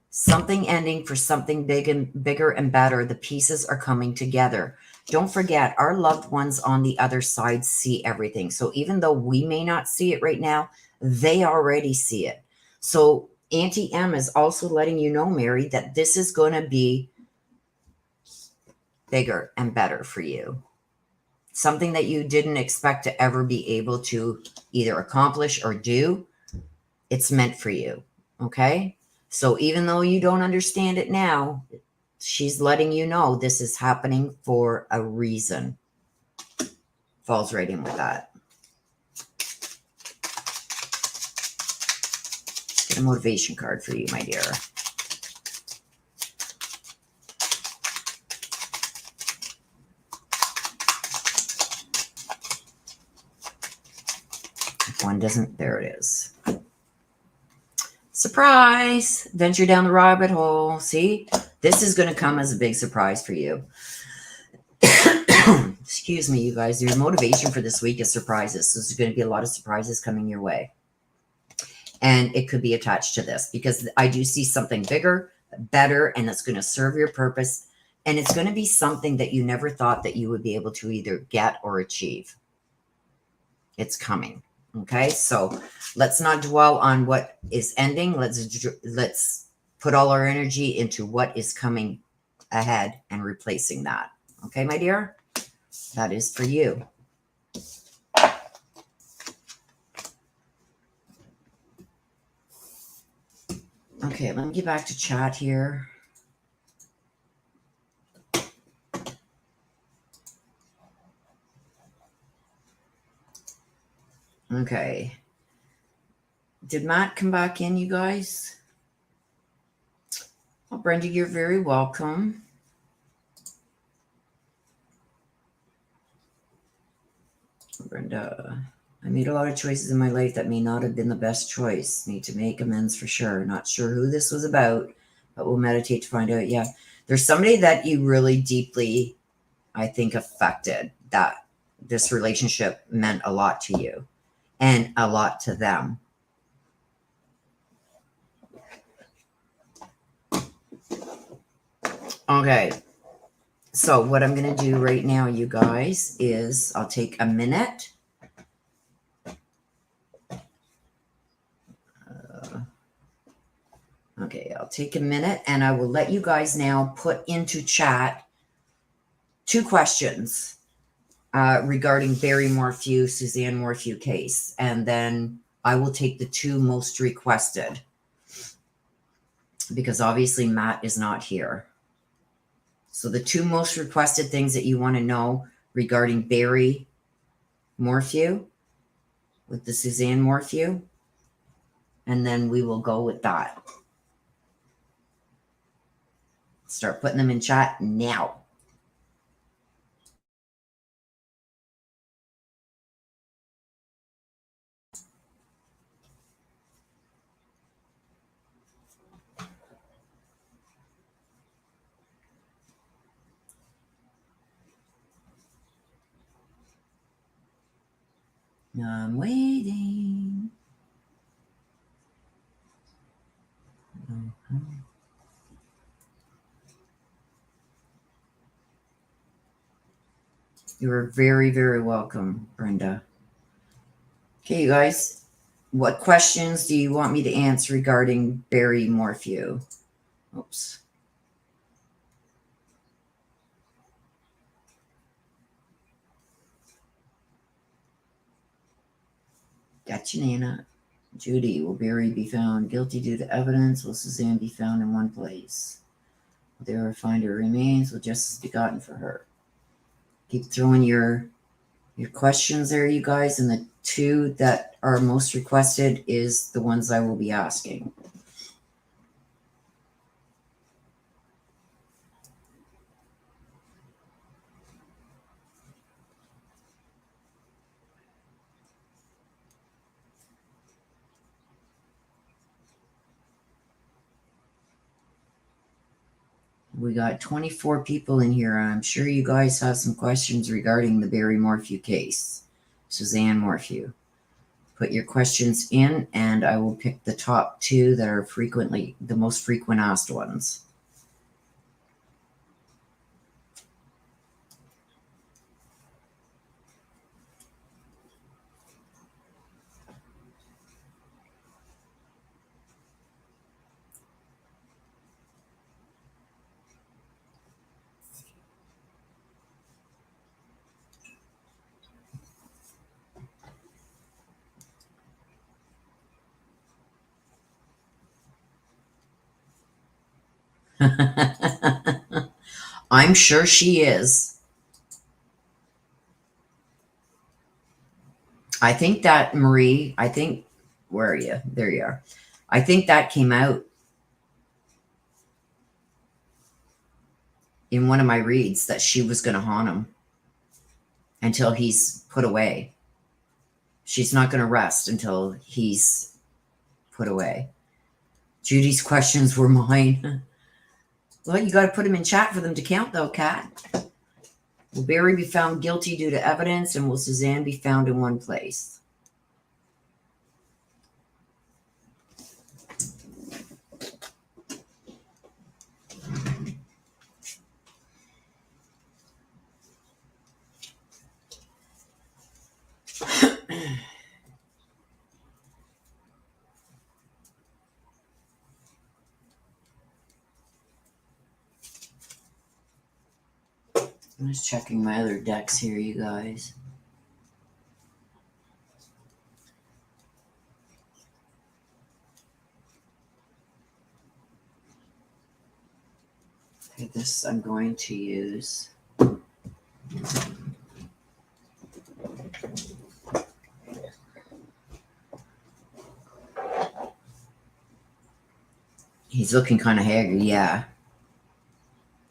Something ending for something big and bigger and better. The pieces are coming together. Don't forget, our loved ones on the other side see everything. So even though we may not see it right now, they already see it. So Auntie M is also letting you know, Mary, that this is going to be bigger and better for you. Something that you didn't expect to ever be able to either accomplish or do, it's meant for you. Okay? So even though you don't understand it now, she's letting you know this is happening for a reason. Falls right in with that. Let's get a motivation card for you, my dear. If one doesn't, there it is. Surprise! Venture down the rabbit hole. See? This is going to come as a big surprise for you. Excuse me, you guys. Your motivation for this week is surprises. So there's going to be a lot of surprises coming your way. And it could be attached to this because I do see something bigger, better, and it's going to serve your purpose. And it's going to be something that you never thought that you would be able to either get or achieve. It's coming. Okay, so let's not dwell on what is ending. Let's put all our energy into what is coming ahead and replacing that. Okay, my dear? That is for you. Okay, let me get back to chat here. Okay. Did Matt come back in, you guys? Well, Brenda, you're very welcome. Brenda, I made a lot of choices in my life that may not have been the best choice. Need to make amends for sure. Not sure who this was about, but we'll meditate to find out. Yeah, there's somebody that you really deeply, I think, affected, that this relationship meant a lot to you and a lot to them. Okay, so what I'm going to do right now, you guys, is I'll take a minute. Okay, I'll take a minute and I will let you guys now put into chat 2 questions regarding Barry Morphew, Suzanne Morphew case. And then I will take the 2 most requested because obviously Matt is not here. So the 2 most requested things that you want to know regarding Barry Morphew with the Suzanne Morphew. And then we will go with that. Start putting them in chat now. I'm waiting. You are very, very welcome, Brenda. Okay, you guys, what questions do you want me to answer regarding Barry Morphew? Oops. Gotcha, Nana. Judy, will Barry be found guilty due to evidence? Will Suzanne be found in one place? Will they ever find her remains? Will justice be gotten for her? Keep throwing your questions there, you guys, and the 2 that are most requested is the ones I will be asking. We got 24 people in here. I'm sure you guys have some questions regarding the Barry Morphew case. Suzanne Morphew. Put your questions in, and I will pick the top 2 that are frequently the most frequent asked ones. I'm sure she is. I think that, Marie, where are you? There you are. I think that came out in one of my reads that she was going to haunt him until he's put away. She's not going to rest until he's put away. Judy's questions were mine. Well, you got to put them in chat for them to count, though, Kat. Will Barry be found guilty due to evidence, and will Suzanne be found in one place? I'm just checking my other decks here, you guys. Okay, this I'm going to use. He's looking kind of haggard. Yeah.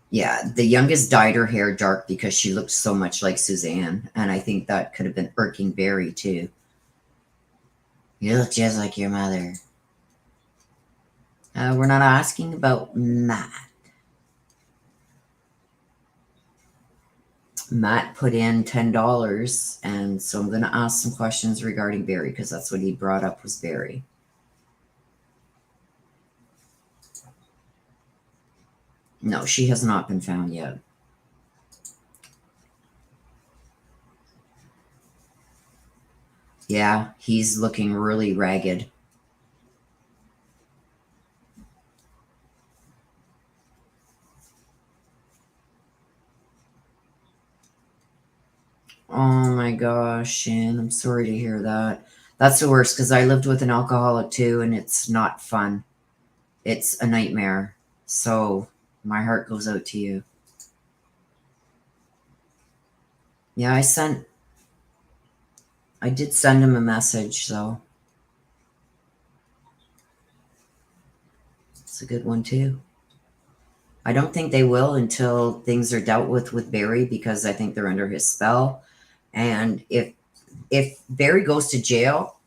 Yeah. The youngest dyed her hair dark because she looked so much like Suzanne. And I think that could have been irking Barry too. You look just like your mother. We're not asking about Matt. Matt put in $10. And so I'm going to ask some questions regarding Barry because that's what he brought up was Barry. No, she has not been found yet. Yeah, he's looking really ragged. Oh my gosh, Shan, I'm sorry to hear that. That's the worst because I lived with an alcoholic too, and it's not fun. It's a nightmare. So my heart goes out to you. Yeah, I did send him a message, so it's a good one too. I don't think they will until things are dealt with Barry because I think they're under his spell. And if Barry goes to jail,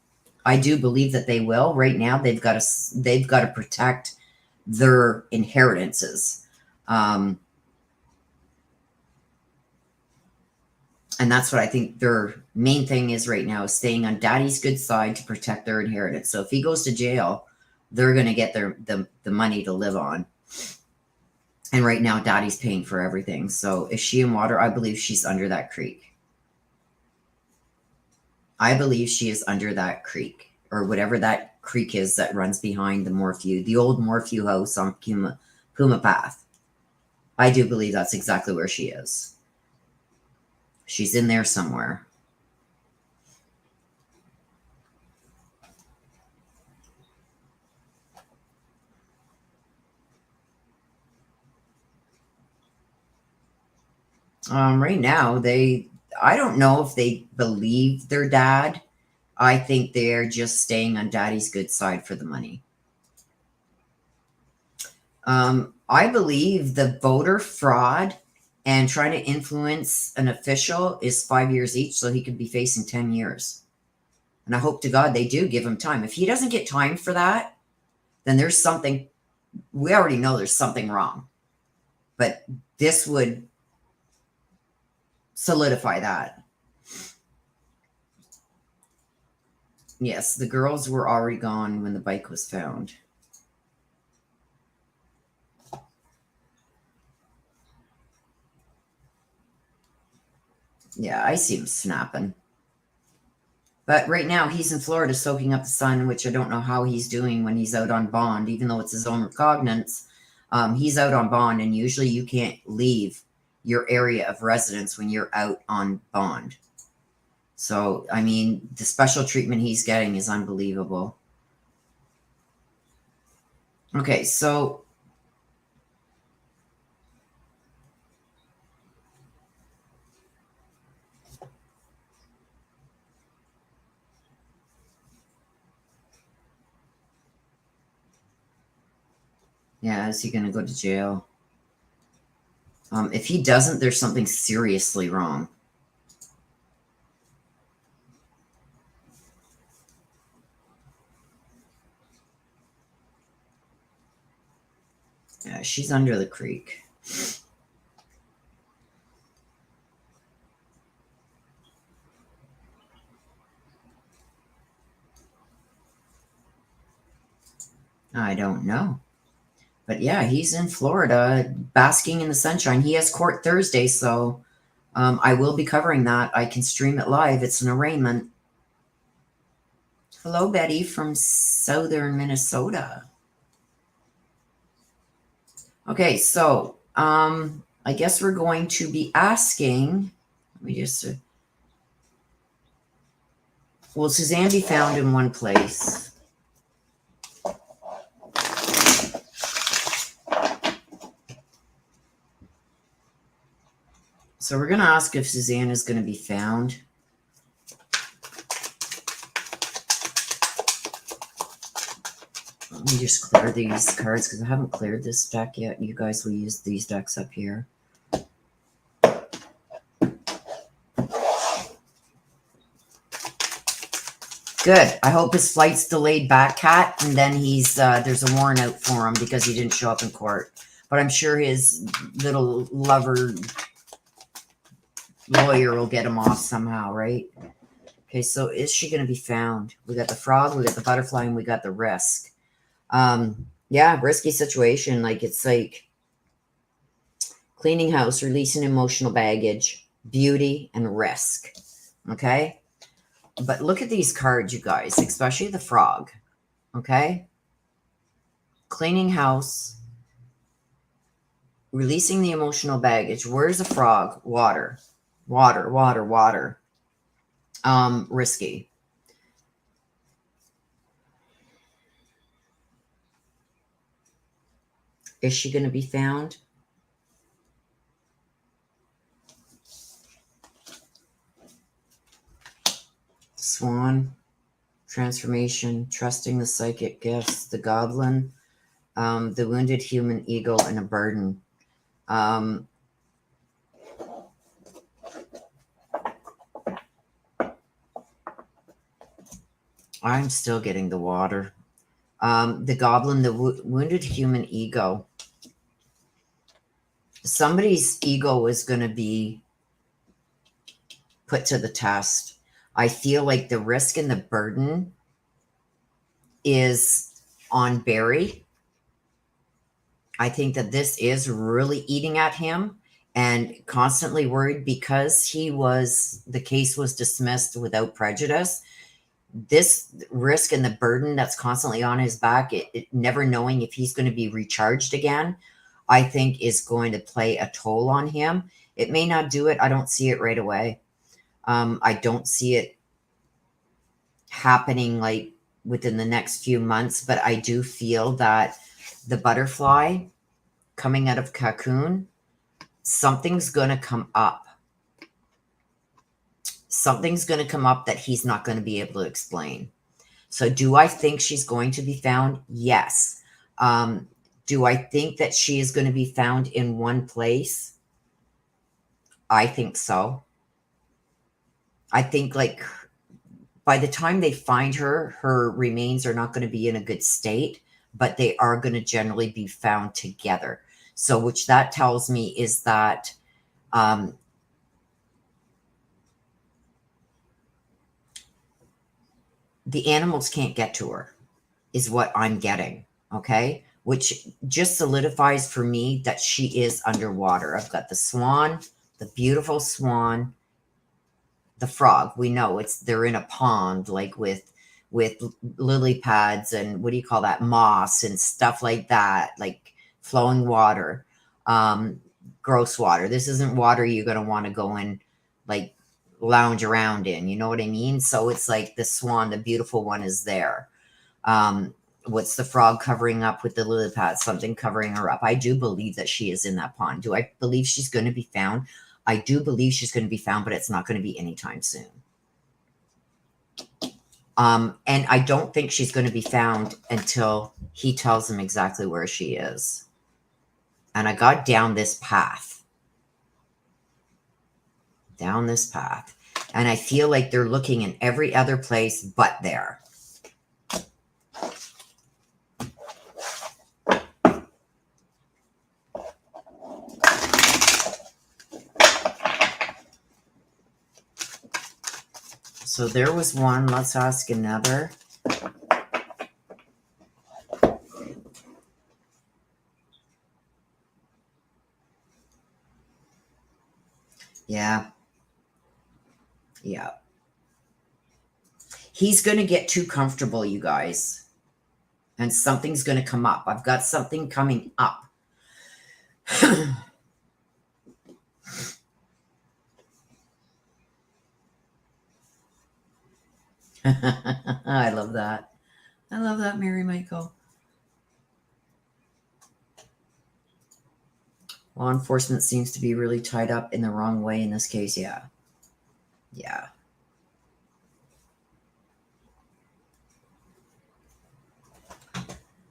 I do believe that they will. Right now, they've got to protect their inheritances, um, and that's what I think their main thing is right now: is staying on Daddy's good side to protect their inheritance. So if he goes to jail, they're going to get the money to live on. And right now, Daddy's paying for everything. So is she in water? I believe she's under that creek. I believe she is under that creek or whatever that creek is that runs behind the Morphew, the old Morphew house on Puma Path. I do believe that's exactly where she is. She's in there somewhere. Right now, I don't know if they believe their dad. I think they're just staying on Daddy's good side for the money. I believe the voter fraud and trying to influence an official is 5 years each, so he could be facing 10 years. And I hope to God they do give him time. If he doesn't get time for that, then there's something, we already know there's something wrong. But this would solidify that. Yes, the girls were already gone when the bike was found. Yeah, I see him snapping. But right now he's in Florida soaking up the sun, which I don't know how he's doing when he's out on bond, even though it's his own recognizance. He's out on bond, and usually you can't leave your area of residence when you're out on bond. So, I mean, the special treatment he's getting is unbelievable. Okay, so yeah, is he going to go to jail? If he doesn't, there's something seriously wrong. Yeah, she's under the creek. I don't know. But yeah, he's in Florida basking in the sunshine. He has court Thursday, so I will be covering that. I can stream it live. It's an arraignment. Hello, Betty from southern Minnesota. Okay, so I guess we're going to be asking. Let me just. Will Suzanne be found in one place? So we're going to ask if Suzanne is going to be found. Let me just clear these cards because I haven't cleared this deck yet. You guys will use these decks up here. Good. I hope his flight's delayed back, Kat, and then he's there's a warrant out for him because he didn't show up in court. But I'm sure his little lover lawyer will get him off somehow, right? Okay, so is she going to be found? We got the frog, we got the butterfly, and we got the risk. Yeah, risky situation. Like it's like cleaning house, releasing emotional baggage, beauty, and risk. Okay? But look at these cards, you guys, especially the frog. Okay? Cleaning house, releasing the emotional baggage. Where's the frog? Water. Water, water, water. Risky. Is she going to be found? Swan, transformation, trusting the psychic gifts, the goblin, the wounded human ego, and a burden. I'm still getting the water. The goblin, the wounded human ego. Somebody's ego is going to be put to the test. I feel like the risk and the burden is on Barry. I think that this is really eating at him and constantly worried because the case was dismissed without prejudice. This risk and the burden that's constantly on his back, never knowing if he's going to be recharged again, I think is going to play a toll on him. It may not do it. I don't see it right away. I don't see it happening like within the next few months, but I do feel that the butterfly coming out of cocoon, something's going to come up. Something's going to come up that he's not going to be able to explain. So do I think she's going to be found? Yes. Do I think that she is going to be found in one place? I think so. I think like by the time they find her, her remains are not going to be in a good state, but they are going to generally be found together. So which that tells me is that the animals can't get to her is what I'm getting. Okay. Which just solidifies for me that she is underwater. I've got the swan, the beautiful swan, the frog. We know they're in a pond, like with lily pads and what do you call that? Moss and stuff like that, like flowing water, gross water. This isn't water you're going to want to go and like lounge around in. You know what I mean? So it's like the swan, the beautiful one is there. What's the frog covering up with the lily pad? Something covering her up. I do believe that she is in that pond. Do I believe she's going to be found? I do believe she's going to be found, but it's not going to be anytime soon. And I don't think she's going to be found until he tells him exactly where she is. And I got down this path. Down this path. And I feel like they're looking in every other place but there. So there was one. Let's ask another. Yeah. Yeah. He's going to get too comfortable, you guys. And something's going to come up. I've got something coming up. I love that. I love that, Mary Michael. Law enforcement seems to be really tied up in the wrong way in this case. Yeah. Yeah.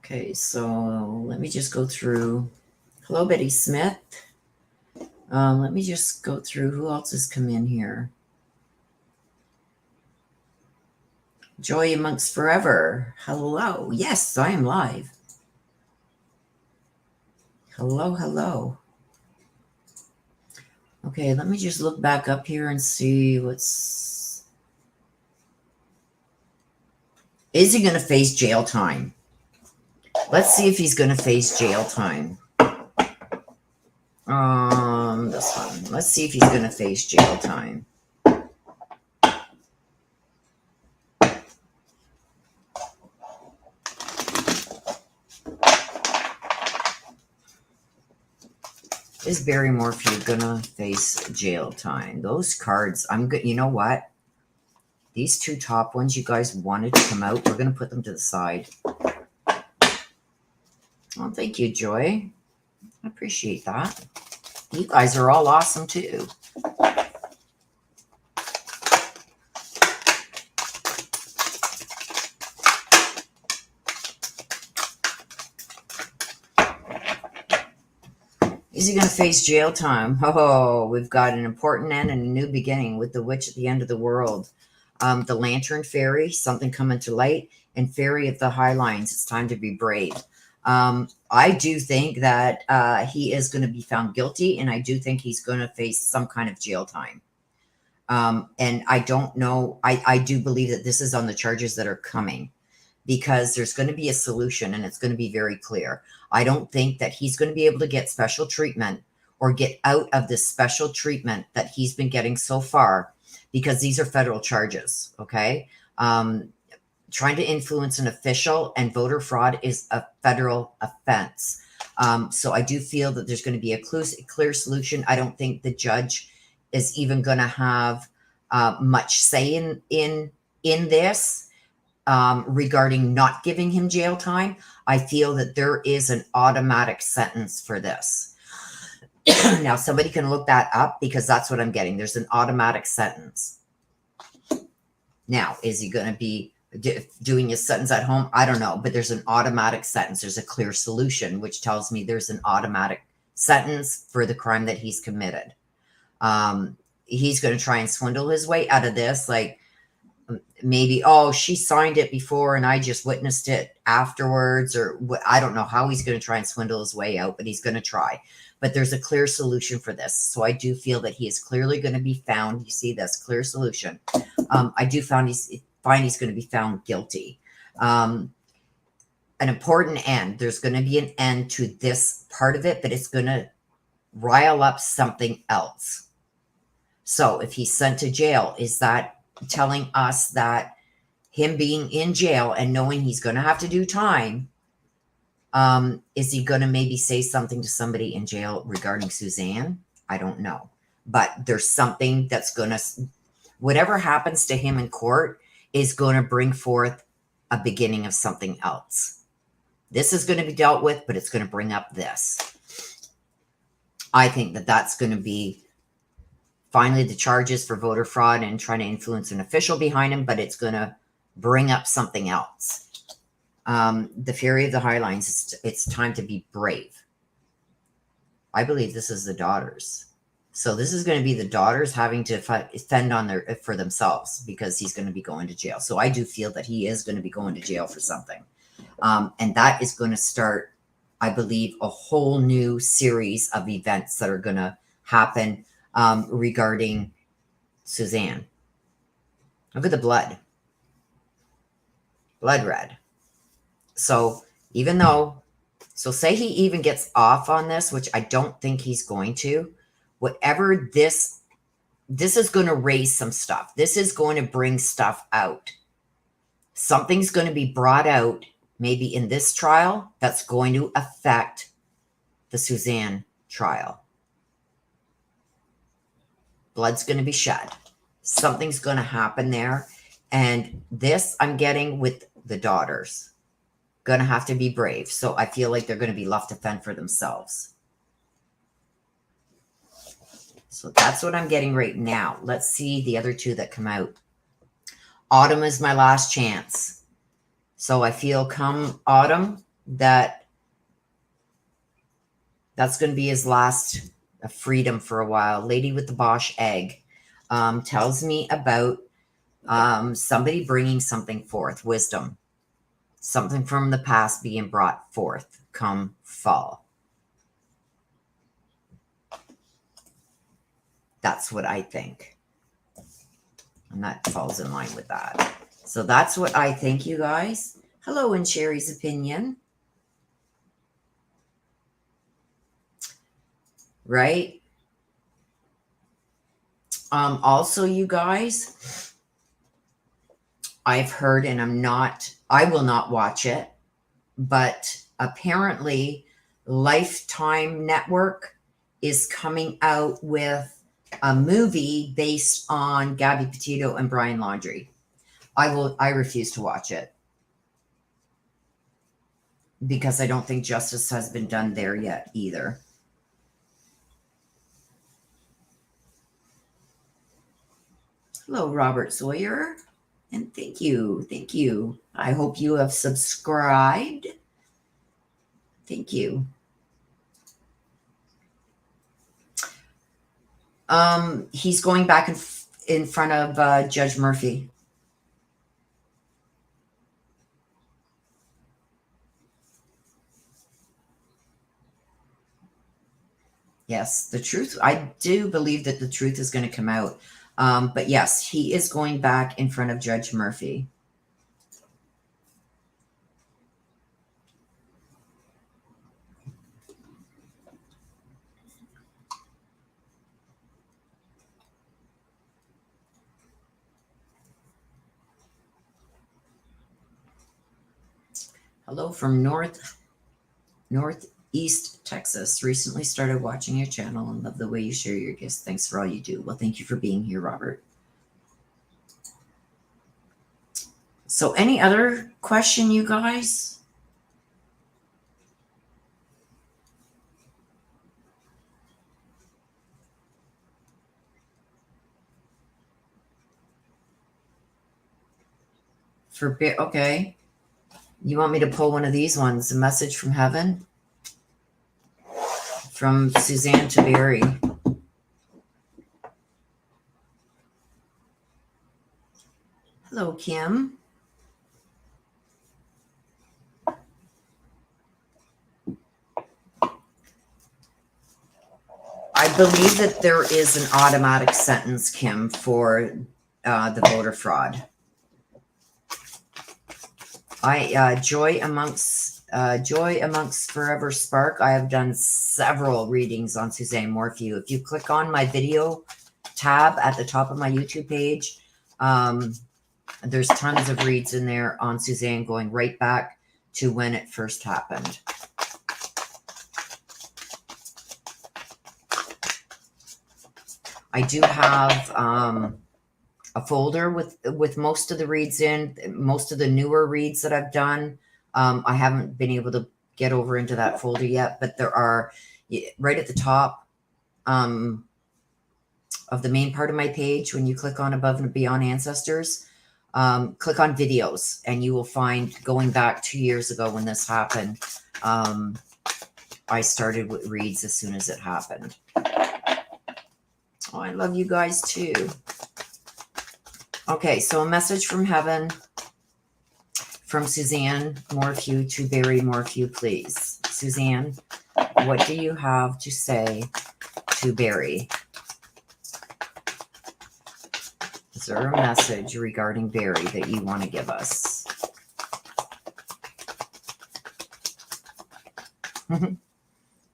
Okay, so let me just go through. Hello, Betty Smith. Let me just go through who else has come in here. Joy amongst forever. Hello. Yes, I am live. Hello, hello. Okay, let me just look back up here and see what's... Is he going to face jail time? Let's see if he's going to face jail time. This one. Let's see if he's going to face jail time. Is Barry Morphew gonna face jail time? Those cards, I'm good. You know what? These two top ones you guys wanted to come out. We're gonna put them to the side. Oh, thank you, Joy. I appreciate that. You guys are all awesome too. Is he going to face jail time? Oh, we've got an important end and a new beginning with the witch at the end of the world. The Lantern Fairy, something coming to light, and Fairy of the High Lines, it's time to be brave. I do think that he is going to be found guilty, and I do think he's going to face some kind of jail time. And I don't know, I do believe that this is on the charges that are coming, because there's going to be a solution and it's going to be very clear. I don't think that he's going to be able to get special treatment or get out of this special treatment that he's been getting so far, because these are federal charges. Okay. Trying to influence an official and voter fraud is a federal offense. So I do feel that there's going to be a clear solution. I don't think the judge is even going to have much say in this. Regarding not giving him jail time, I feel that there is an automatic sentence for this. Now, somebody can look that up, because that's what I'm getting. There's an automatic sentence. Now, is he going to be doing his sentence at home? I don't know, but there's an automatic sentence. There's a clear solution, which tells me there's an automatic sentence for the crime that he's committed. He's going to try and swindle his way out of this, like, maybe, oh, she signed it before and I just witnessed it afterwards, or I don't know how he's going to try and swindle his way out, but he's going to try. But there's a clear solution for this. So I do feel that he is clearly going to be found. You see this clear solution. I do find he's going to be found guilty. An important end. There's going to be an end to this part of it, but it's going to rile up something else. So if he's sent to jail, is that telling us that him being in jail and knowing he's going to have to do time, is he going to maybe say something to somebody in jail regarding Suzanne? I don't know. But there's something that's going to, whatever happens to him in court is going to bring forth a beginning of something else. This is going to be dealt with, but it's going to bring up this. I think that that's going to be finally the charges for voter fraud and trying to influence an official behind him, but it's going to bring up something else. The Fury of the Highlines, it's time to be brave. I believe this is the daughters. So this is going to be the daughters having to fend on for themselves, because he's going to be going to jail. So I do feel that he is going to be going to jail for something. And that is going to start, I believe, a whole new series of events that are going to happen regarding Suzanne. Look at the blood. Blood red. So even though, so say he even gets off on this, which I don't think he's going to, whatever this is going to raise some stuff. This is going to bring stuff out. Something's going to be brought out, maybe in this trial, that's going to affect the Suzanne trial. Blood's going to be shed. Something's going to happen there. And this I'm getting with the daughters. Going to have to be brave. So I feel like they're going to be left to fend for themselves. So that's what I'm getting right now. Let's see the other two that come out. Autumn is my last chance. So I feel come autumn that's going to be his last freedom for a while. Lady with the Bosch egg tells me about somebody bringing something forth, wisdom, something from the past being brought forth come fall. That's what I think. And that falls in line with that. So that's what I think, you guys. Hello, in Sherry's opinion. Right? Also, you guys, I've heard, and I will not watch it, but apparently Lifetime Network is coming out with a movie based on Gabby Petito and Brian Laundrie. I refuse to watch it because I don't think justice has been done there yet either. Hello, Robert Sawyer. And thank you. Thank you. I hope you have subscribed. Thank you. He's going back in front of Judge Murphy. Yes, the truth. I do believe that the truth is going to come out. But yes, he is going back in front of Judge Murphy. Hello from Northeast Texas. Recently started watching your channel and love the way you share your gifts. Thanks for all you do. Well, thank you for being here, Robert. So any other question, you guys? Okay. You want me to pull one of these ones? A message from heaven? From Suzanne to Barry. Hello, Kim. I believe that there is an automatic sentence, Kim, for the voter fraud. Joy amongst Forever Spark. I have done several readings on Suzanne Morphew. If you click on my video tab at the top of my YouTube page, there's tons of reads in there on Suzanne going right back to when it first happened. I do have a folder with most of the reads in, most of the newer reads that I've done. I haven't been able to get over into that folder yet, but there are right at the top of the main part of my page. When you click on Above and Beyond Ancestors, click on videos and you will find, going back 2 years ago when this happened, I started with reads as soon as it happened. Oh, I love you guys too. Okay, so a message from heaven from Suzanne Morphew to Barry Morphew, please. Suzanne, what do you have to say to Barry? Is there a message regarding Barry that you want to give us?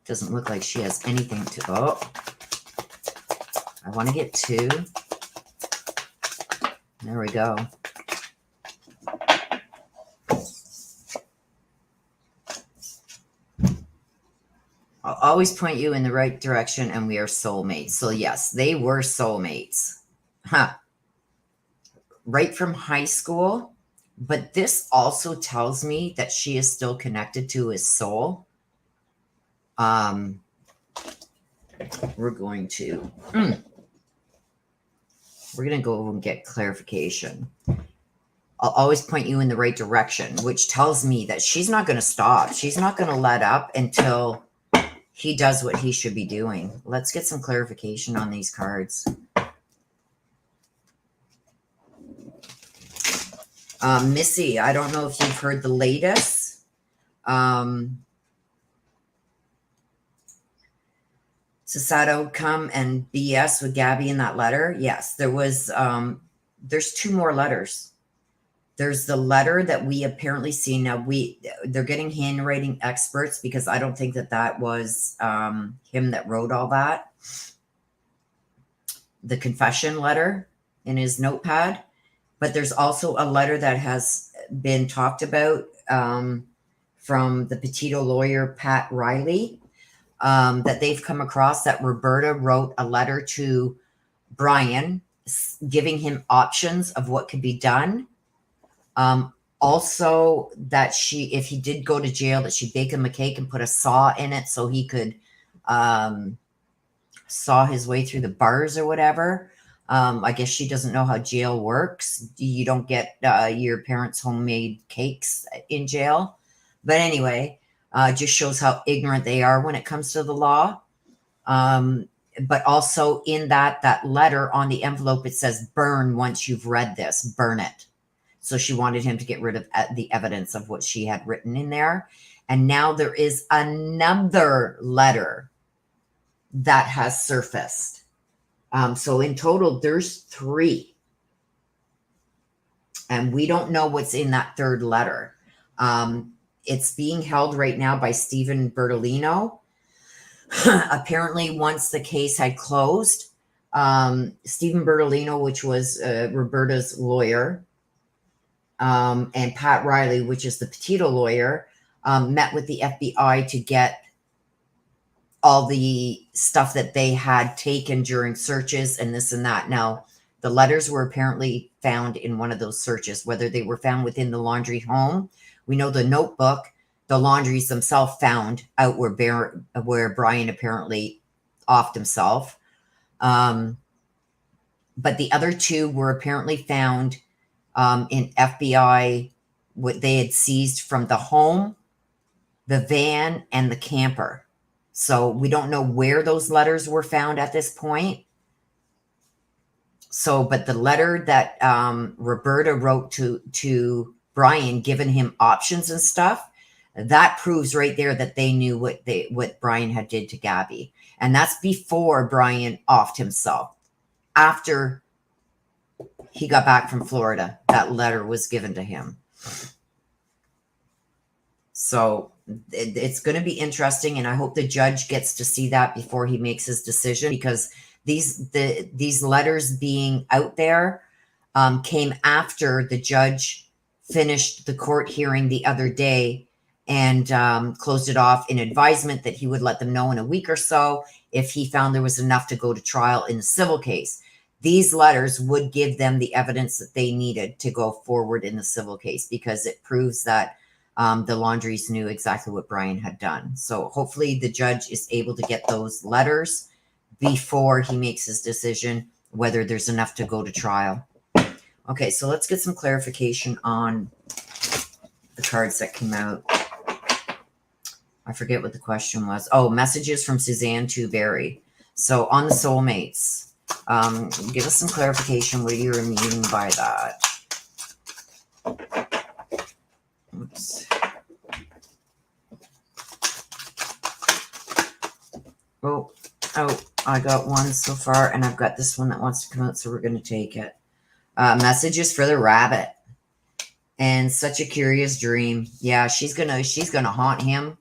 Doesn't look like she has anything to... Oh, I want to get two. There we go. I'll always point you in the right direction, and we are soulmates. So yes, they were soulmates. Huh. Right from high school. But this also tells me that she is still connected to his soul. we're going to go and get clarification. I'll always point you in the right direction, which tells me that she's not going to stop. She's not going to let up until he does what he should be doing. Let's get some clarification on these cards. Missy, I don't know if you've heard the latest. It's a sad outcome and BS with Gabby in that letter. Yes, there was, there's two more letters. There's the letter that we apparently see now. They're getting handwriting experts because I don't think that was him that wrote all that. The confession letter in his notepad, but there's also a letter that has been talked about from the Petito lawyer Pat Riley that they've come across, that Roberta wrote a letter to Brian giving him options of what could be done. Also that if he did go to jail, that she'd bake him a cake and put a saw in it so he could saw his way through the bars or whatever. I guess she doesn't know how jail works. You don't get your parents' homemade cakes in jail. But anyway, just shows how ignorant they are when it comes to the law. But also in that letter on the envelope, it says, burn once you've read this, burn it. So she wanted him to get rid of the evidence of what she had written in there. And now there is another letter that has surfaced. So in total, there's 3. And we don't know what's in that third letter. It's being held right now by Stephen Bertolino. Apparently, once the case had closed, Stephen Bertolino, which was Roberta's lawyer, and Pat Riley, which is the Petito lawyer, met with the FBI to get all the stuff that they had taken during searches and this and that. Now, the letters were apparently found in one of those searches, whether they were found within the Laundrie home. We know the notebook, the Laundries themselves found out where Brian apparently offed himself. But the other 2 were apparently found in FBI, what they had seized from the home, the van, and the camper. So we don't know where those letters were found at this point. So, but the letter that Roberta wrote to Brian, giving him options and stuff, that proves right there that they knew what Brian had did to Gabby. And that's before Brian offed himself. After he got back from Florida, that letter was given to him. So it's going to be interesting, and I hope the judge gets to see that before he makes his decision, because these letters being out there came after the judge finished the court hearing the other day and closed it off in advisement that he would let them know in a week or so if he found there was enough to go to trial in the civil case. These letters would give them the evidence that they needed to go forward in the civil case, because it proves that the Laundries knew exactly what Brian had done. So hopefully the judge is able to get those letters before he makes his decision whether there's enough to go to trial. Okay, so let's get some clarification on the cards that came out. I forget what the question was. Oh, messages from Suzanne to Barry. So on the soulmates, give us some clarification what you're meaning by that. Oops. Oh, I got one so far, and I've got this one that wants to come out, so we're going to take it. Messages for the rabbit. And such a curious dream. Yeah, she's gonna haunt him.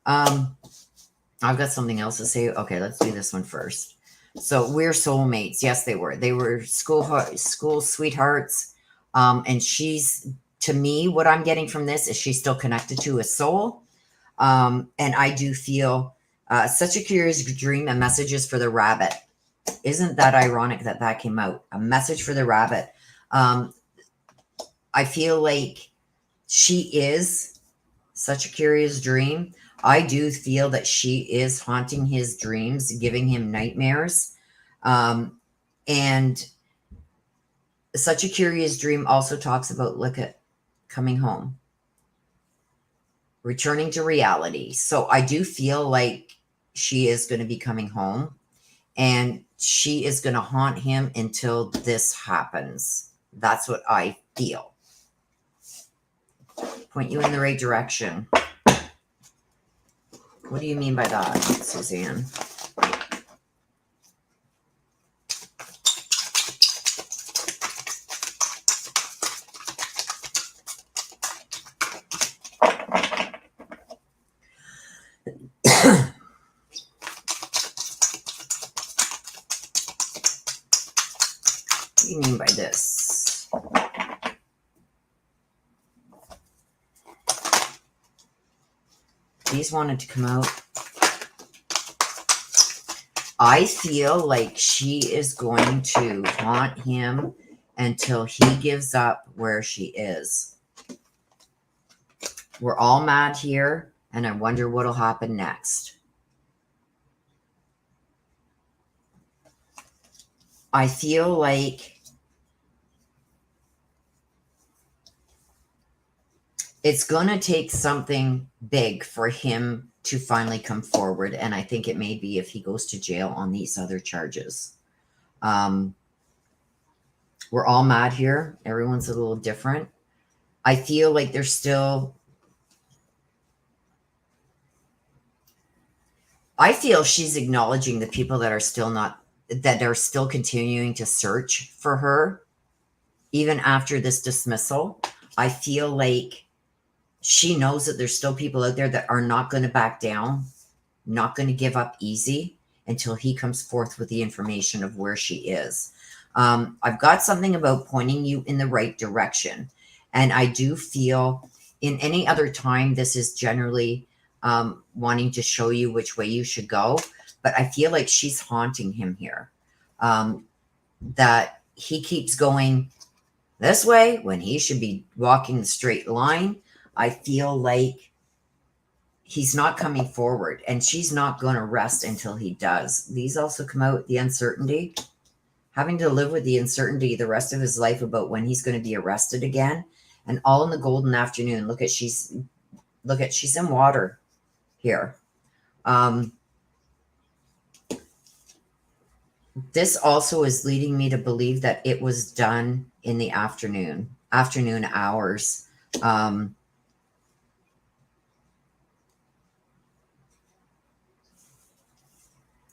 I've got something else to say. Okay, let's do this one first. So we're soulmates. Yes, they were. They were school sweethearts. And she's, to me, what I'm getting from this is she's still connected to a soul. And I do feel such a curious dream and messages for the rabbit. Isn't that ironic that came out? A message for the rabbit. I feel like she is such a curious dream. I do feel that she is haunting his dreams, giving him nightmares. And Such a Curious Dream also talks about, look at, coming home, returning to reality. So I do feel like she is going to be coming home, and she is going to haunt him until this happens. That's what I feel. Point you in the right direction. What do you mean by that, Suzanne? What do you mean by this? These wanted to come out. I feel like she is going to haunt him until he gives up where she is. We're all mad here, and I wonder what'll happen next. I feel like it's going to take something big for him to finally come forward. And I think it may be if he goes to jail on these other charges. We're all mad here. Everyone's a little different. I feel like there's still... I feel she's acknowledging the people that are still continuing to search for her, even after this dismissal. I feel like she knows that there's still people out there that are not going to back down, not going to give up easy until he comes forth with the information of where she is. I've got something about pointing you in the right direction. And I do feel in any other time, this is generally wanting to show you which way you should go. But I feel like she's haunting him here. That he keeps going this way when he should be walking the straight line. I feel like he's not coming forward, and she's not going to rest until he does. These also come out, the uncertainty, having to live with the uncertainty the rest of his life about when he's going to be arrested again, and all in the golden afternoon. Look at she's in water here. This also is leading me to believe that it was done in the afternoon hours.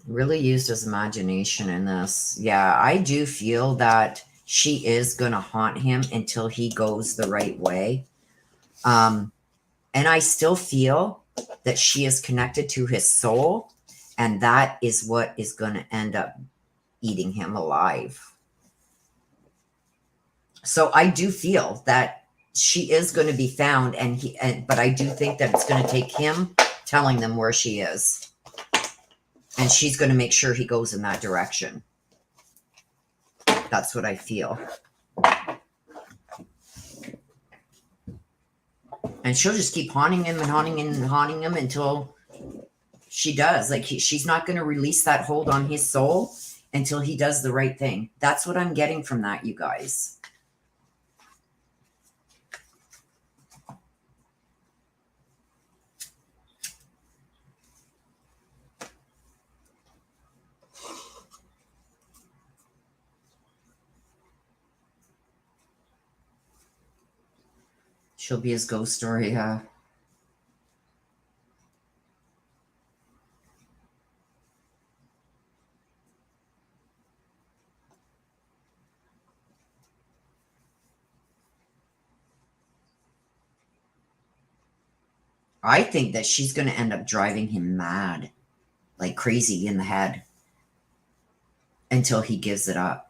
Really used his imagination in this. Yeah, I do feel that she is going to haunt him until he goes the right way. And I still feel that she is connected to his soul, and that is what is going to end up eating him alive. So I do feel that she is going to be found, but I do think that it's going to take him telling them where she is. And she's going to make sure he goes in that direction. That's what I feel. And she'll just keep haunting him and haunting him and haunting him until she does. Like she's not going to release that hold on his soul until he does the right thing. That's what I'm getting from that, you guys. She'll be his ghost story, huh? I think that she's going to end up driving him mad, like crazy in the head, until he gives it up.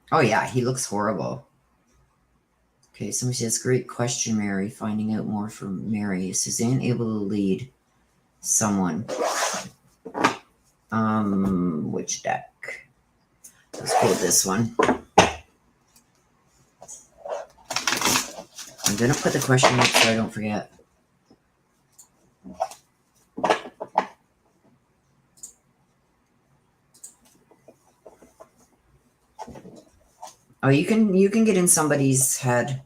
Oh, yeah, he looks horrible. Okay, somebody says, great question, Mary. Finding out more from Mary. Is Suzanne able to lead someone? Which deck? Let's go with this one. going to put the question up so I don't forget. Oh, you can get in somebody's head.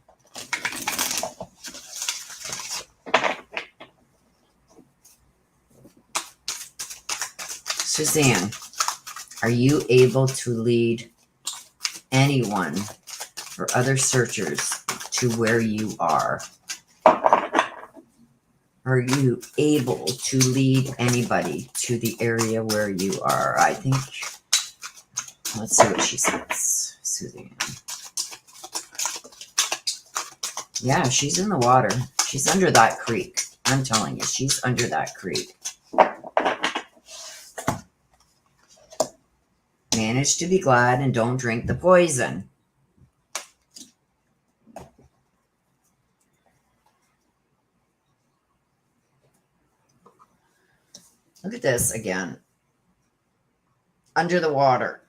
Suzanne, are you able to lead anyone or other searchers to where you are? Are you able to lead anybody to the area where you are? I think, let's see what she says, Suzanne. Yeah, she's in the water. She's under that creek. I'm telling you, she's under that creek. Manage to be glad and don't drink the poison. Look at this again. Under the water.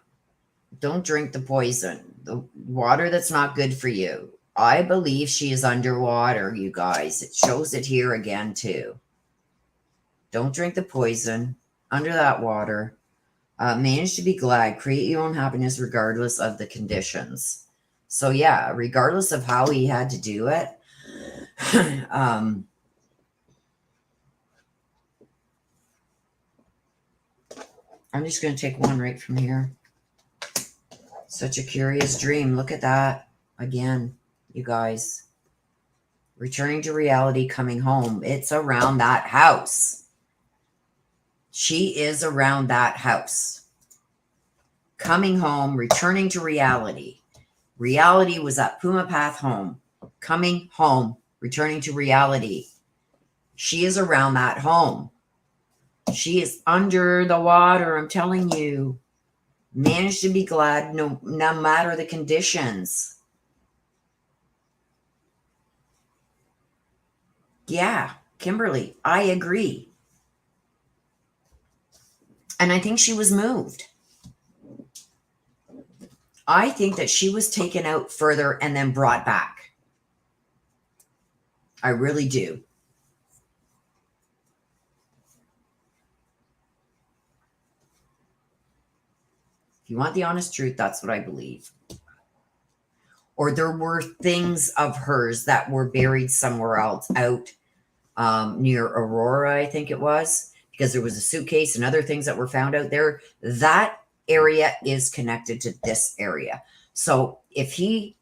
Don't drink the poison. The water that's not good for you. I believe she is underwater, you guys. It shows it here again, too. Don't drink the poison. Under that water. Manage to be glad. Create your own happiness regardless of the conditions. So, yeah, regardless of how he had to do it. I'm just going to take one right from here. Such a curious dream. Look at that. Again, you guys. Returning to reality, coming home. It's around that house. She is around that house. Coming home, returning to reality. Reality was at Puma Path home. Coming home, returning to reality. She is around that home. She is under the water, I'm telling you. Manage to be glad no matter the conditions. Yeah, Kimberly, I agree. And I think she was moved. I think that she was taken out further and then brought back. I really do. If you want the honest truth, that's what I believe. Or there were things of hers that were buried somewhere else out near Aurora, I think it was, because there was a suitcase and other things that were found out there. That area is connected to this area. So if he,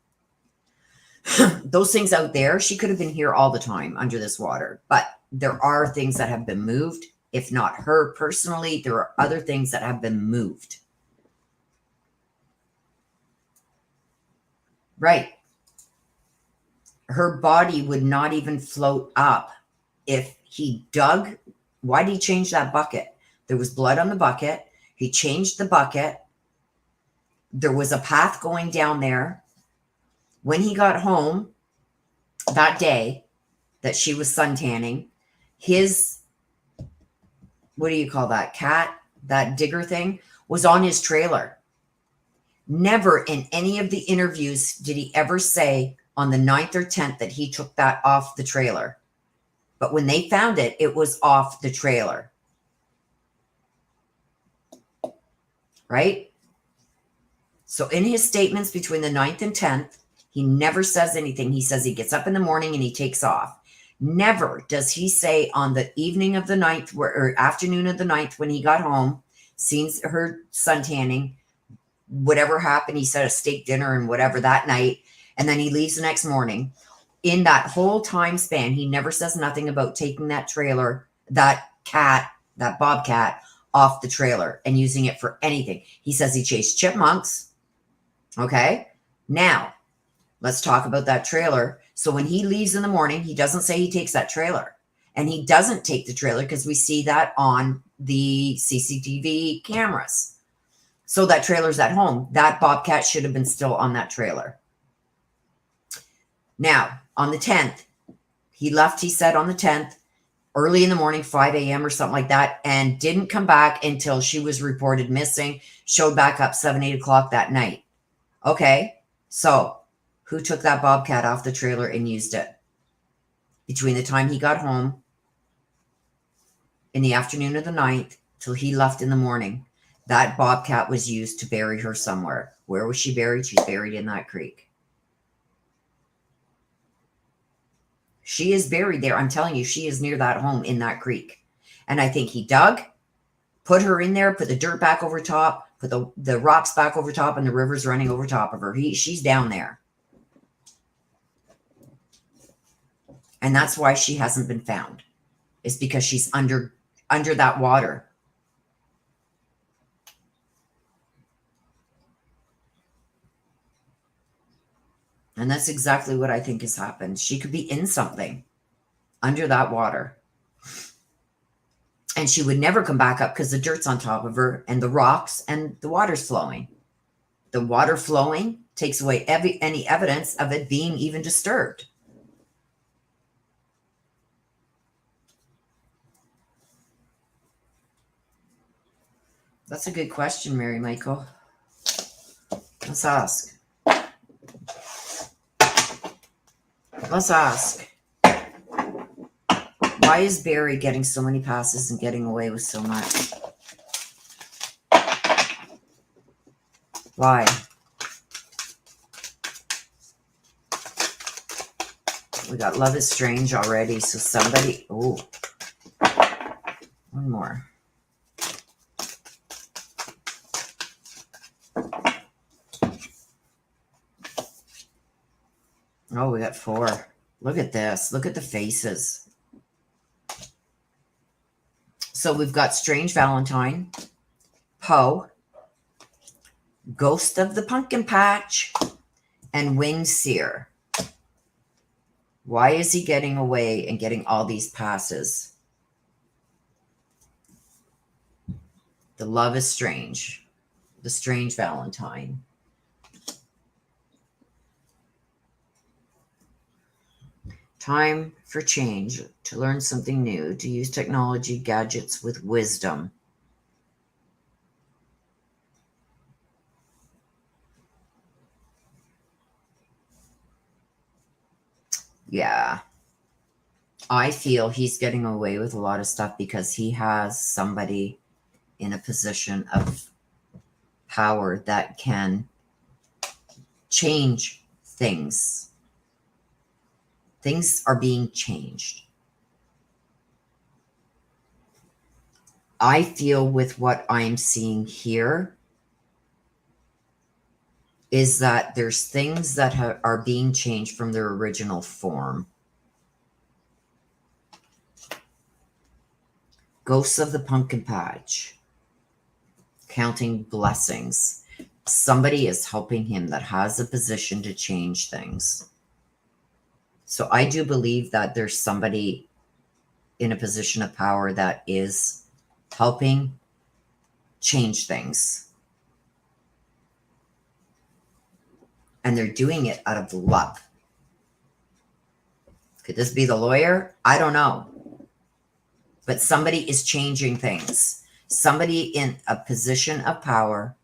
those things out there, she could have been here all the time under this water. But there are things that have been moved. If not her personally, there are other things that have been moved. Right. Her body would not even float up if he dug. Why did he change that bucket? There was blood on the bucket. He changed the bucket. There was a path going down there. When he got home that day that she was suntanning, his, what do you call that, cat, that digger thing, was on his trailer. Never in any of the interviews did he ever say on the 9th or 10th that he took that off the trailer. But when they found it, it was off the trailer. Right? So in his statements between the 9th and 10th, he never says anything. He says he gets up in the morning and he takes off. Never does he say on the evening of the 9th or afternoon of the 9th when he got home, seen her suntanning, whatever happened, he said a steak dinner and whatever that night, and then he leaves the next morning. In that whole time span, he never says nothing about taking that trailer, that cat, that bobcat, off the trailer and using it for anything. He says he chased chipmunks. Okay. Now, let's talk about that trailer. So when he leaves in the morning, he doesn't say he takes that trailer. And he doesn't take the trailer because we see that on the CCTV cameras. So that trailer's at home. That bobcat should have been still on that trailer. Now, on the 10th, he left, he said on the 10th, early in the morning, 5 a.m. or something like that, and didn't come back until she was reported missing, showed back up 7, 8 o'clock that night. Okay, so who took that bobcat off the trailer and used it? between the time he got home in the afternoon of the 9th till he left in the morning, that bobcat was used to bury her somewhere. Where was she buried? She's buried in that creek. She is buried there. I'm telling you, she is near that home in that creek. And I think he dug, put her in there, put the dirt back over top, put the rocks back over top, and the river's running over top of her. She's down there. And that's why she hasn't been found. It's because she's under that water. And that's exactly what I think has happened. She could be in something under that water. And she would never come back up because the dirt's on top of her and the rocks and the water's flowing. The water flowing takes away any evidence of it being even disturbed. That's a good question, Mary Michael. Let's ask. Let's ask. Why is Barry getting so many passes and getting away with so much? Why? We got love is strange already. So somebody, oh, one more. Oh, we got 4. Look at this. Look at the faces. So we've got Strange Valentine, Poe, Ghost of the Pumpkin Patch, and Winged Seer. Why is he getting away and getting all these passes? The love is strange. The Strange Valentine. Time for change, to learn something new, to use technology, gadgets with wisdom. Yeah. I feel he's getting away with a lot of stuff because he has somebody in a position of power that can change things. Things are being changed. I feel with what I'm seeing here is that there's things that are being changed from their original form. Ghosts of the Pumpkin Patch. Counting blessings. Somebody is helping him that has a position to change things. So I do believe that there's somebody in a position of power that is helping change things. And they're doing it out of love. Could this be the lawyer? I don't know. But somebody is changing things. Somebody in a position of power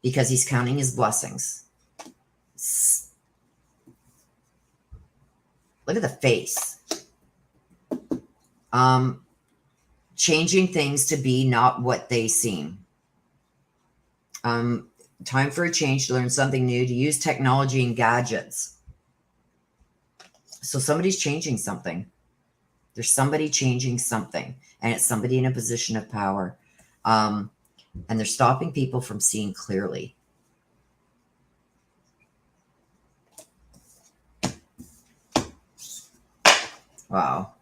because he's counting his blessings. Look at the face. Changing things to be not what they seem. Time for a change, to learn something new, to use technology and gadgets. So somebody's changing something. There's somebody changing something, and it's somebody in a position of power. And they're stopping people from seeing clearly. Wow.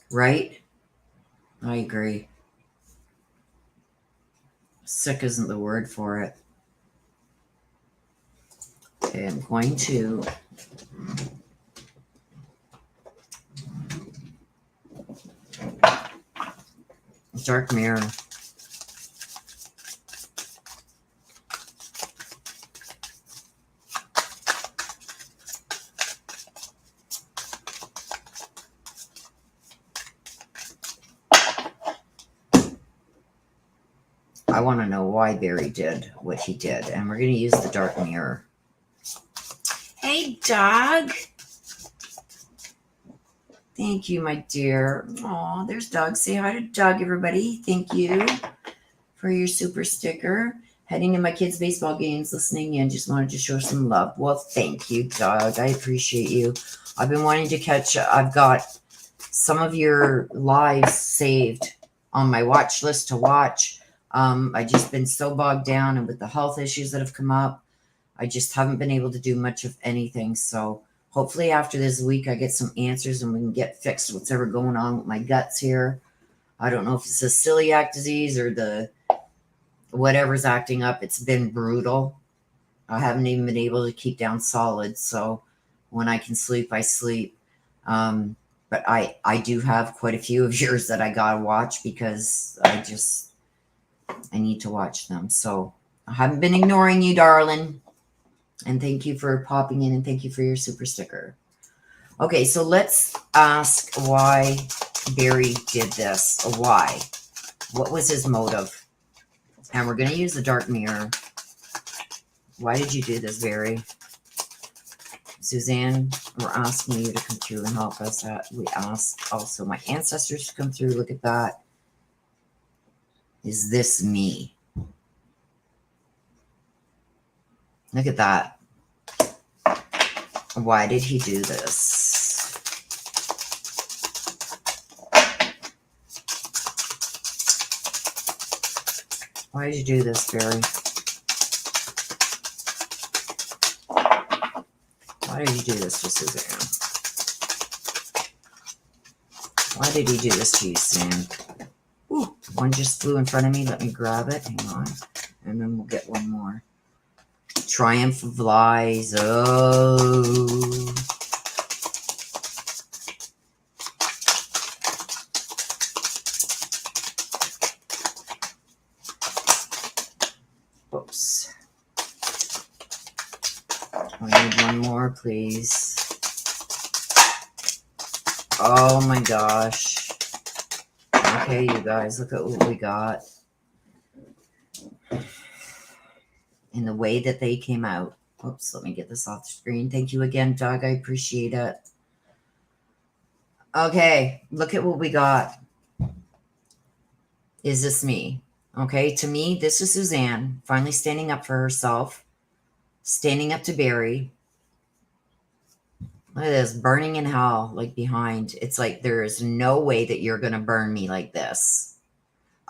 Right? I agree. Sick isn't the word for it. Okay, I'm going to dark mirror. I want to know why Barry did what he did. And we're going to use the dark mirror. Hey, Doug. Thank you, my dear. Aw, there's Doug. Say hi to Doug, everybody. Thank you for your super sticker. Heading to my kids' baseball games, listening in. Just wanted to show some love. Well, thank you, Doug. I appreciate you. I've been wanting to catch. I've got some of your lives saved on my watch list to watch. I just been so bogged down, and with the health issues that have come up, I just haven't been able to do much of anything. So hopefully after this week, I get some answers and we can get fixed what's ever going on with my guts here. I don't know if it's a celiac disease or the whatever's acting up. It's been brutal. I haven't even been able to keep down solids. So when I can sleep, I sleep. But I do have quite a few of yours that I gotta watch because I need to watch them. So I haven't been ignoring you, darling. And thank you for popping in and thank you for your super sticker. Okay, so let's ask why Barry did this. Why? What was his motive? And we're going to use the dark mirror. Why did you do this, Barry? Suzanne, we're asking you to come through and help us. We asked also my ancestors to come through. Look at that. Is this me? Look at that. Why did he do this? Why did you do this, Barry? Why did you do this to Suzanne? Why did he do this to you, Sam? Ooh, one just flew in front of me. Let me grab it. Hang on. And then we'll get one more. Triumph of Lies. Oh. Oops. I need one more, please. Oh my gosh. Okay, you guys, look at what we got. In the way that they came out. Oops, let me get this off the screen. Thank you again, Doug. I appreciate it. Okay, look at what we got. Is this me? Okay, to me, this is Suzanne finally standing up for herself, standing up to Barry. Look at this, burning in hell, like behind. It's like there is no way that you're going to burn me like this.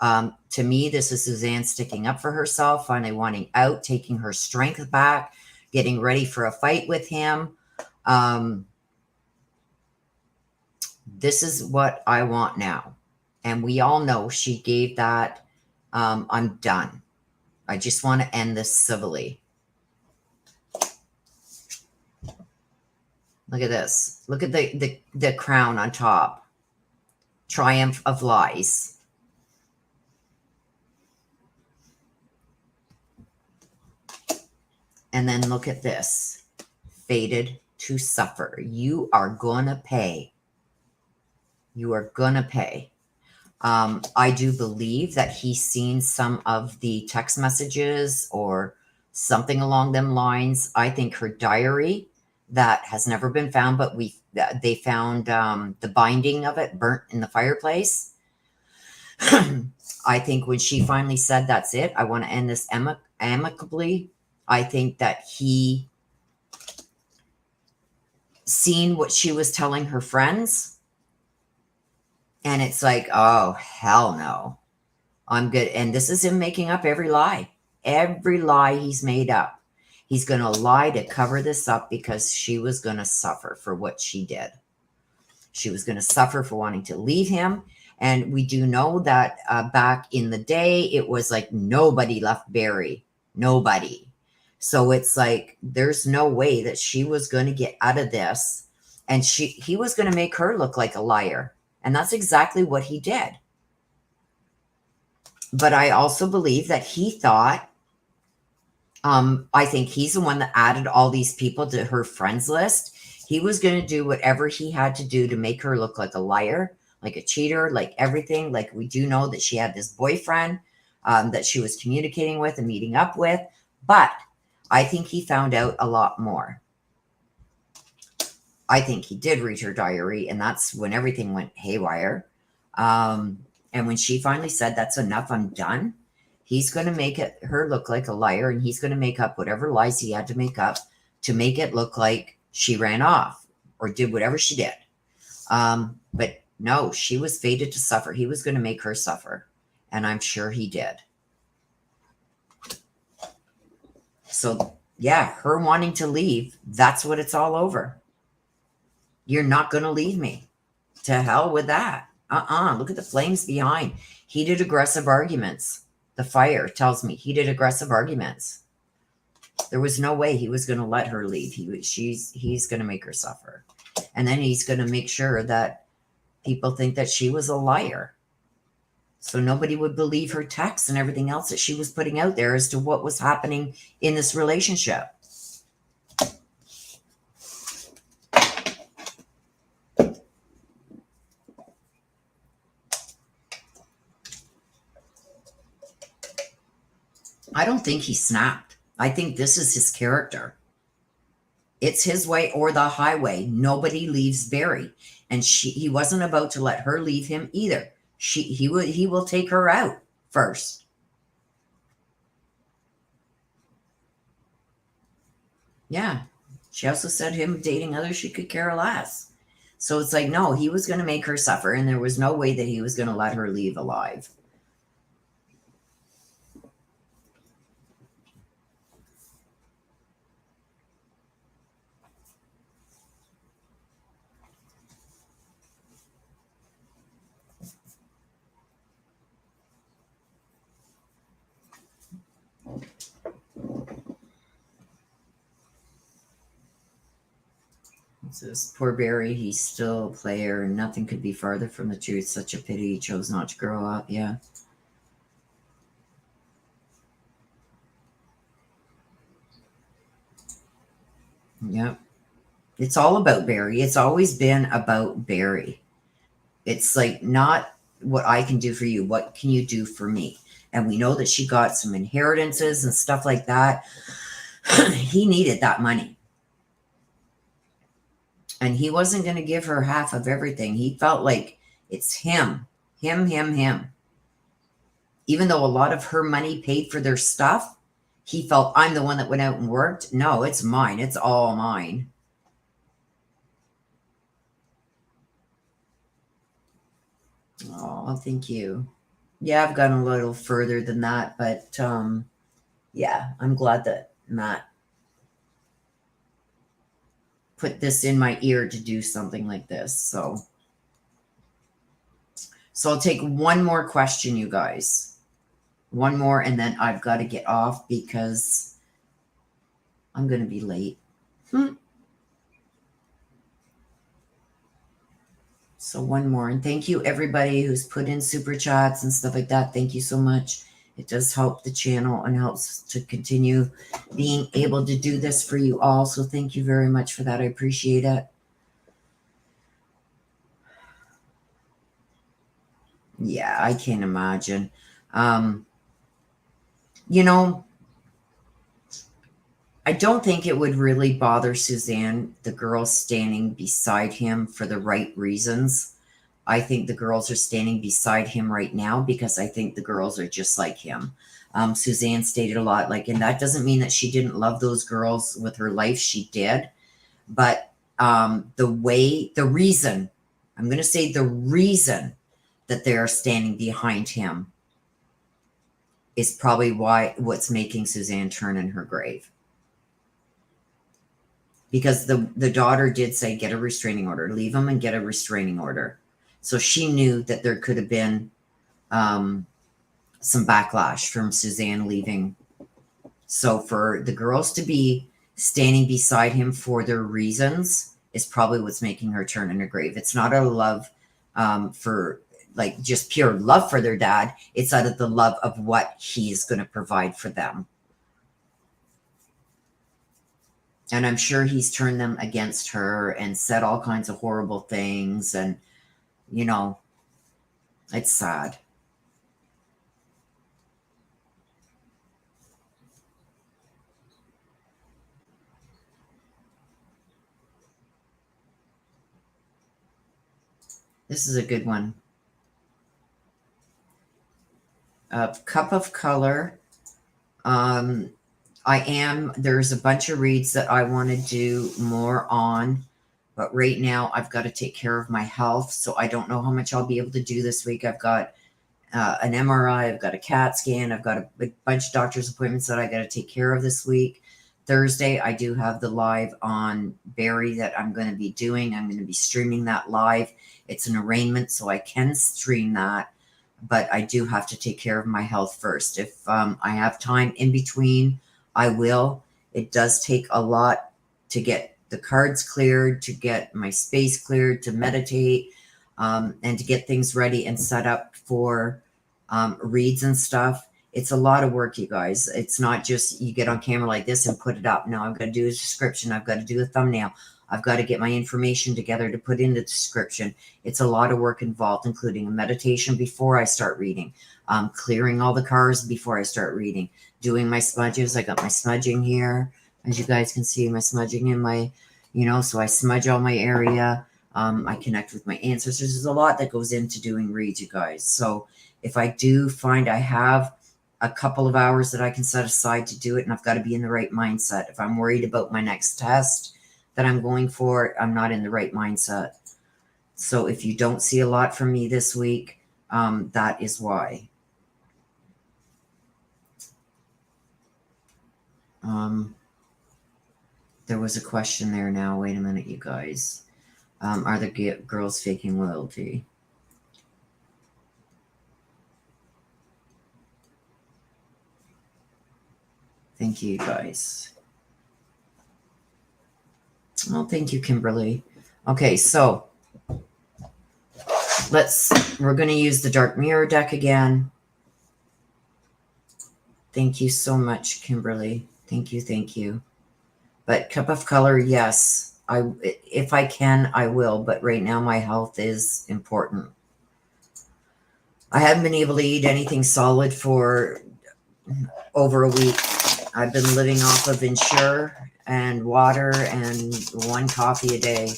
To me, this is Suzanne sticking up for herself, finally wanting out, taking her strength back, getting ready for a fight with him. This is what I want now. And we all know she gave that, I'm done. I just want to end this civilly. Look at this. Look at the crown on top. Triumph of Lies. And then look at this. Fated to suffer. You are going to pay. You are going to pay. I do believe that he's seen some of the text messages or something along them lines. I think her diary that has never been found, but they found the binding of it burnt in the fireplace. I think when she finally said, that's it, I want to end this amicably, I think that he seen what she was telling her friends. And it's like, oh, hell no. I'm good. And this is him making up every lie. Every lie he's made up. He's going to lie to cover this up because she was going to suffer for what she did. She was going to suffer for wanting to leave him. And we do know that back in the day, it was like nobody left Barry. Nobody. So it's like there's no way that she was going to get out of this. And he was going to make her look like a liar. And that's exactly what he did. But I also believe that he thought, I think he's the one that added all these people to her friends list. He was going to do whatever he had to do to make her look like a liar, like a cheater, like everything. Like we do know that she had this boyfriend that she was communicating with and meeting up with. But I think he found out a lot more. I think he did read her diary, and that's when everything went haywire. And when she finally said, "That's enough, I'm done," he's going to make her look like a liar, and he's going to make up whatever lies he had to make up to make it look like she ran off or did whatever she did. But no, she was fated to suffer. He was going to make her suffer, and I'm sure he did. So, yeah, her wanting to leave, that's what it's all over. You're not going to leave me. To hell with that. Look at the flames behind. Heated aggressive arguments. The fire tells me heated aggressive arguments. There was no way he was going to let her leave. He's going to make her suffer. And then he's going to make sure that people think that she was a liar. So nobody would believe her texts and everything else that she was putting out there as to what was happening in this relationship. I don't think he snapped. I think this is his character. It's his way or the highway. Nobody leaves Barry. And he wasn't about to let her leave him either. He will take her out first. Yeah. She also said him dating others, she could care less. So it's like, no, he was going to make her suffer, and there was no way that he was going to let her leave alive. It says, poor Barry, he's still a player, and nothing could be farther from the truth. Such a pity he chose not to grow up. Yeah. Yep. It's all about Barry. It's always been about Barry. It's like, not what I can do for you. What can you do for me? And we know that she got some inheritances and stuff like that. He needed that money. And he wasn't going to give her half of everything. He felt like it's him. Even though a lot of her money paid for their stuff, he felt, I'm the one that went out and worked. No, it's mine. It's all mine. Oh, thank you. Yeah, I've gone a little further than that, but yeah, I'm glad that Matt put this in my ear to do something like this. So I'll take one more question, you guys. One more, and then I've got to get off because I'm going to be late. So one more. And thank you, everybody who's put in super chats and stuff like that. Thank you so much. It does help the channel and helps to continue being able to do this for you all. So thank you very much for that. I appreciate it. Yeah, I can't imagine. You know, I don't think it would really bother Suzanne, the girls standing beside him for the right reasons. I think the girls are standing beside him right now because I think the girls are just like him. Suzanne stated a lot, like, and that doesn't mean that she didn't love those girls with her life. She did. But the reason that they're standing behind him is probably what's making Suzanne turn in her grave. Because the daughter did say, get a restraining order, leave him and get a restraining order. So she knew that there could have been some backlash from Suzanne leaving. So for the girls to be standing beside him for their reasons is probably what's making her turn in her grave. It's not a love for, like, just pure love for their dad. It's out of the love of what he's going to provide for them. And I'm sure he's turned them against her and said all kinds of horrible things. And, you know, it's sad. This is a good one. Cup of Color. There's a bunch of reads that I want to do more on, but right now I've got to take care of my health. So I don't know how much I'll be able to do this week. I've got an MRI, I've got a CAT scan, I've got a bunch of doctor's appointments that I got to take care of this week. Thursday, I do have the live on Barry that I'm going to be doing. I'm going to be streaming that live. It's an arraignment, so I can stream that, but I do have to take care of my health first. If I have time in between, I will. It does take a lot to get the cards cleared, to get my space cleared, to meditate, and to get things ready and set up for reads and stuff. It's a lot of work, you guys. It's not just you get on camera like this and put it up. No, I've got to do a description. I've got to do a thumbnail. I've got to get my information together to put in the description. It's a lot of work involved, including a meditation before I start reading, clearing all the cards before I start reading, doing my smudges. I got my smudging here. As you guys can see, my smudging in my, so I smudge all my area. I connect with my ancestors. There's a lot that goes into doing reads, you guys. So if I do find I have a couple of hours that I can set aside to do it, and I've got to be in the right mindset. If I'm worried about my next test that I'm going for, I'm not in the right mindset. So if you don't see a lot from me this week, that is why. There was a question there now. Wait a minute, you guys. Are the girls faking loyalty? Thank you, guys. Well, thank you, Kimberly. Okay, so we're going to use the Dark Mirror deck again. Thank you so much, Kimberly. Thank you, thank you. But Cup of Color, yes. If I can, I will. But right now, my health is important. I haven't been able to eat anything solid for over a week. I've been living off of Ensure and water and one coffee a day.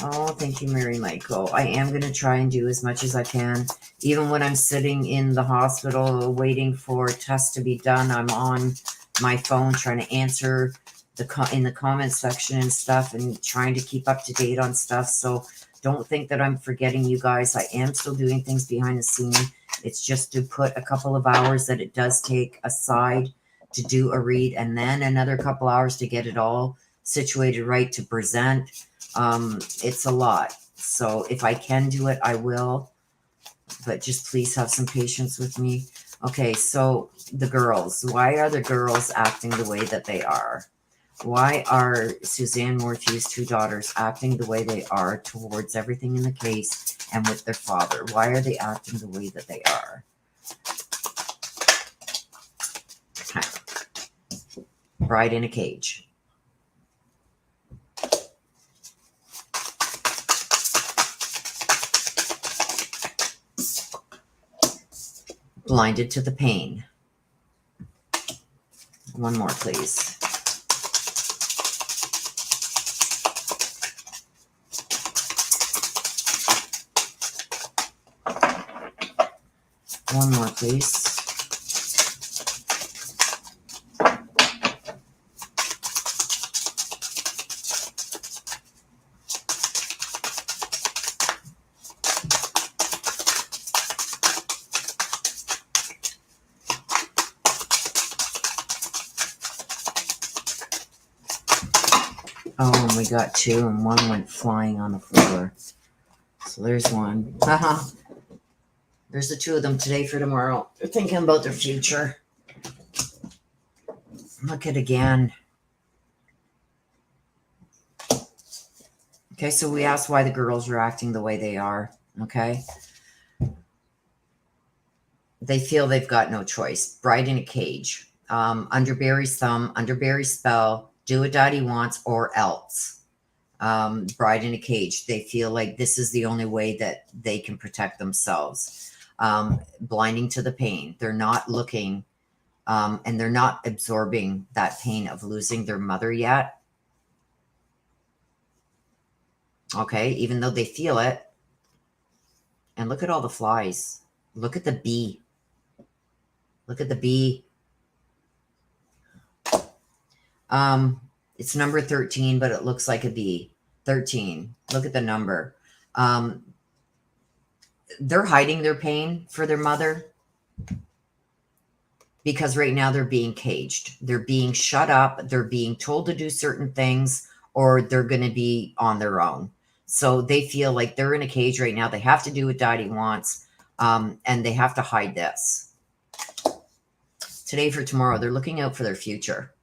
Oh, thank you, Mary Michael. I am going to try and do as much as I can. Even when I'm sitting in the hospital waiting for tests to be done, I'm on my phone trying to answer in the comment section and stuff and trying to keep up to date on stuff. So don't think that I'm forgetting you guys. I am still doing things behind the scene. It's just to put a couple of hours that it does take aside to do a read, and then another couple hours to get it all situated right to present. It's a lot. So if I can do it, I will. But just please have some patience with me. Okay, so the girls. Why are the girls acting the way that they are? Why are Suzanne Morphew's two daughters acting the way they are towards everything in the case and with their father? Why are they acting the way that they are? Okay. Bride in a Cage. Blinded to the Pain. One more, please. One more, please. Oh, and we got two, and one went flying on the floor. So there's one. Haha. There's the two of them today for tomorrow. They're thinking about their future. Look at again. Okay, so we asked why the girls are acting the way they are. Okay. They feel they've got no choice. Bride in a Cage. Under Barry's thumb, under Barry's spell, do what daddy wants or else. Bride in a Cage. They feel like this is the only way that they can protect themselves. Blinding to the Pain. They're not looking And they're not absorbing that pain of losing their mother yet. Okay, even though they feel it. And look at all the flies. Look at the bee. Look at the bee. It's number 13, but it looks like a bee. 13. Look at the number. They're hiding their pain for their mother because right now they're being caged. They're being shut up. They're being told to do certain things, or they're going to be on their own. So they feel like they're in a cage right now. They have to do what Daddy wants, and they have to hide this. Today for tomorrow, they're looking out for their future.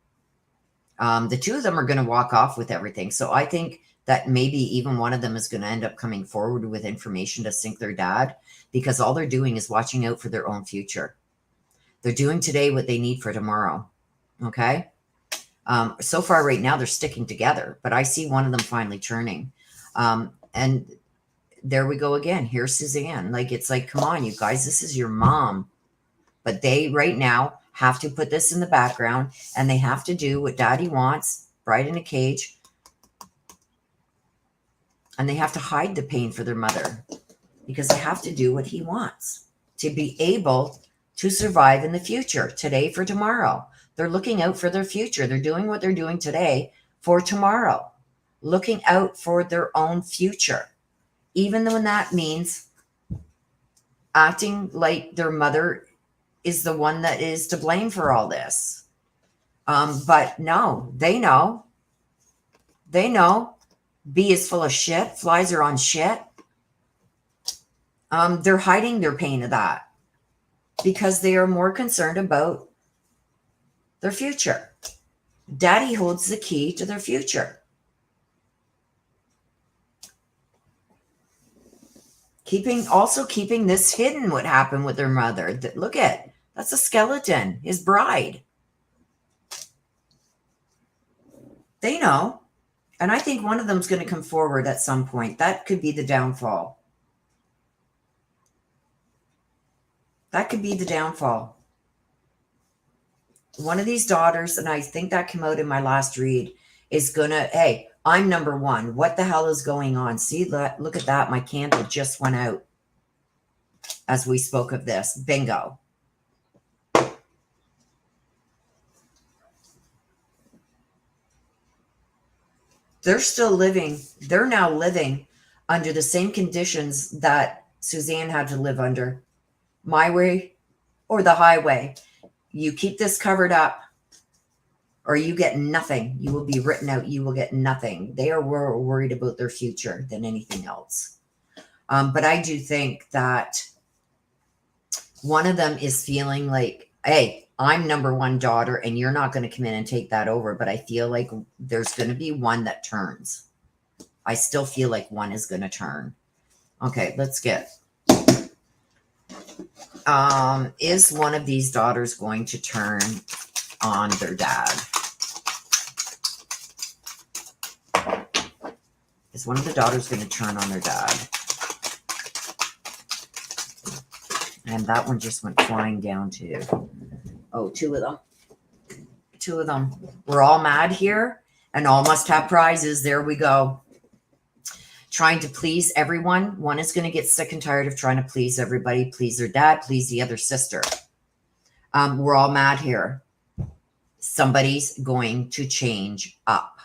The two of them are going to walk off with everything. So I think that maybe even one of them is going to end up coming forward with information to sink their dad, because all they're doing is watching out for their own future. They're doing today what they need for tomorrow. Okay. So far right now, they're sticking together, but I see one of them finally turning. And there we go again. Here's Suzanne. Like, it's like, come on, you guys, this is your mom. But they right now have to put this in the background, and they have to do what Daddy wants, bride in a cage. And they have to hide the pain for their mother because they have to do what he wants to be able to survive in the future, today for tomorrow. They're looking out for their future. They're doing what they're doing today for tomorrow, looking out for their own future, even when that means acting like their mother is the one that is to blame for all this. But no, they know. They know. Bee is full of shit. Flies are on shit. They're hiding their pain of that because they are more concerned about their future. Daddy holds the key to their future. Keeping this hidden, what happened with their mother. Look at, that's a skeleton, his bride. They know. And I think one of them's going to come forward at some point. That could be the downfall. That could be the downfall. One of these daughters, and I think that came out in my last read, is going to, hey, I'm number one. What the hell is going on? See, look at that. My candle just went out as we spoke of this. Bingo. They're still living. They're now living under the same conditions that Suzanne had to live under. My way or the highway. You keep this covered up or you get nothing. You will be written out. You will get nothing. They are more worried about their future than anything else. But I do think that one of them is feeling like, hey, I'm number one daughter and you're not going to come in and take that over. But I feel like there's going to be one that turns. I still feel like one is going to turn. Okay, let's get. Is one of these daughters going to turn on their dad? Is one of the daughters going to turn on their dad? And that one just went flying down too. Oh, two of them. Two of them. We're all mad here and all must have prizes. There we go. Trying to please everyone. One is going to get sick and tired of trying to please everybody, please their dad, please the other sister. We're all mad here. Somebody's going to change up.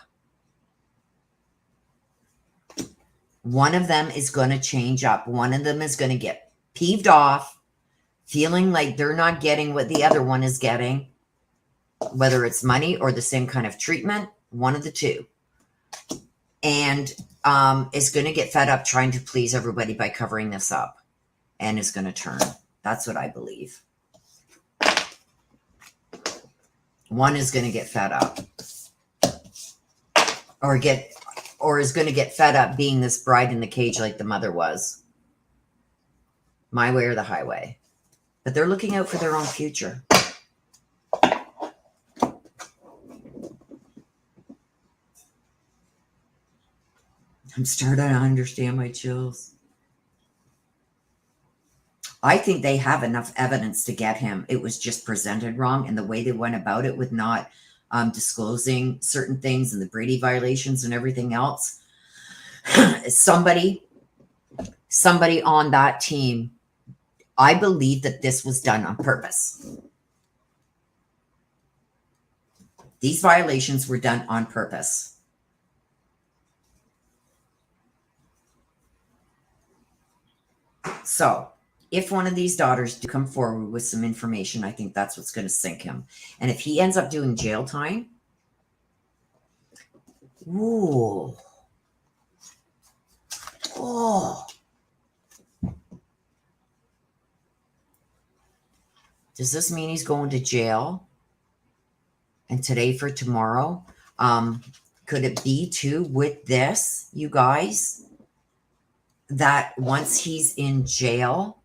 One of them is going to change up. One of them is going to get peeved off, feeling like they're not getting what the other one is getting, whether it's money or the same kind of treatment, one of the two. And is going to get fed up trying to please everybody by covering this up and is going to turn. That's what I believe. One is going to get fed up or is going to get fed up being this bride in the cage like the mother was. My way or the highway. But they're looking out for their own future. I'm starting to understand my chills. I think they have enough evidence to get him. It was just presented wrong, and the way they went about it with not disclosing certain things and the Brady violations and everything else. somebody on that team, I believe that this was done on purpose. These violations were done on purpose. So if one of these daughters do come forward with some information, I think that's what's going to sink him. And if he ends up doing jail time, ooh, oh, does this mean he's going to jail? And today for tomorrow? Could it be too with this, you guys, that once he's in jail,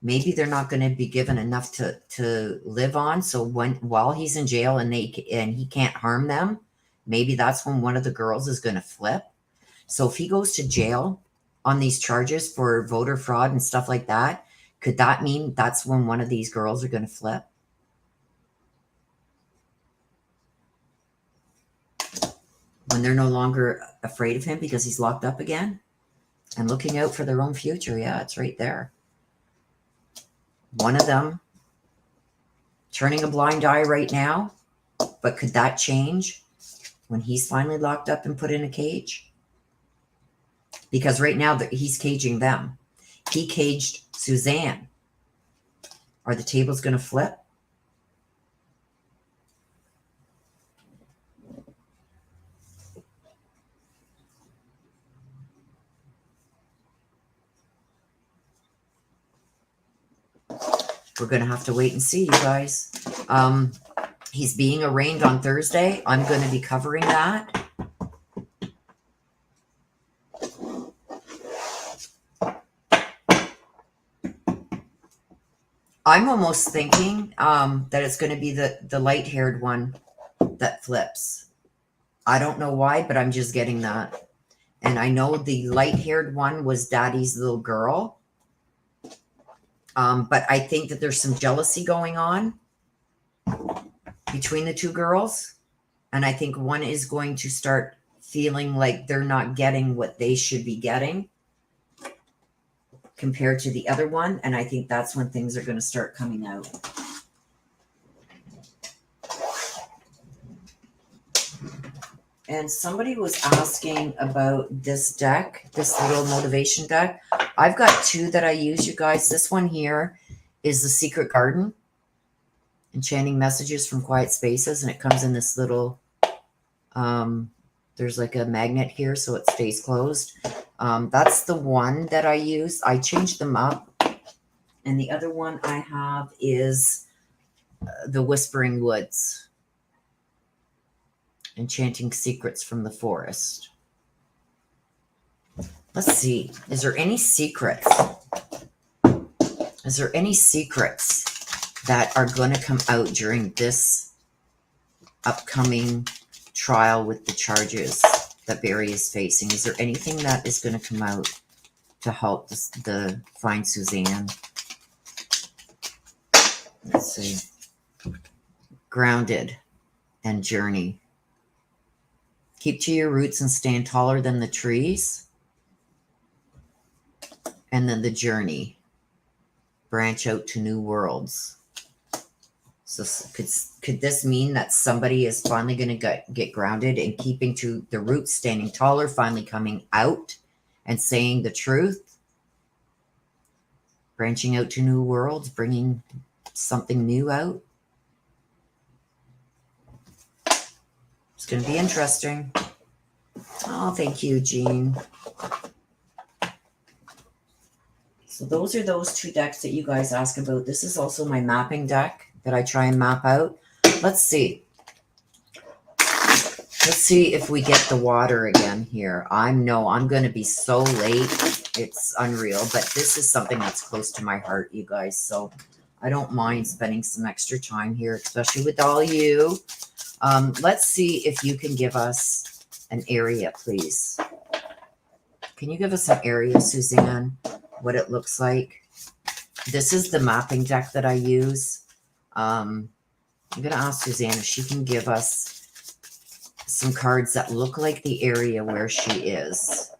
maybe they're not going to be given enough to live on. So while he's in jail and he can't harm them, maybe that's when one of the girls is going to flip. So if he goes to jail on these charges for voter fraud and stuff like that, could that mean that's when one of these girls are going to flip? When they're no longer afraid of him because he's locked up again and looking out for their own future. Yeah, it's right there. One of them turning a blind eye right now, but could that change when he's finally locked up and put in a cage? Because right now he's caging them. He caged Suzanne. Are the tables going to flip? We're going to have to wait and see, you guys. He's being arraigned on Thursday. I'm going to be covering that. I'm almost thinking that it's going to be the light-haired one that flips. I don't know why, but I'm just getting that. And I know the light-haired one was Daddy's little girl. But I think that there's some jealousy going on between the two girls. And I think one is going to start feeling like they're not getting what they should be getting compared to the other one. And I think that's when things are going to start coming out. And somebody was asking about this deck, this little motivation deck. I've got two that I use, you guys. This one here is the Secret Garden, Enchanting Messages from Quiet Spaces. And it comes in this little, there's like a magnet here so it stays closed. That's the one that I use. I changed them up. And the other one I have is the Whispering Woods. Enchanting Secrets from the Forest. Let's see. Is there any secrets? Is there any secrets that are going to come out during this upcoming trial with the charges that Barry is facing? Is there anything that is going to come out to help find Suzanne? Let's see. Grounded and Journey. Keep to your roots and stand taller than the trees. And then the Journey. Branch out to new worlds. So could this mean that somebody is finally going to get grounded and keeping to the roots, standing taller, finally coming out and saying the truth? Branching out to new worlds, bringing something new out. It's going to be interesting. Oh, thank you, Jean. So those are those two decks that you guys ask about. This is also my mapping deck that I try and map out. Let's see. Let's see if we get the water again here. I'm going to be so late. It's unreal. But this is something that's close to my heart, you guys. So I don't mind spending some extra time here, especially with all you. Let's see if you can give us an area, please. Can you give us an area, Suzanne? What it looks like? This is the mapping deck that I use. I'm going to ask Suzanne if she can give us some cards that look like the area where she is.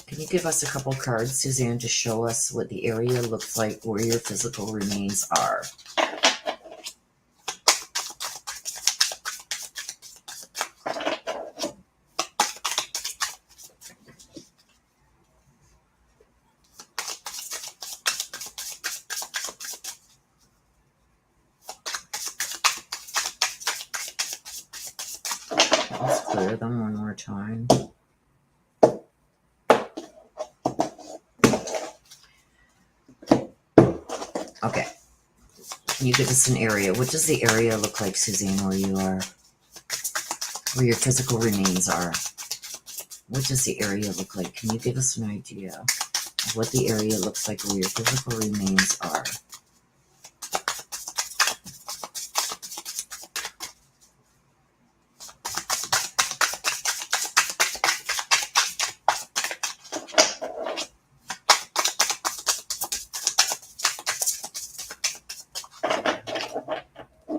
Can you give us a couple cards, Suzanne, to show us what the area looks like where your physical remains are? Let's clear them one more time. Okay. Can you give us an area? What does the area look like, Suzanne, where you are? Where your physical remains are? What does the area look like? Can you give us an idea of what the area looks like where your physical remains are?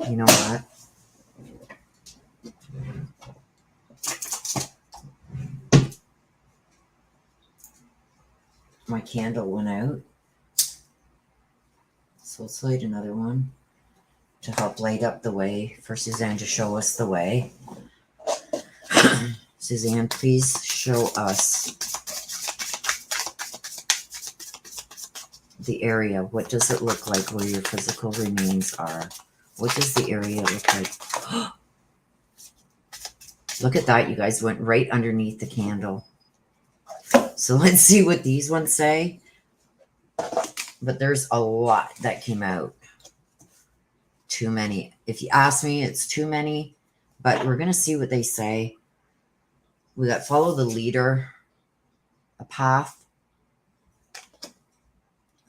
You know what? My candle went out. So let's light another one to help light up the way for Suzanne to show us the way. Suzanne, please show us the area. What does it look like where your physical remains are? What does the area look like? Look at that, you guys went right underneath the candle. So let's see what these ones say. But there's a lot that came out. Too many. If you ask me, it's too many. But we're going to see what they say. We got follow the leader, a path,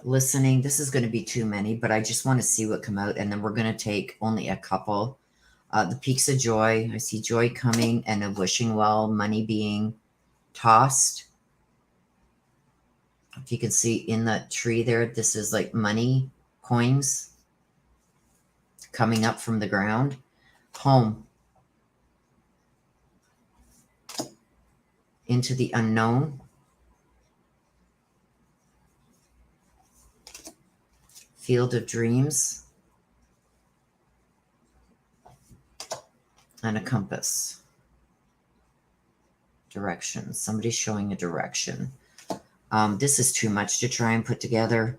listening. This is going to be too many, but I just want to see what come out. And then we're going to take only a couple. The peaks of joy. I see joy coming and a wishing well, money being tossed. If you can see in the tree there, this is like money, coins coming up from the ground. Home. Into the unknown. Field of dreams. And a compass. Direction. Somebody's showing a direction. This is too much to try and put together.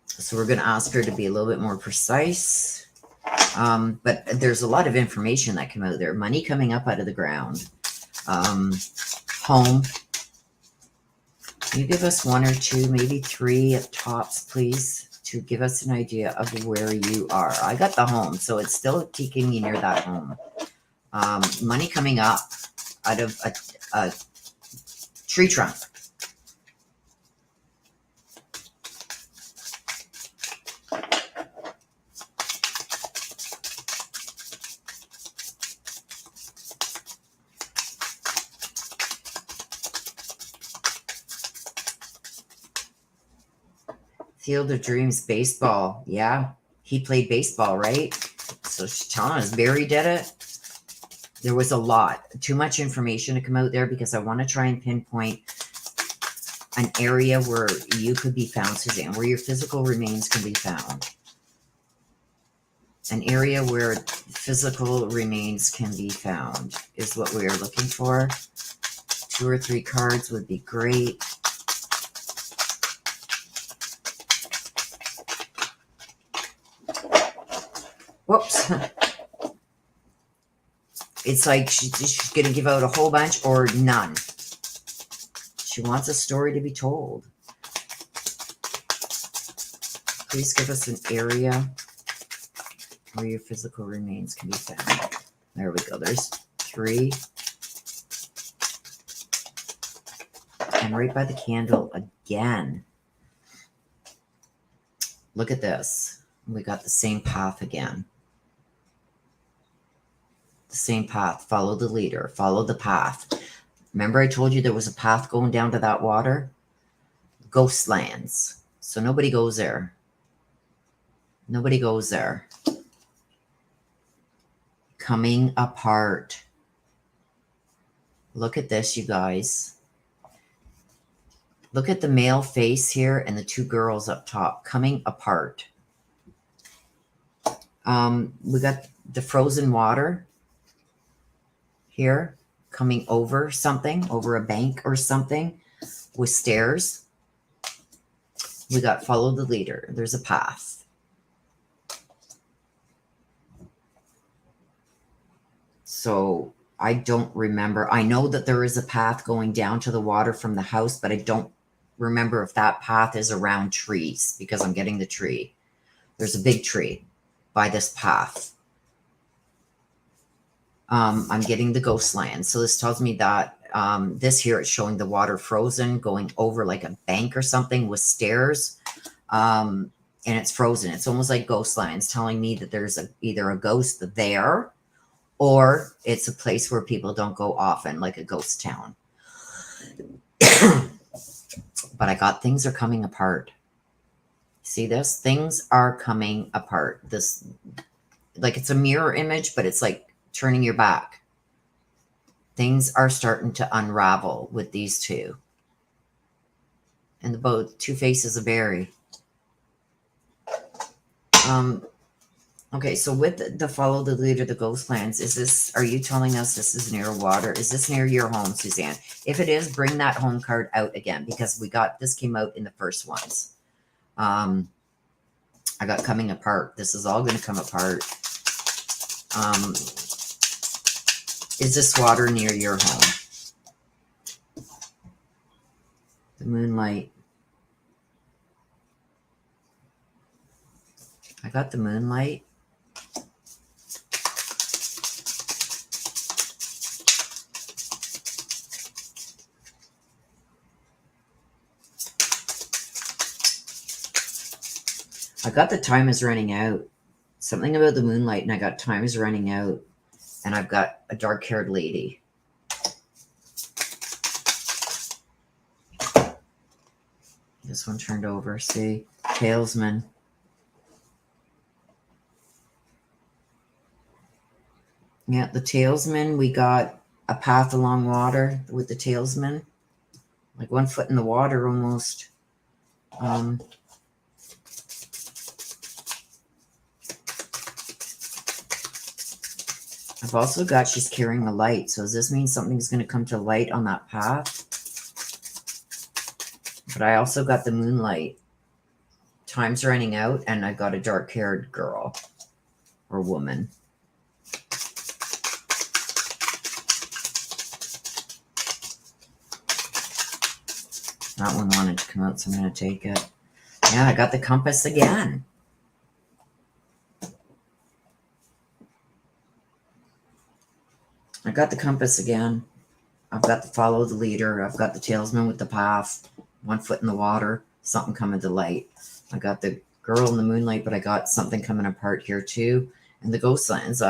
So we're going to ask her to be a little bit more precise. But there's a lot of information that came out there. Money coming up out of the ground. Home. Can you give us one or two, maybe three at tops, please, to give us an idea of where you are? I got the home, so it's still taking me near that home. Money coming up out of a tree trunk. Field of Dreams, baseball. Yeah, he played baseball, right? So she's telling us Barry did it. There was a lot. Too much information to come out there because I want to try and pinpoint an area where you could be found, Suzanne, where your physical remains can be found. An area where physical remains can be found is what we are looking for. 2 or 3 cards would be great. Whoops. It's like she's going to give out a whole bunch or none. She wants a story to be told. Please give us an area where your physical remains can be found. There we go. There's 3. And right by the candle again. Look at this. We got the same path again. The same path. Follow the leader. Follow the path. Remember I told you there was a path going down to that water? Ghost lands. So nobody goes there. Nobody goes there. Coming apart. Look at this, you guys. Look at the male face here and the two girls up top coming apart. We got the frozen water here coming over something, over a bank or something with stairs. We got follow the leader. There's a path. So I don't remember. I know that there is a path going down to the water from the house, but I don't remember if that path is around trees because I'm getting the tree. There's a big tree by this path. I'm getting the ghost land. So this tells me that this here is showing the water frozen going over like a bank or something with stairs. And it's frozen. It's almost like ghost lands telling me that there's either a ghost there or it's a place where people don't go often, like a ghost town. But I got things are coming apart. See this? Things are coming apart. This, like it's a mirror image, but it's like turning your back. Things are starting to unravel with these two. And the both two faces of Barry. Okay, so with the follow the leader, the ghost plans, is this, are you telling us this is near water? Is this near your home, Suzanne? If it is, bring that home card out again because we got, this came out in the first ones. I got coming apart. This is all going to come apart. Is this water near your home? The moonlight. I got the moonlight. I got the time is running out. Something about the moonlight, and I got time is running out. And I've got a dark-haired lady. This one turned over. See? Talesman. Yeah, the talesman. We got a path along water with the talesman. Like 1 foot in the water almost. I've also got she's carrying a light. So does this mean something's going to come to light on that path? But I also got the moonlight. Time's running out, and I got a dark-haired girl or woman. That one wanted to come out, so I'm going to take it. Yeah, I got the compass again. I got the compass again. I've got the follow the leader. I've got the talesman with the path. 1 foot in the water. Something coming to light. I got the girl in the moonlight, but I got something coming apart here too. And the ghost lands.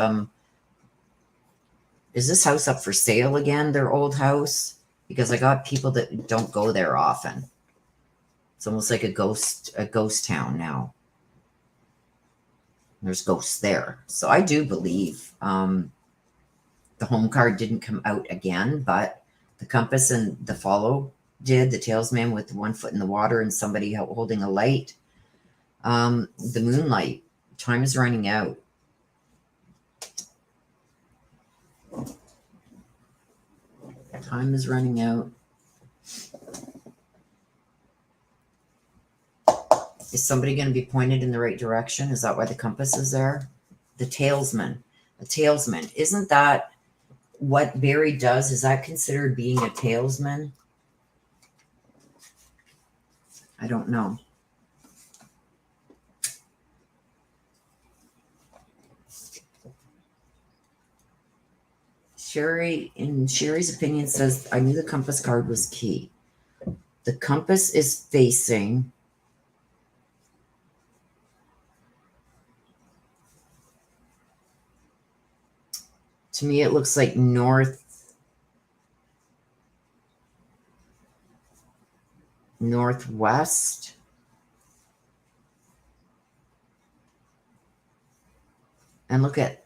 Is this house up for sale again? Their old house? Because I got people that don't go there often. It's almost like a ghost town now. There's ghosts there. So I do believe the home card didn't come out again, but the compass and the follow did. The talesman with 1 foot in the water and somebody holding a light. The moonlight. Time is running out. Time is running out. Is somebody going to be pointed in the right direction? Is that why the compass is there? The talesman. A talesman. Isn't that what Barry does? Is that considered being a talesman? I don't know. Sherry, in Sherry's opinion, says, I knew the compass card was key. The compass is facing to me, it looks like north. northwest. And look at,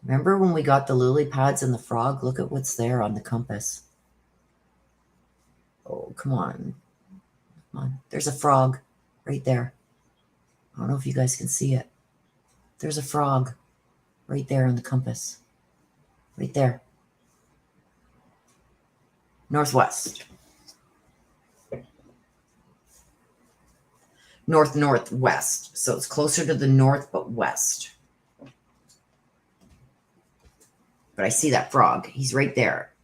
remember when we got the lily pads and the frog? Look at what's there on the compass. Oh, come on. Come on. There's a frog right there. I don't know if you guys can see it. There's a frog right there on the compass. Right there. Northwest. Northwest. So it's closer to the north, but west. But I see that frog. He's right there.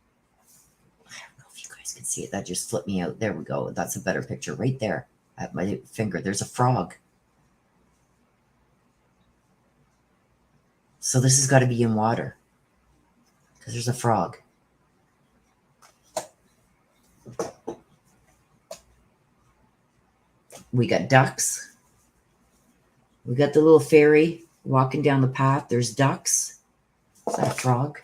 I don't know if you guys can see it. That just flipped me out. There we go. That's a better picture. Right there at my finger. There's a frog. So this has got to be in water. Because there's a frog. We got ducks. We got the little fairy walking down the path. There's ducks. Is that a frog?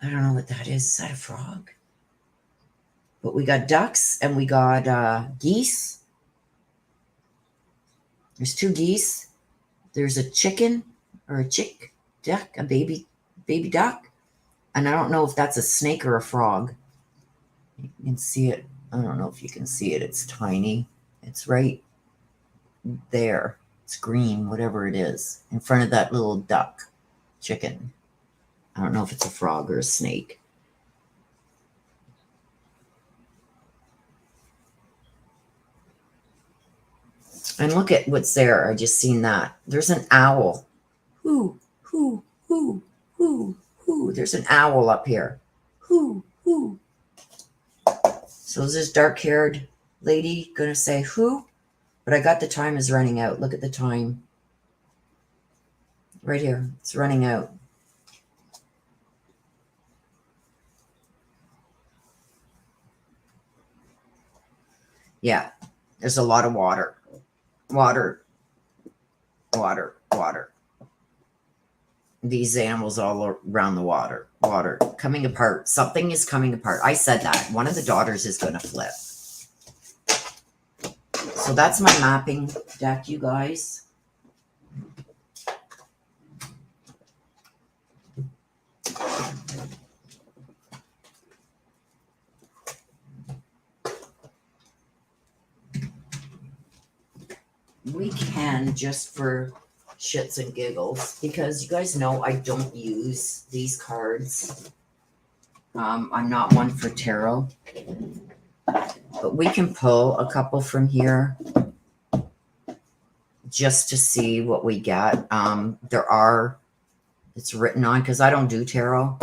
I don't know what that is. Is that a frog? But we got ducks and we got geese. There's 2 geese. There's a chicken or a chick duck, a baby duck. And I don't know if that's a snake or a frog. You can see it. I don't know if you can see it. It's tiny. It's right there. It's green, whatever it is, in front of that little duck, chicken. I don't know if it's a frog or a snake. And look at what's there. I just seen that. There's an owl. Hoo, hoo, hoo, hoo, hoo. There's an owl up here. Hoo, hoo. So is this dark-haired lady going to say who? But I got the time is running out. Look at the time. Right here. It's running out. Yeah. There's a lot of water. Water. Water. Water. These animals all around the water. Water. Coming apart. Something is coming apart. I said that. One of the daughters is going to flip. So that's my mapping deck, you guys. We can, just for shits and giggles, because you guys know I don't use these cards. I'm not one for tarot. But we can pull a couple from here just to see what we get. It's written on, because I don't do tarot.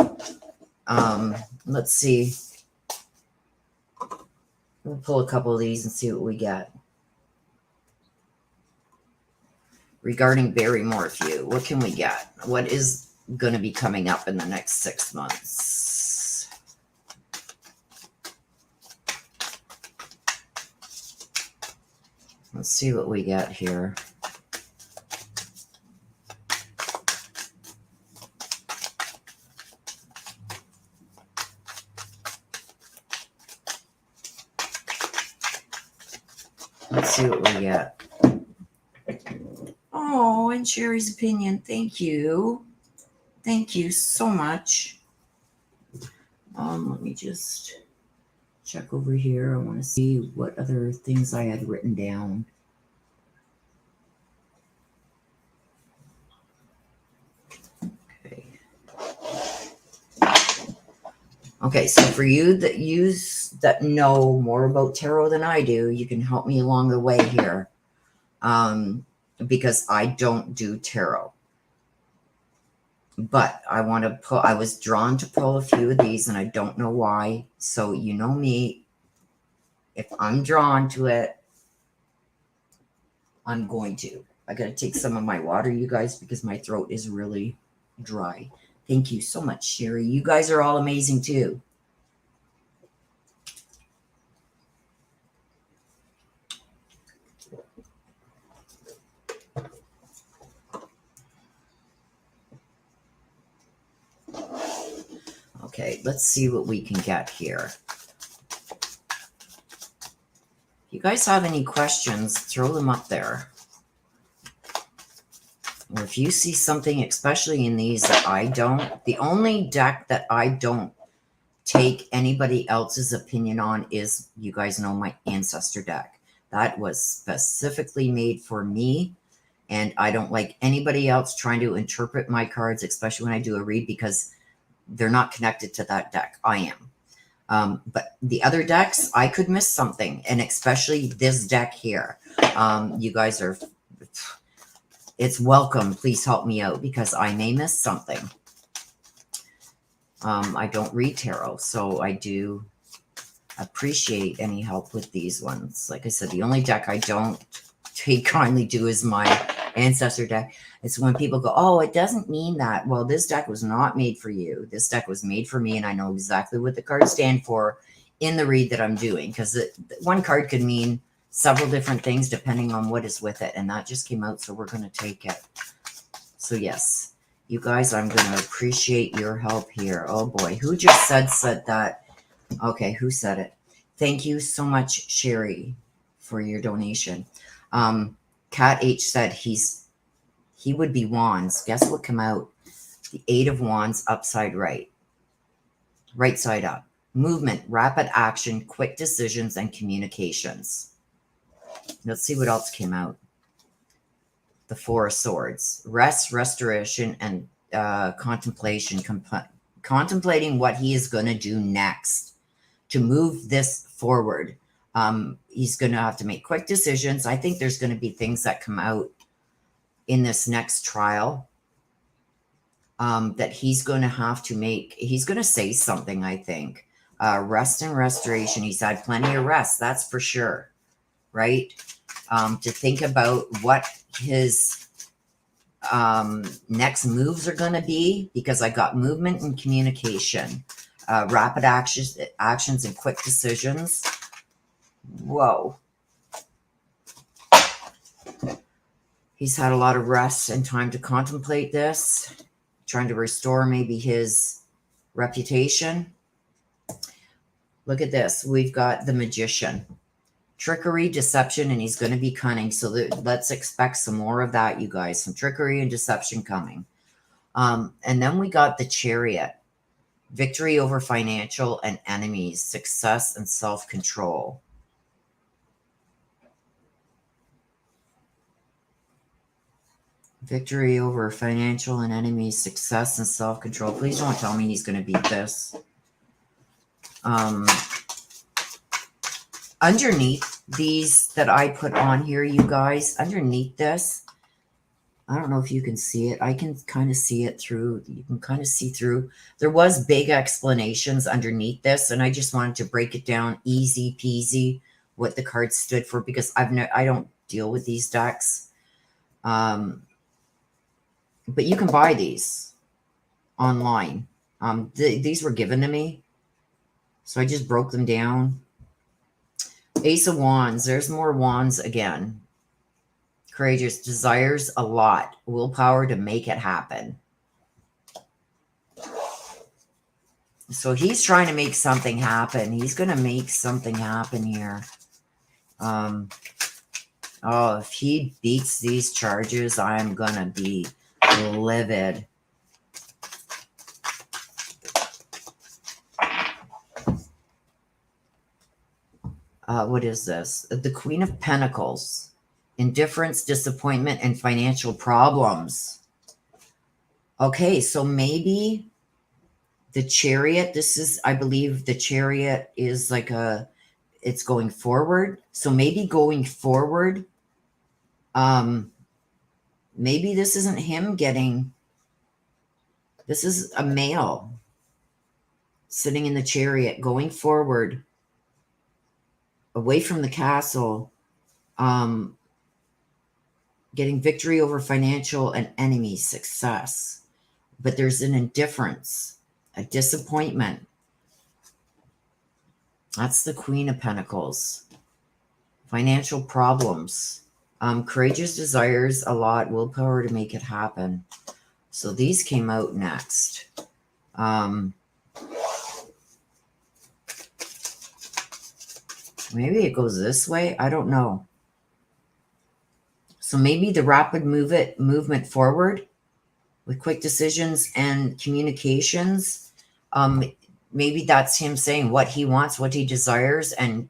Let's see. We'll pull a couple of these and see what we get. Regarding Barrymore View, what can we get? What is going to be coming up in the next 6 months? Let's see what we get here. Let's see what we get. Oh, and Sherry's opinion. Thank you. Thank you so much. Let me just check over here. I want to see what other things I had written down. Okay. Okay, so for you that know more about tarot than I do, you can help me along the way here. Because I don't do tarot. But I was drawn to pull a few of these, and I don't know why. So you know me, if I'm drawn to it, I'm going to. I got to take some of my water, you guys, because my throat is really dry. Thank you so much, Sherry. You guys are all amazing too. Okay, let's see what we can get here. If you guys have any questions, throw them up there. Or if you see something, especially in these that I don't, the only deck that I don't take anybody else's opinion on is, you guys know, my ancestor deck. That was specifically made for me. And I don't like anybody else trying to interpret my cards, especially when I do a read, because they're not connected to that deck. I am. But the other decks, I could miss something. And especially this deck here. You guys are, it's welcome. Please help me out because I may miss something. I don't read tarot, so I do appreciate any help with these ones. Like I said, the only deck I don't take kindly to is my ancestor deck. It's when people go, oh, it doesn't mean that. Well, this deck was not made for you. This deck was made for me, and I know exactly what the cards stand for in the read that I'm doing, because one card could mean several different things depending on what is with it, and that just came out, so we're going to take it. So yes, you guys, I'm going to appreciate your help here. Oh boy, who just said that? Okay, who said it? Thank you so much, Sherry, for your donation. Cat H said he would be Wands. Guess what came out? The Eight of Wands upside right. Right side up. Movement, rapid action, quick decisions, and communications. Let's see what else came out. The Four of Swords. Rest, restoration, and contemplation. Contemplating what he is going to do next to move this forward. He's going to have to make quick decisions. I think there's going to be things that come out in this next trial that he's going to have to make. He's going to say something, I think. Rest and restoration. He's had plenty of rest, that's for sure, right? To think about what his next moves are going to be, because I got movement and communication, rapid actions and quick decisions. Whoa. He's had a lot of rest and time to contemplate this, trying to restore maybe his reputation. Look at this. We've got the Magician. Trickery, deception, and he's going to be cunning. So let's expect some more of that, you guys. Some trickery and deception coming. And then we got the Chariot. Victory over financial and enemies. Success and self-control. Victory over financial and enemies. Success and self-control. Please don't tell me he's going to beat this. Underneath these that I put on here, you guys, underneath this, I don't know if you can see it. I can kind of see it through. You can kind of see through. There was big explanations underneath this, and I just wanted to break it down easy peasy what the cards stood for, because I don't deal with these decks. But you can buy these online. These were given to me, so I just broke them down. Ace of Wands. There's more wands again. Courageous. Desires a lot. Willpower to make it happen. So he's trying to make something happen. He's going to make something happen here. Oh, if he beats these charges, I'm going to be livid. What is this? The Queen of Pentacles. Indifference, disappointment, and financial problems. Okay, so maybe the Chariot, this is, I believe the Chariot is like it's going forward. So maybe going forward, maybe this isn't him getting, this is a male sitting in the Chariot going forward, away from the castle, getting victory over financial and enemy success. But there's an indifference, a disappointment. That's the Queen of Pentacles. Financial problems. Courageous desires a lot. Willpower to make it happen. So these came out next. Maybe it goes this way. I don't know. So maybe the rapid movement forward with quick decisions and communications. Um, maybe that's him saying what he wants, what he desires, and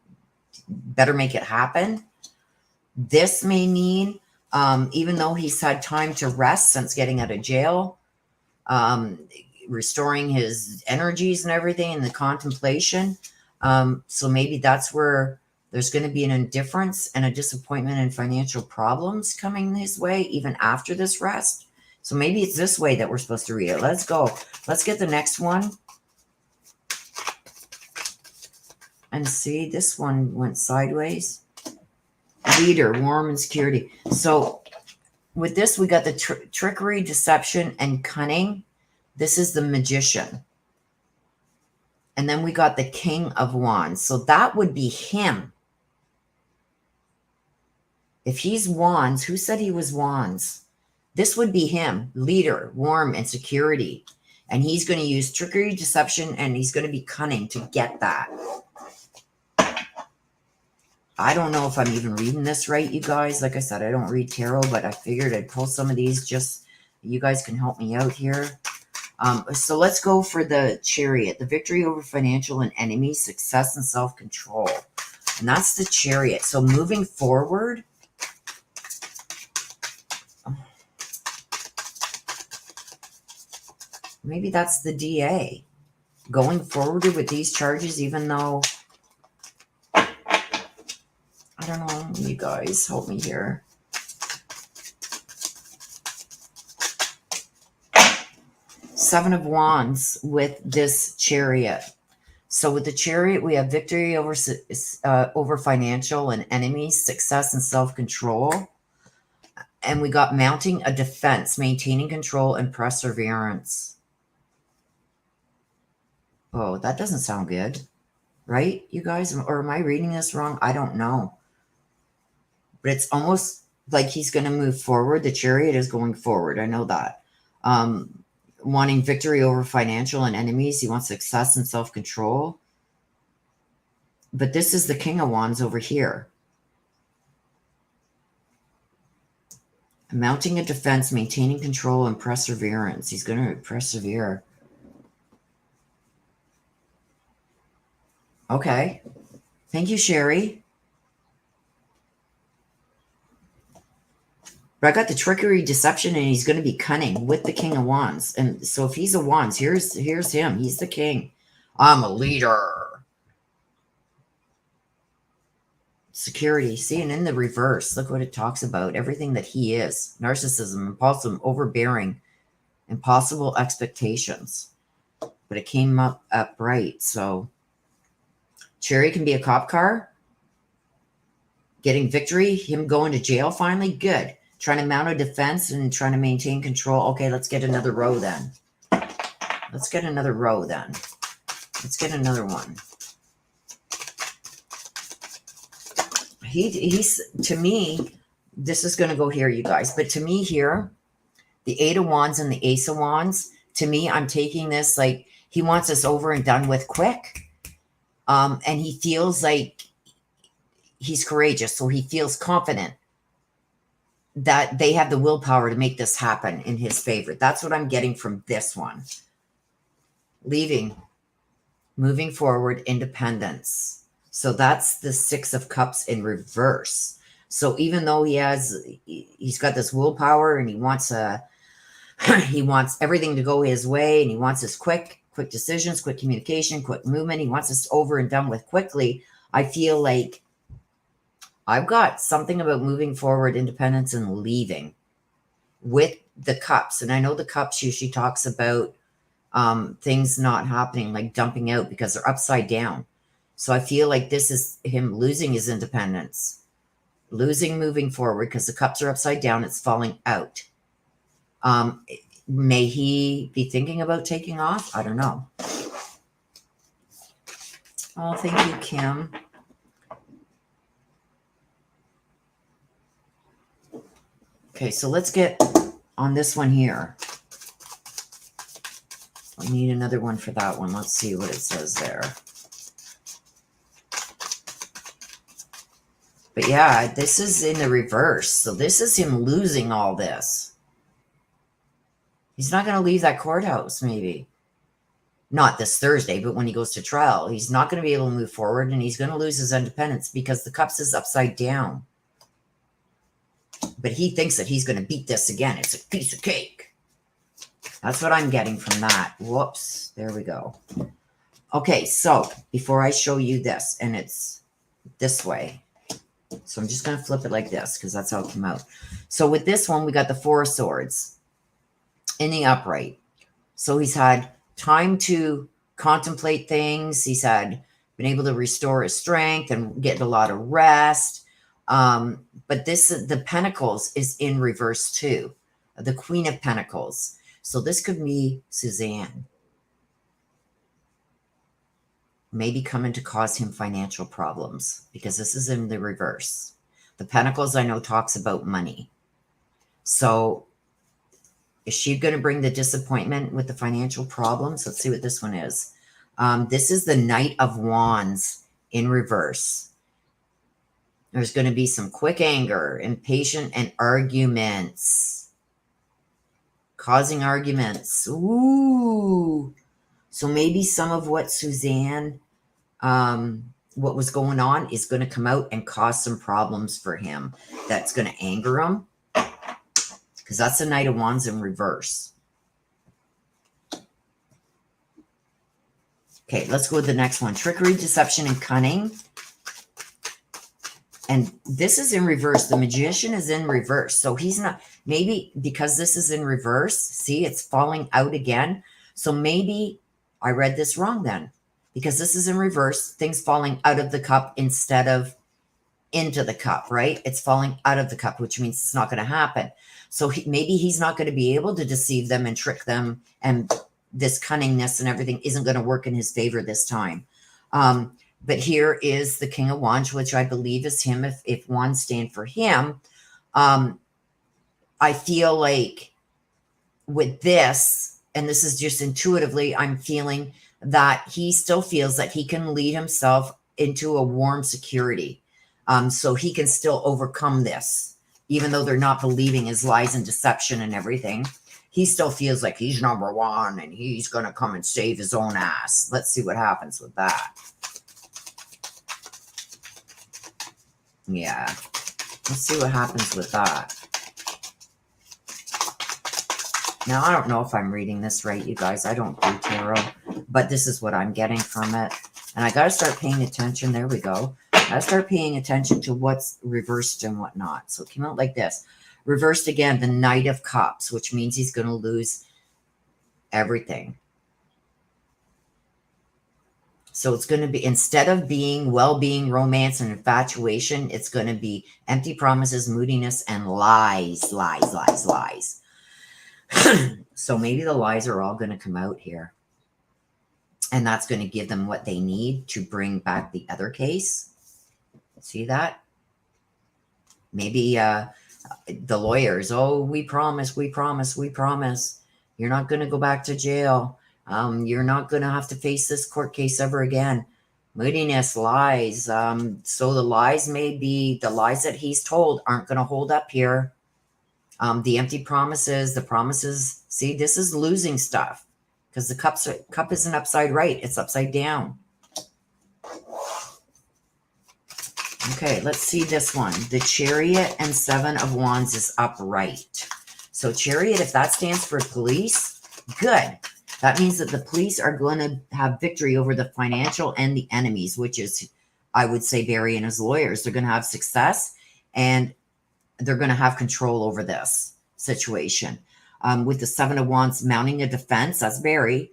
better make it happen. This may mean, even though he's had time to rest since getting out of jail, um, restoring his energies and everything in the contemplation. So maybe that's where there's going to be an indifference and a disappointment and financial problems coming his way, even after this rest. So maybe it's this way that we're supposed to read it. Let's go. Let's get the next one. And see, this one went sideways. Leader, warm and security. So with this, we got the trickery, deception, and cunning. This is the magician. And then we got the King of Wands. So that would be him. If he's Wands, who said he was Wands? This would be him. Leader, warm, and security. And he's going to use trickery, deception, and he's going to be cunning to get that. I don't know if I'm even reading this right, you guys. Like I said, I don't read tarot, but I figured I'd pull some of these just you guys can help me out here. So let's go for the Chariot, the victory over financial and enemies, success and self-control. And that's the Chariot. So moving forward, maybe that's the DA. Going forward with these charges, even though, I don't know, you guys help me here. Seven of Wands with this Chariot. So with the Chariot, we have victory over financial and enemies, success and self-control. And we got mounting a defense, maintaining control and perseverance. Oh, that doesn't sound good, right, you guys? Or am I reading this wrong? I don't know. But it's almost like he's going to move forward. The Chariot is going forward. I know that. Wanting victory over financial and enemies. He wants success and self-control. But this is the King of Wands over here. Mounting a defense, maintaining control, and perseverance. He's going to persevere. Okay. Thank you, Sherry. But I got the trickery, deception, and he's going to be cunning with the King of Wands. And so if he's a Wands, here's him. He's the king. I'm a leader. Security. See, and in the reverse, look what it talks about. Everything that he is. Narcissism, impulsive, overbearing, impossible expectations. But it came up upright. So Cherry can be a cop car. Getting victory. Him going to jail finally. Good. Trying to mount a defense and trying to maintain control. Okay, let's get another row then. Let's get another row then. Let's get another one. He's, to me, this is going to go here, you guys. But to me here, the Eight of Wands and the Ace of Wands, to me, I'm taking this like he wants this over and done with quick. And he feels like he's courageous. So he feels confident that they have the willpower to make this happen in his favor. That's what I'm getting from this one. Leaving, moving forward, independence. So that's the Six of Cups in reverse. So even though he's got this willpower and he wants everything to go his way, and he wants this quick decisions, quick communication, quick movement. He wants this over and done with quickly. I feel like I've got something about moving forward, independence, and leaving with the cups. And I know the cups usually talks about things not happening, like dumping out because they're upside down. So I feel like this is him losing his independence, losing moving forward because the cups are upside down. It's falling out. May he be thinking about taking off? I don't know. Oh, thank you, Kim. Okay, so let's get on this one here. I need another one for that one. Let's see what it says there. But yeah, this is in the reverse. So this is him losing all this. He's not going to leave that courthouse, maybe. Not this Thursday, but when he goes to trial, he's not going to be able to move forward, and he's going to lose his independence because the cups is upside down. But he thinks that he's going to beat this again. It's a piece of cake. That's what I'm getting from that. Whoops. There we go. Okay, so before I show you this, and it's this way. So I'm just going to flip it like this because that's how it came out. So with this one, we got the Four of Swords in the upright. So he's had time to contemplate things. He's been able to restore his strength and get a lot of rest. But the Pentacles is in reverse too. The Queen of Pentacles. So this could be Suzanne. Maybe coming to cause him financial problems because this is in the reverse. The Pentacles I know talks about money. So is she going to bring the disappointment with the financial problems? Let's see what this one is. This is the Knight of Wands in reverse. There's going to be some quick anger, impatient, and arguments. Causing arguments. Ooh. So maybe some of what Suzanne, what was going on is going to come out and cause some problems for him. That's going to anger him. Because that's the Knight of Wands in reverse. Okay, let's go with the next one. Trickery, deception, and cunning. And this is in reverse. The Magician is in reverse. So he's not, maybe because this is in reverse, see, it's falling out again. So maybe I read this wrong then. Because this is in reverse, things falling out of the cup instead of into the cup, right? It's falling out of the cup, which means it's not going to happen. So maybe he's not going to be able to deceive them and trick them, and this cunningness and everything isn't going to work in his favor this time. But here is the King of Wands, which I believe is him. If wands stand for him, I feel like with this, and this is just intuitively, I'm feeling that he still feels that he can lead himself into a warm security. So he can still overcome this, even though they're not believing his lies and deception and everything. He still feels like he's number one and he's going to come and save his own ass. Let's see what happens with that. Yeah. Let's see what happens with that. Now, I don't know if I'm reading this right, you guys. I don't do tarot, but this is what I'm getting from it. And I got to start paying attention. There we go. I start paying attention to what's reversed and whatnot. So it came out like this. Reversed again, the Knight of Cups, which means he's going to lose everything. So it's going to be, instead of being well-being, romance, and infatuation, it's going to be empty promises, moodiness, and lies, lies, lies, lies. So maybe the lies are all going to come out here. And that's going to give them what they need to bring back the other case. See that? Maybe the lawyers, oh, we promise, we promise, we promise. You're not going to go back to jail. You're not going to have to face this court case ever again. Moodiness, lies. So the lies may be, the lies that he's told aren't going to hold up here. The empty promises, the promises. See, this is losing stuff because the cup isn't upside right. It's upside down. Okay, let's see this one. The Chariot and Seven of Wands is upright. So Chariot, if that stands for police, good. That means that the police are going to have victory over the financial and the enemies, which is, I would say, Barry and his lawyers. They're going to have success and they're going to have control over this situation. With the Seven of Wands mounting a defense, that's Barry.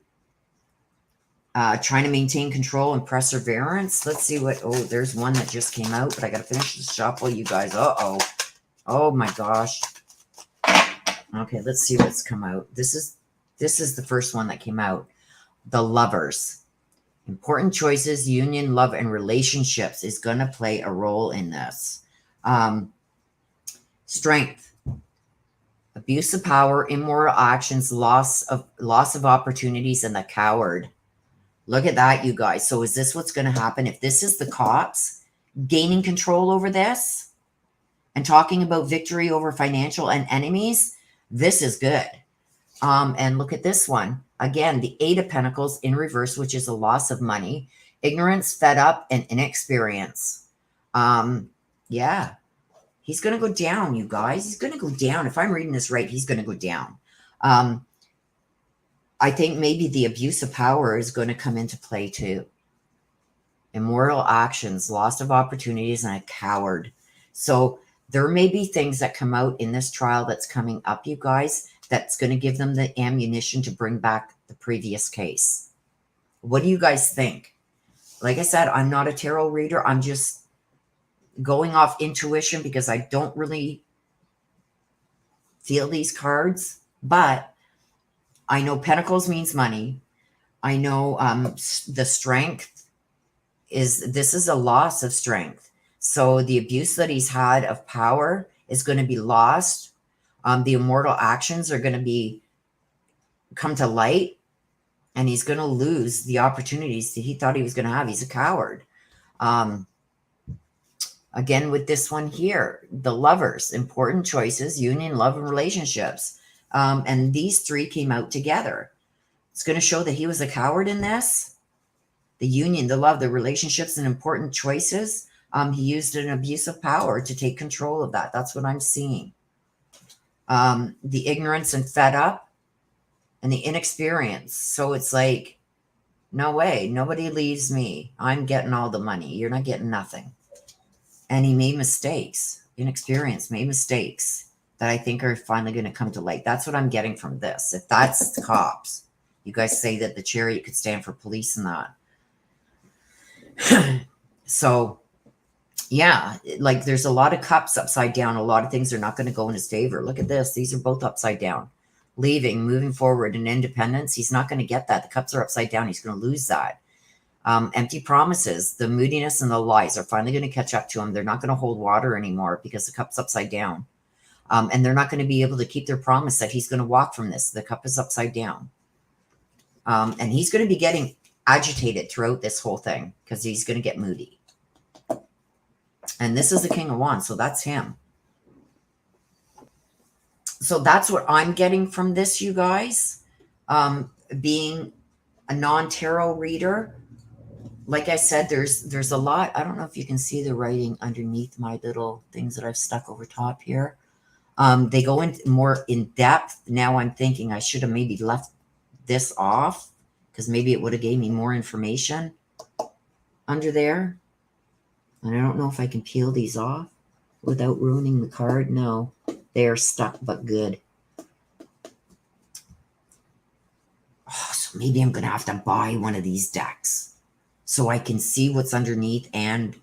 Trying to maintain control and perseverance. Let's see what, oh, there's one that just came out, but I got to finish the shuffle, you guys. Uh-oh. Oh my gosh. Okay, let's see what's come out. This is the first one that came out. The Lovers. Important choices, union, love, and relationships is going to play a role in this. Strength. Abuse of power, immoral actions, loss of opportunities, and the Coward. Look at that, you guys. So is this what's going to happen? If this is the cops, gaining control over this and talking about victory over financial and enemies, this is good. And look at this one. Again, the Eight of Pentacles in reverse, which is a loss of money, ignorance, fed up, and inexperience. Yeah, he's going to go down, you guys. He's going to go down. If I'm reading this right, he's going to go down. I think maybe the abuse of power is going to come into play too. Immoral actions, loss of opportunities, and a coward. So there may be things that come out in this trial that's coming up, you guys, that's going to give them the ammunition to bring back the previous case. What do you guys think? Like I said, I'm not a tarot reader. I'm just going off intuition because I don't really feel these cards. But I know Pentacles means money. I know the strength this is a loss of strength. So the abuse that he's had of power is going to be lost. The immortal actions are going to come to light, and he's going to lose the opportunities that he thought he was going to have. He's a coward. Again, with this one here, the Lovers, important choices, union, love, and relationships. And these three came out together. It's going to show that he was a coward in this. The union, the love, the relationships, and important choices. He used an abuse of power to take control of that. That's what I'm seeing. The ignorance and fed up, and the inexperience. So it's like, no way, nobody leaves me. I'm getting all the money. You're not getting nothing. And he made mistakes. Inexperience, made mistakes that I think are finally going to come to light. That's what I'm getting from this. If that's the cops, you guys say that the Chariot could stand for police and that. So, yeah, like there's a lot of cups upside down. A lot of things are not going to go in his favor. Look at this. These are both upside down. Leaving, moving forward, and independence. He's not going to get that. The cups are upside down. He's going to lose that. Empty promises, the moodiness and the lies are finally going to catch up to him. They're not going to hold water anymore because the cup's upside down. And they're not going to be able to keep their promise that he's going to walk from this. The cup is upside down. And he's going to be getting agitated throughout this whole thing because he's going to get moody. And this is the King of Wands, so that's him. So that's what I'm getting from this, you guys. Being a non-tarot reader, like I said, there's a lot. I don't know if you can see the writing underneath my little things that I've stuck over top here. They go into more in depth. Now I'm thinking I should have maybe left this off because maybe it would have gave me more information under there. And I don't know if I can peel these off without ruining the card. No, they are stuck, but good. Oh, so maybe I'm going to have to buy one of these decks so I can see what's underneath. And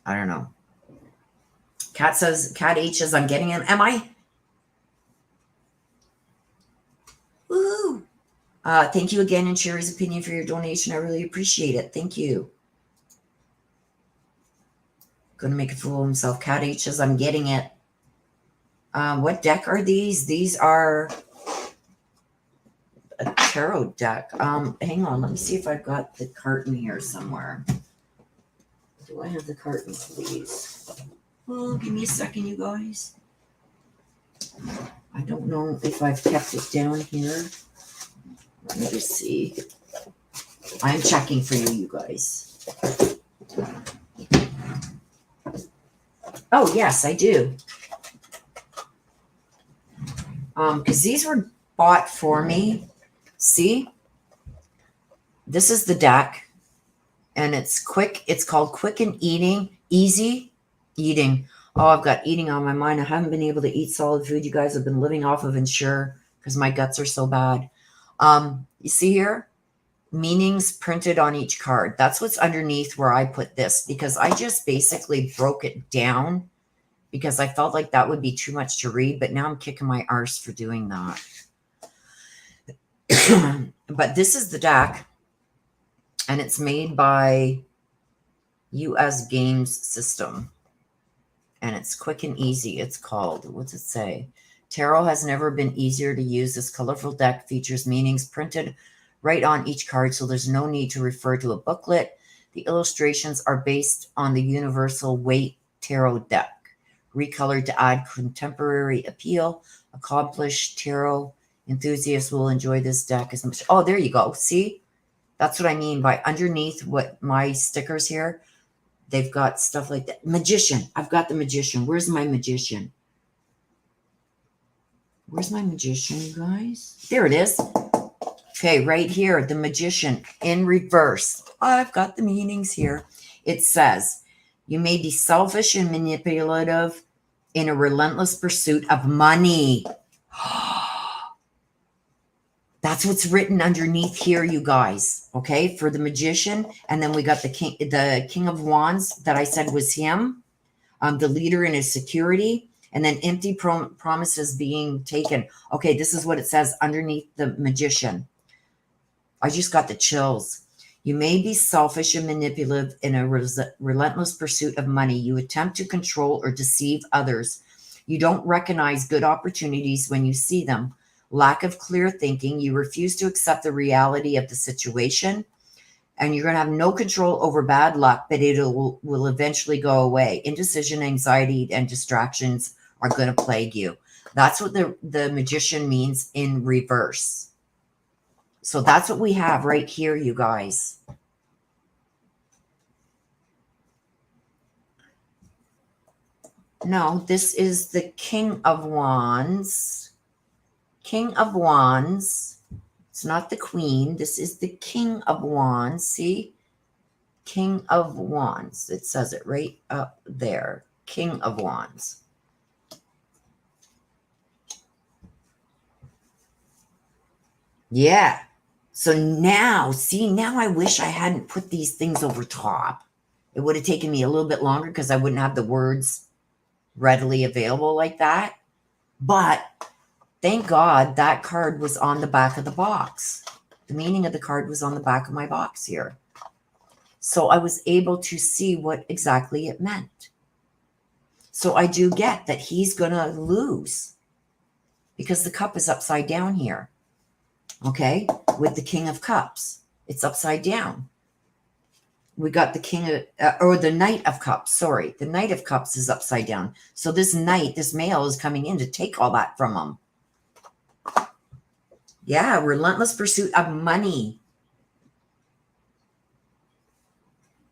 I don't know. Cat H says, I'm getting him. Am I? Woo! Thank you again in Sherry's opinion for your donation. I really appreciate it. Thank you. Going to make a fool of himself. Cat H says, I'm getting it. What deck are these? These are a tarot deck. Hang on. Let me see if I've got the carton here somewhere. Do I have the carton, please? Oh, give me a second, you guys. I don't know if I've kept it down here. Let me just see. I'm checking for you, you guys. Oh, yes, I do. Because these were bought for me. See? This is the deck. And it's quick. It's called Quick and Easy Eating. Oh, I've got eating on my mind. I haven't been able to eat solid food. You guys have been living off of Ensure because my guts are so bad. You see here? Meanings printed on each card. That's what's underneath where I put this because I just basically broke it down because I felt like that would be too much to read, but now I'm kicking my arse for doing that. But this is the deck, and it's made by US Games System, and it's Quick and Easy. It's called, what's it say? Tarot has never been easier to use. This colorful deck features meanings printed right on each card, so there's no need to refer to a booklet. The illustrations are based on the Universal Weight Tarot deck, recolored to add contemporary appeal. Accomplished tarot enthusiasts will enjoy this deck as much. Oh, there you go. See? That's what I mean by underneath what my stickers here. They've got stuff like that. Magician. I've got the magician. Where's my magician? Where's my magician, you guys? There it is. Okay, right here, the magician in reverse. I've got the meanings here. It says, you may be selfish and manipulative in a relentless pursuit of money. That's what's written underneath here, you guys. Okay, for the magician. And then we got the king of wands that I said was him. The leader in his security. And then empty promises being taken. Okay, this is what it says underneath the magician. I just got the chills. You may be selfish and manipulative in a relentless pursuit of money. You attempt to control or deceive others. You don't recognize good opportunities when you see them. Lack of clear thinking. You refuse to accept the reality of the situation. And you're going to have no control over bad luck, but it will eventually go away. Indecision, anxiety, and distractions are going to plague you. That's what the magician means in reverse. So that's what we have right here, you guys. No, this is the King of Wands. King of Wands. It's not the Queen. This is the King of Wands. See? King of Wands. It says it right up there. King of Wands. Yeah. So now, see, now I wish I hadn't put these things over top. It would have taken me a little bit longer because I wouldn't have the words readily available like that. But thank God that card was on the back of the box. The meaning of the card was on the back of my box here. So I was able to see what exactly it meant. So I do get that he's going to lose because the cup is upside down here. Okay, with the King of Cups, it's upside down. We got the King of, or the Knight of Cups, sorry. The Knight of Cups is upside down. So this knight, this male is coming in to take all that from him. Yeah, relentless pursuit of money.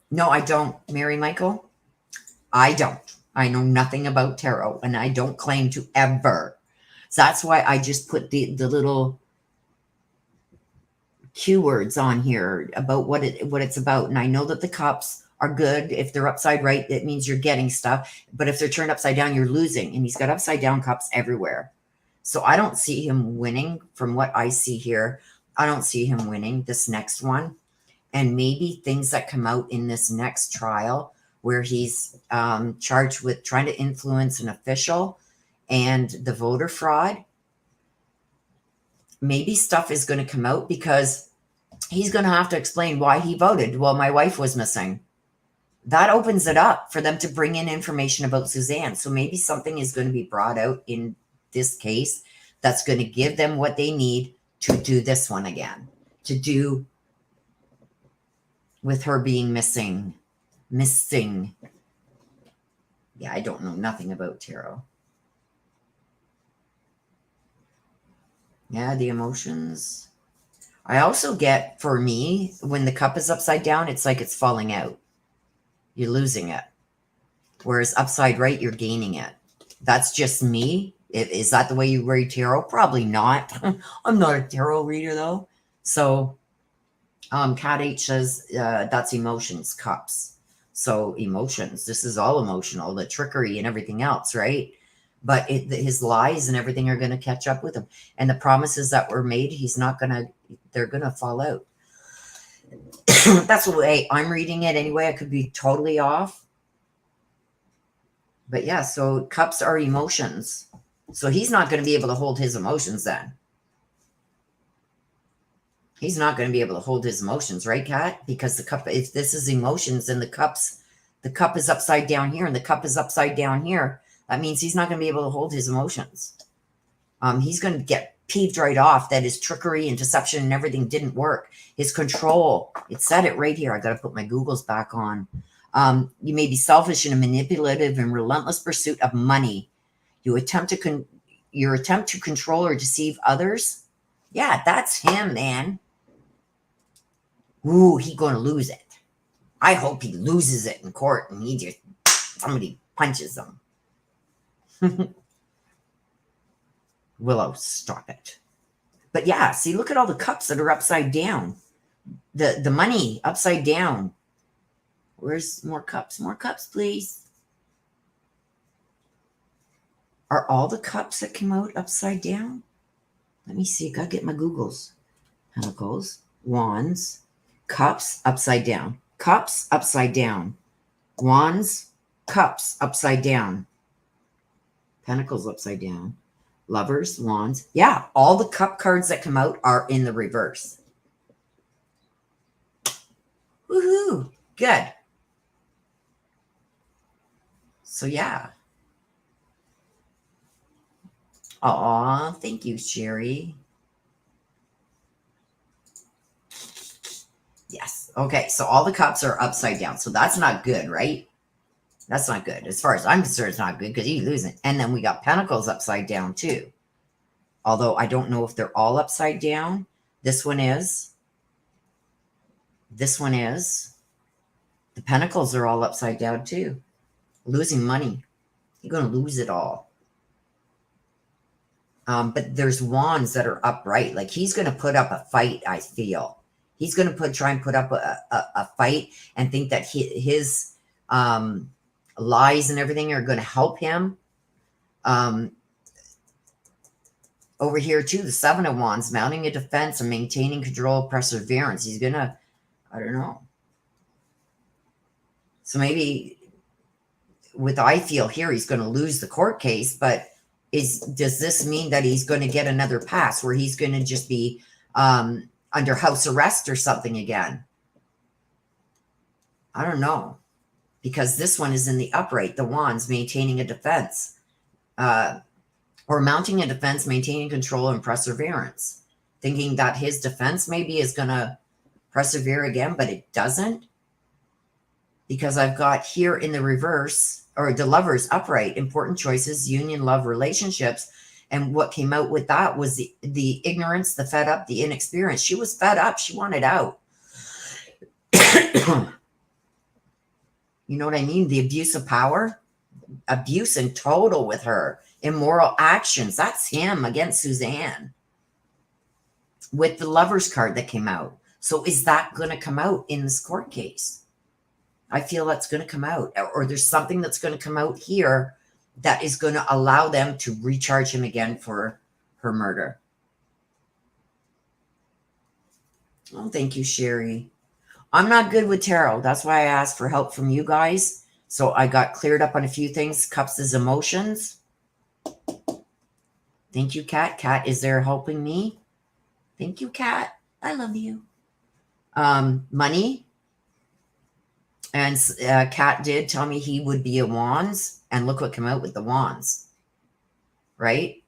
No, I don't, Mary Michael. I don't. I know nothing about tarot, and I don't claim to ever. So that's why I just put the little keywords on here about what it's about. And I know that the cups are good. If they're upside right, it means you're getting stuff. But if they're turned upside down, you're losing. And he's got upside down cups everywhere. So I don't see him winning from what I see here. I don't see him winning this next one. And maybe things that come out in this next trial where he's charged with trying to influence an official and the voter fraud. Maybe stuff is going to come out because he's going to have to explain why he voted. Well, my wife was missing. That opens it up for them to bring in information about Suzanne. So maybe something is going to be brought out in this case that's going to give them what they need to do this one again, to do with her being missing. Yeah, I don't know nothing about tarot. Yeah, the emotions. I also get, for me, when the cup is upside down, it's like it's falling out. You're losing it. Whereas upside right, you're gaining it. That's just me. Is that the way you read tarot? Probably not. I'm not a tarot reader, though. So, Cat H says that's emotions, cups. So, emotions. This is all emotional. The trickery and everything else, right? But his lies and everything are going to catch up with him. And the promises that were made, they're going to fall out. That's the way I'm reading it anyway. I could be totally off. But yeah, so cups are emotions. So he's not going to be able to hold his emotions then. He's not going to be able to hold his emotions, right, Kat? Because the cup, if this is emotions and the cup is upside down here and the cup is upside down here, that means he's not going to be able to hold his emotions. He's going to get peeved right off that his trickery and deception and everything didn't work. His control, it said it right here. I got to put my Googles back on. You may be selfish and manipulative in relentless pursuit of money. Your attempt to control or deceive others. Yeah, that's him, man. Ooh, he going to lose it. I hope he loses it in court and somebody punches him. Willow, stop it. But yeah, see, look at all the cups that are upside down. The money upside down. Where's more cups? More cups, please. Are all the cups that came out upside down? Let me see. Gotta get my Googles. Pentacles, wands, cups upside down. Cups upside down. Wands, cups upside down. Pentacles upside down. Lovers, wands. Yeah, all the cup cards that come out are in the reverse. Woohoo! Good. So yeah. Aw, thank you, Sherry. Yes. Okay, so all the cups are upside down. So that's not good, right? That's not good. As far as I'm concerned, it's not good because he's losing. And then we got pentacles upside down too. Although I don't know if they're all upside down. This one is. This one is. The pentacles are all upside down too. Losing money. You're going to lose it all. But there's wands that are upright. Like he's going to put up a fight, I feel. He's going to try and put up a fight and think that his lies and everything are going to help him. Over here too, the Seven of Wands, mounting a defense and maintaining control, perseverance. He's going to, I don't know. So maybe with I feel here, he's going to lose the court case, but does this mean that he's going to get another pass where he's going to just be under house arrest or something again? I don't know. Because this one is in the upright, the wands, maintaining a defense. Or mounting a defense, maintaining control and perseverance. Thinking that his defense maybe is going to persevere again, but it doesn't. Because I've got here in the reverse, or the lovers upright, important choices, union, love, relationships. And what came out with that was the ignorance, the fed up, the inexperience. She was fed up. She wanted out. You know what I mean? The abuse of power, abuse in total with her, immoral actions. That's him against Suzanne with the lovers card that came out. So is that going to come out in this court case? I feel that's going to come out, or there's something that's going to come out here that is going to allow them to recharge him again for her murder. Oh, thank you, Sherry. I'm not good with tarot. That's why I asked for help from you guys. So I got cleared up on a few things. Cups is emotions. Thank you, Kat. Kat is there helping me. Thank you, Kat. I love you. Money. And Kat did tell me he would be a wands. And look what came out with the wands. Right?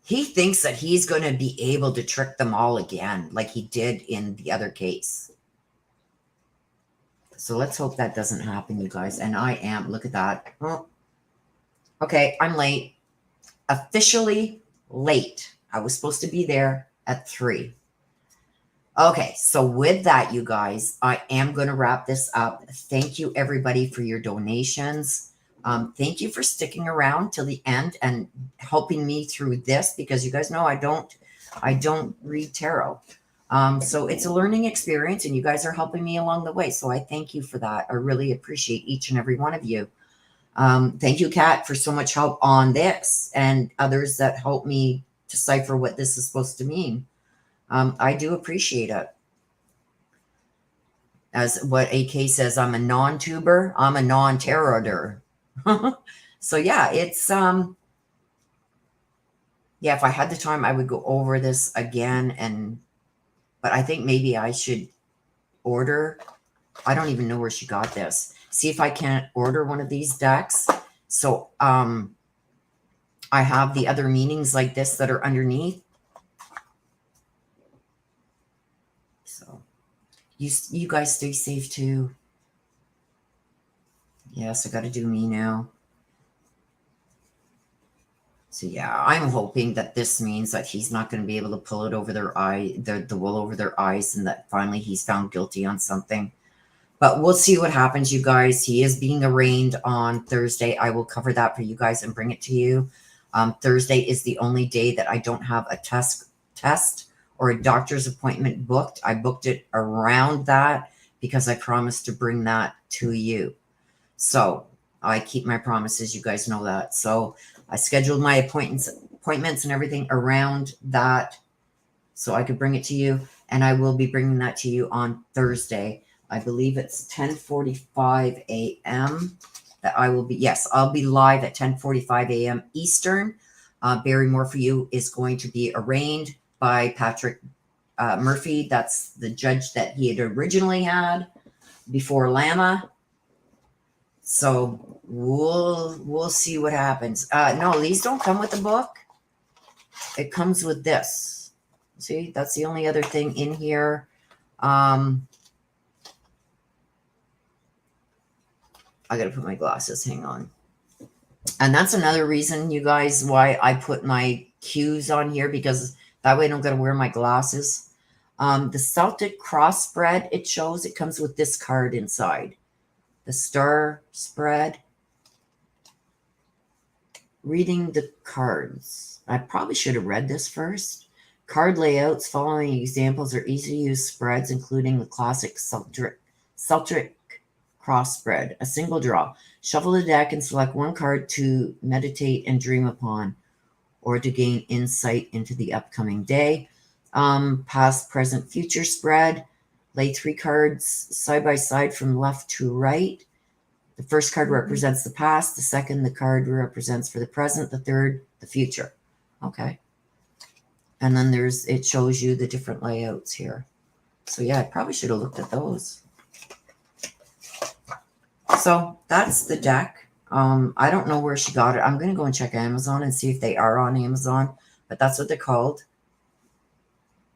He thinks that he's going to be able to trick them all again, like he did in the other case. So let's hope that doesn't happen, you guys. And I am. Look at that. Oh. Okay, I'm late. Officially late. I was supposed to be there at 3. Okay, so with that, you guys, I am going to wrap this up. Thank you, everybody, for your donations. Thank you for sticking around till the end and helping me through this, because you guys know I don't read tarot. So it's a learning experience, and you guys are helping me along the way. So I thank you for that. I really appreciate each and every one of you. Thank you, Kat, for so much help on this, and others that help me decipher what this is supposed to mean. I do appreciate it. As what AK says, I'm a non-tuber, I'm a non-tarot-er. So yeah, it's yeah, if I had the time, I would go over this again, but I think maybe I should order. I don't even know where she got this. See if I can't order one of these decks. So I have the other meanings like this that are underneath. So you guys stay safe too. Yes, I got to do me now. So yeah, I'm hoping that this means that he's not going to be able to pull it over their eye, the wool over their eyes, and that finally he's found guilty on something. But we'll see what happens, you guys. He is being arraigned on Thursday. I will cover that for you guys and bring it to you. Thursday is the only day that I don't have a test or a doctor's appointment booked. I booked it around that because I promised to bring that to you. So I keep my promises. You guys know that. So I scheduled my appointments and everything around that so I could bring it to you. And I will be bringing that to you on Thursday. I believe it's 10:45 a.m. that I will be, yes, I'll be live at 10:45 a.m. Eastern. Barry Morphew is going to be arraigned by Patrick Murphy. That's the judge that he had originally had before Lama. So we'll see what happens. No, these don't come with the book. It comes with this. See, that's the only other thing in here. I gotta put my glasses. Hang on. And that's another reason, you guys, why I put my cues on here, because that way I don't gotta wear my glasses. The Celtic cross spread, it shows it comes with this card inside. The star spread. Reading the cards. I probably should have read this first. Card layouts following examples are easy to use spreads, including the classic Celtic cross spread. A single draw. Shuffle the deck and select one card to meditate and dream upon, or to gain insight into the upcoming day. Past, present, future spread. Lay 3 cards side by side from left to right. The first card represents the past. The second, the card represents for the present. The third, the future. Okay. And then it shows you the different layouts here. So yeah, I probably should have looked at those. So that's the deck. I don't know where she got it. I'm going to go and check Amazon and see if they are on Amazon, but that's what they're called.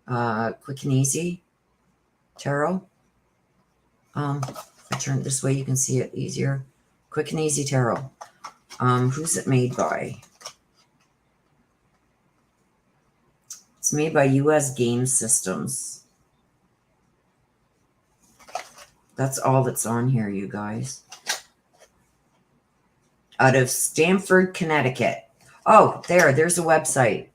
Quick and Easy Tarot. If I turn it this way, you can see it easier. Quick and Easy Tarot. Who's it made by? It's made by US Game Systems. That's all that's on here, you guys. Out of Stamford, Connecticut. Oh, there's a website.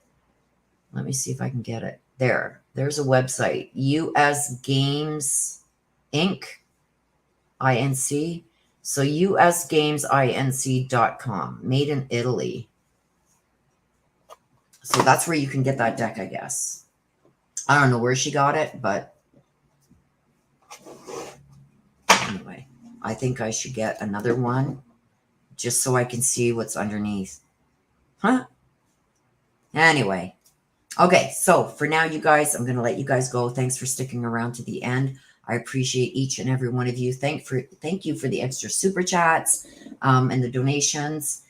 Let me see if I can get it. There's a website. US Games Inc. INC. So usgamesinc.com. Made in Italy. So that's where you can get that deck, I guess. I don't know where she got it, but anyway, I think I should get another one just so I can see what's underneath. Huh? Anyway. Okay, so for now, you guys, I'm going to let you guys go. Thanks for sticking around to the end. I appreciate each and every one of you. Thank you for the extra super chats and the donations.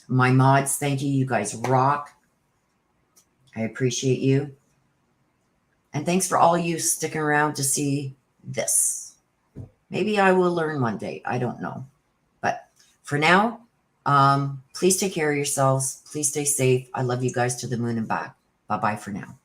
My mods, thank you. You guys rock. I appreciate you. And thanks for all you sticking around to see this. Maybe I will learn one day. I don't know. But for now, please take care of yourselves. Please stay safe. I love you guys to the moon and back. Bye-bye for now.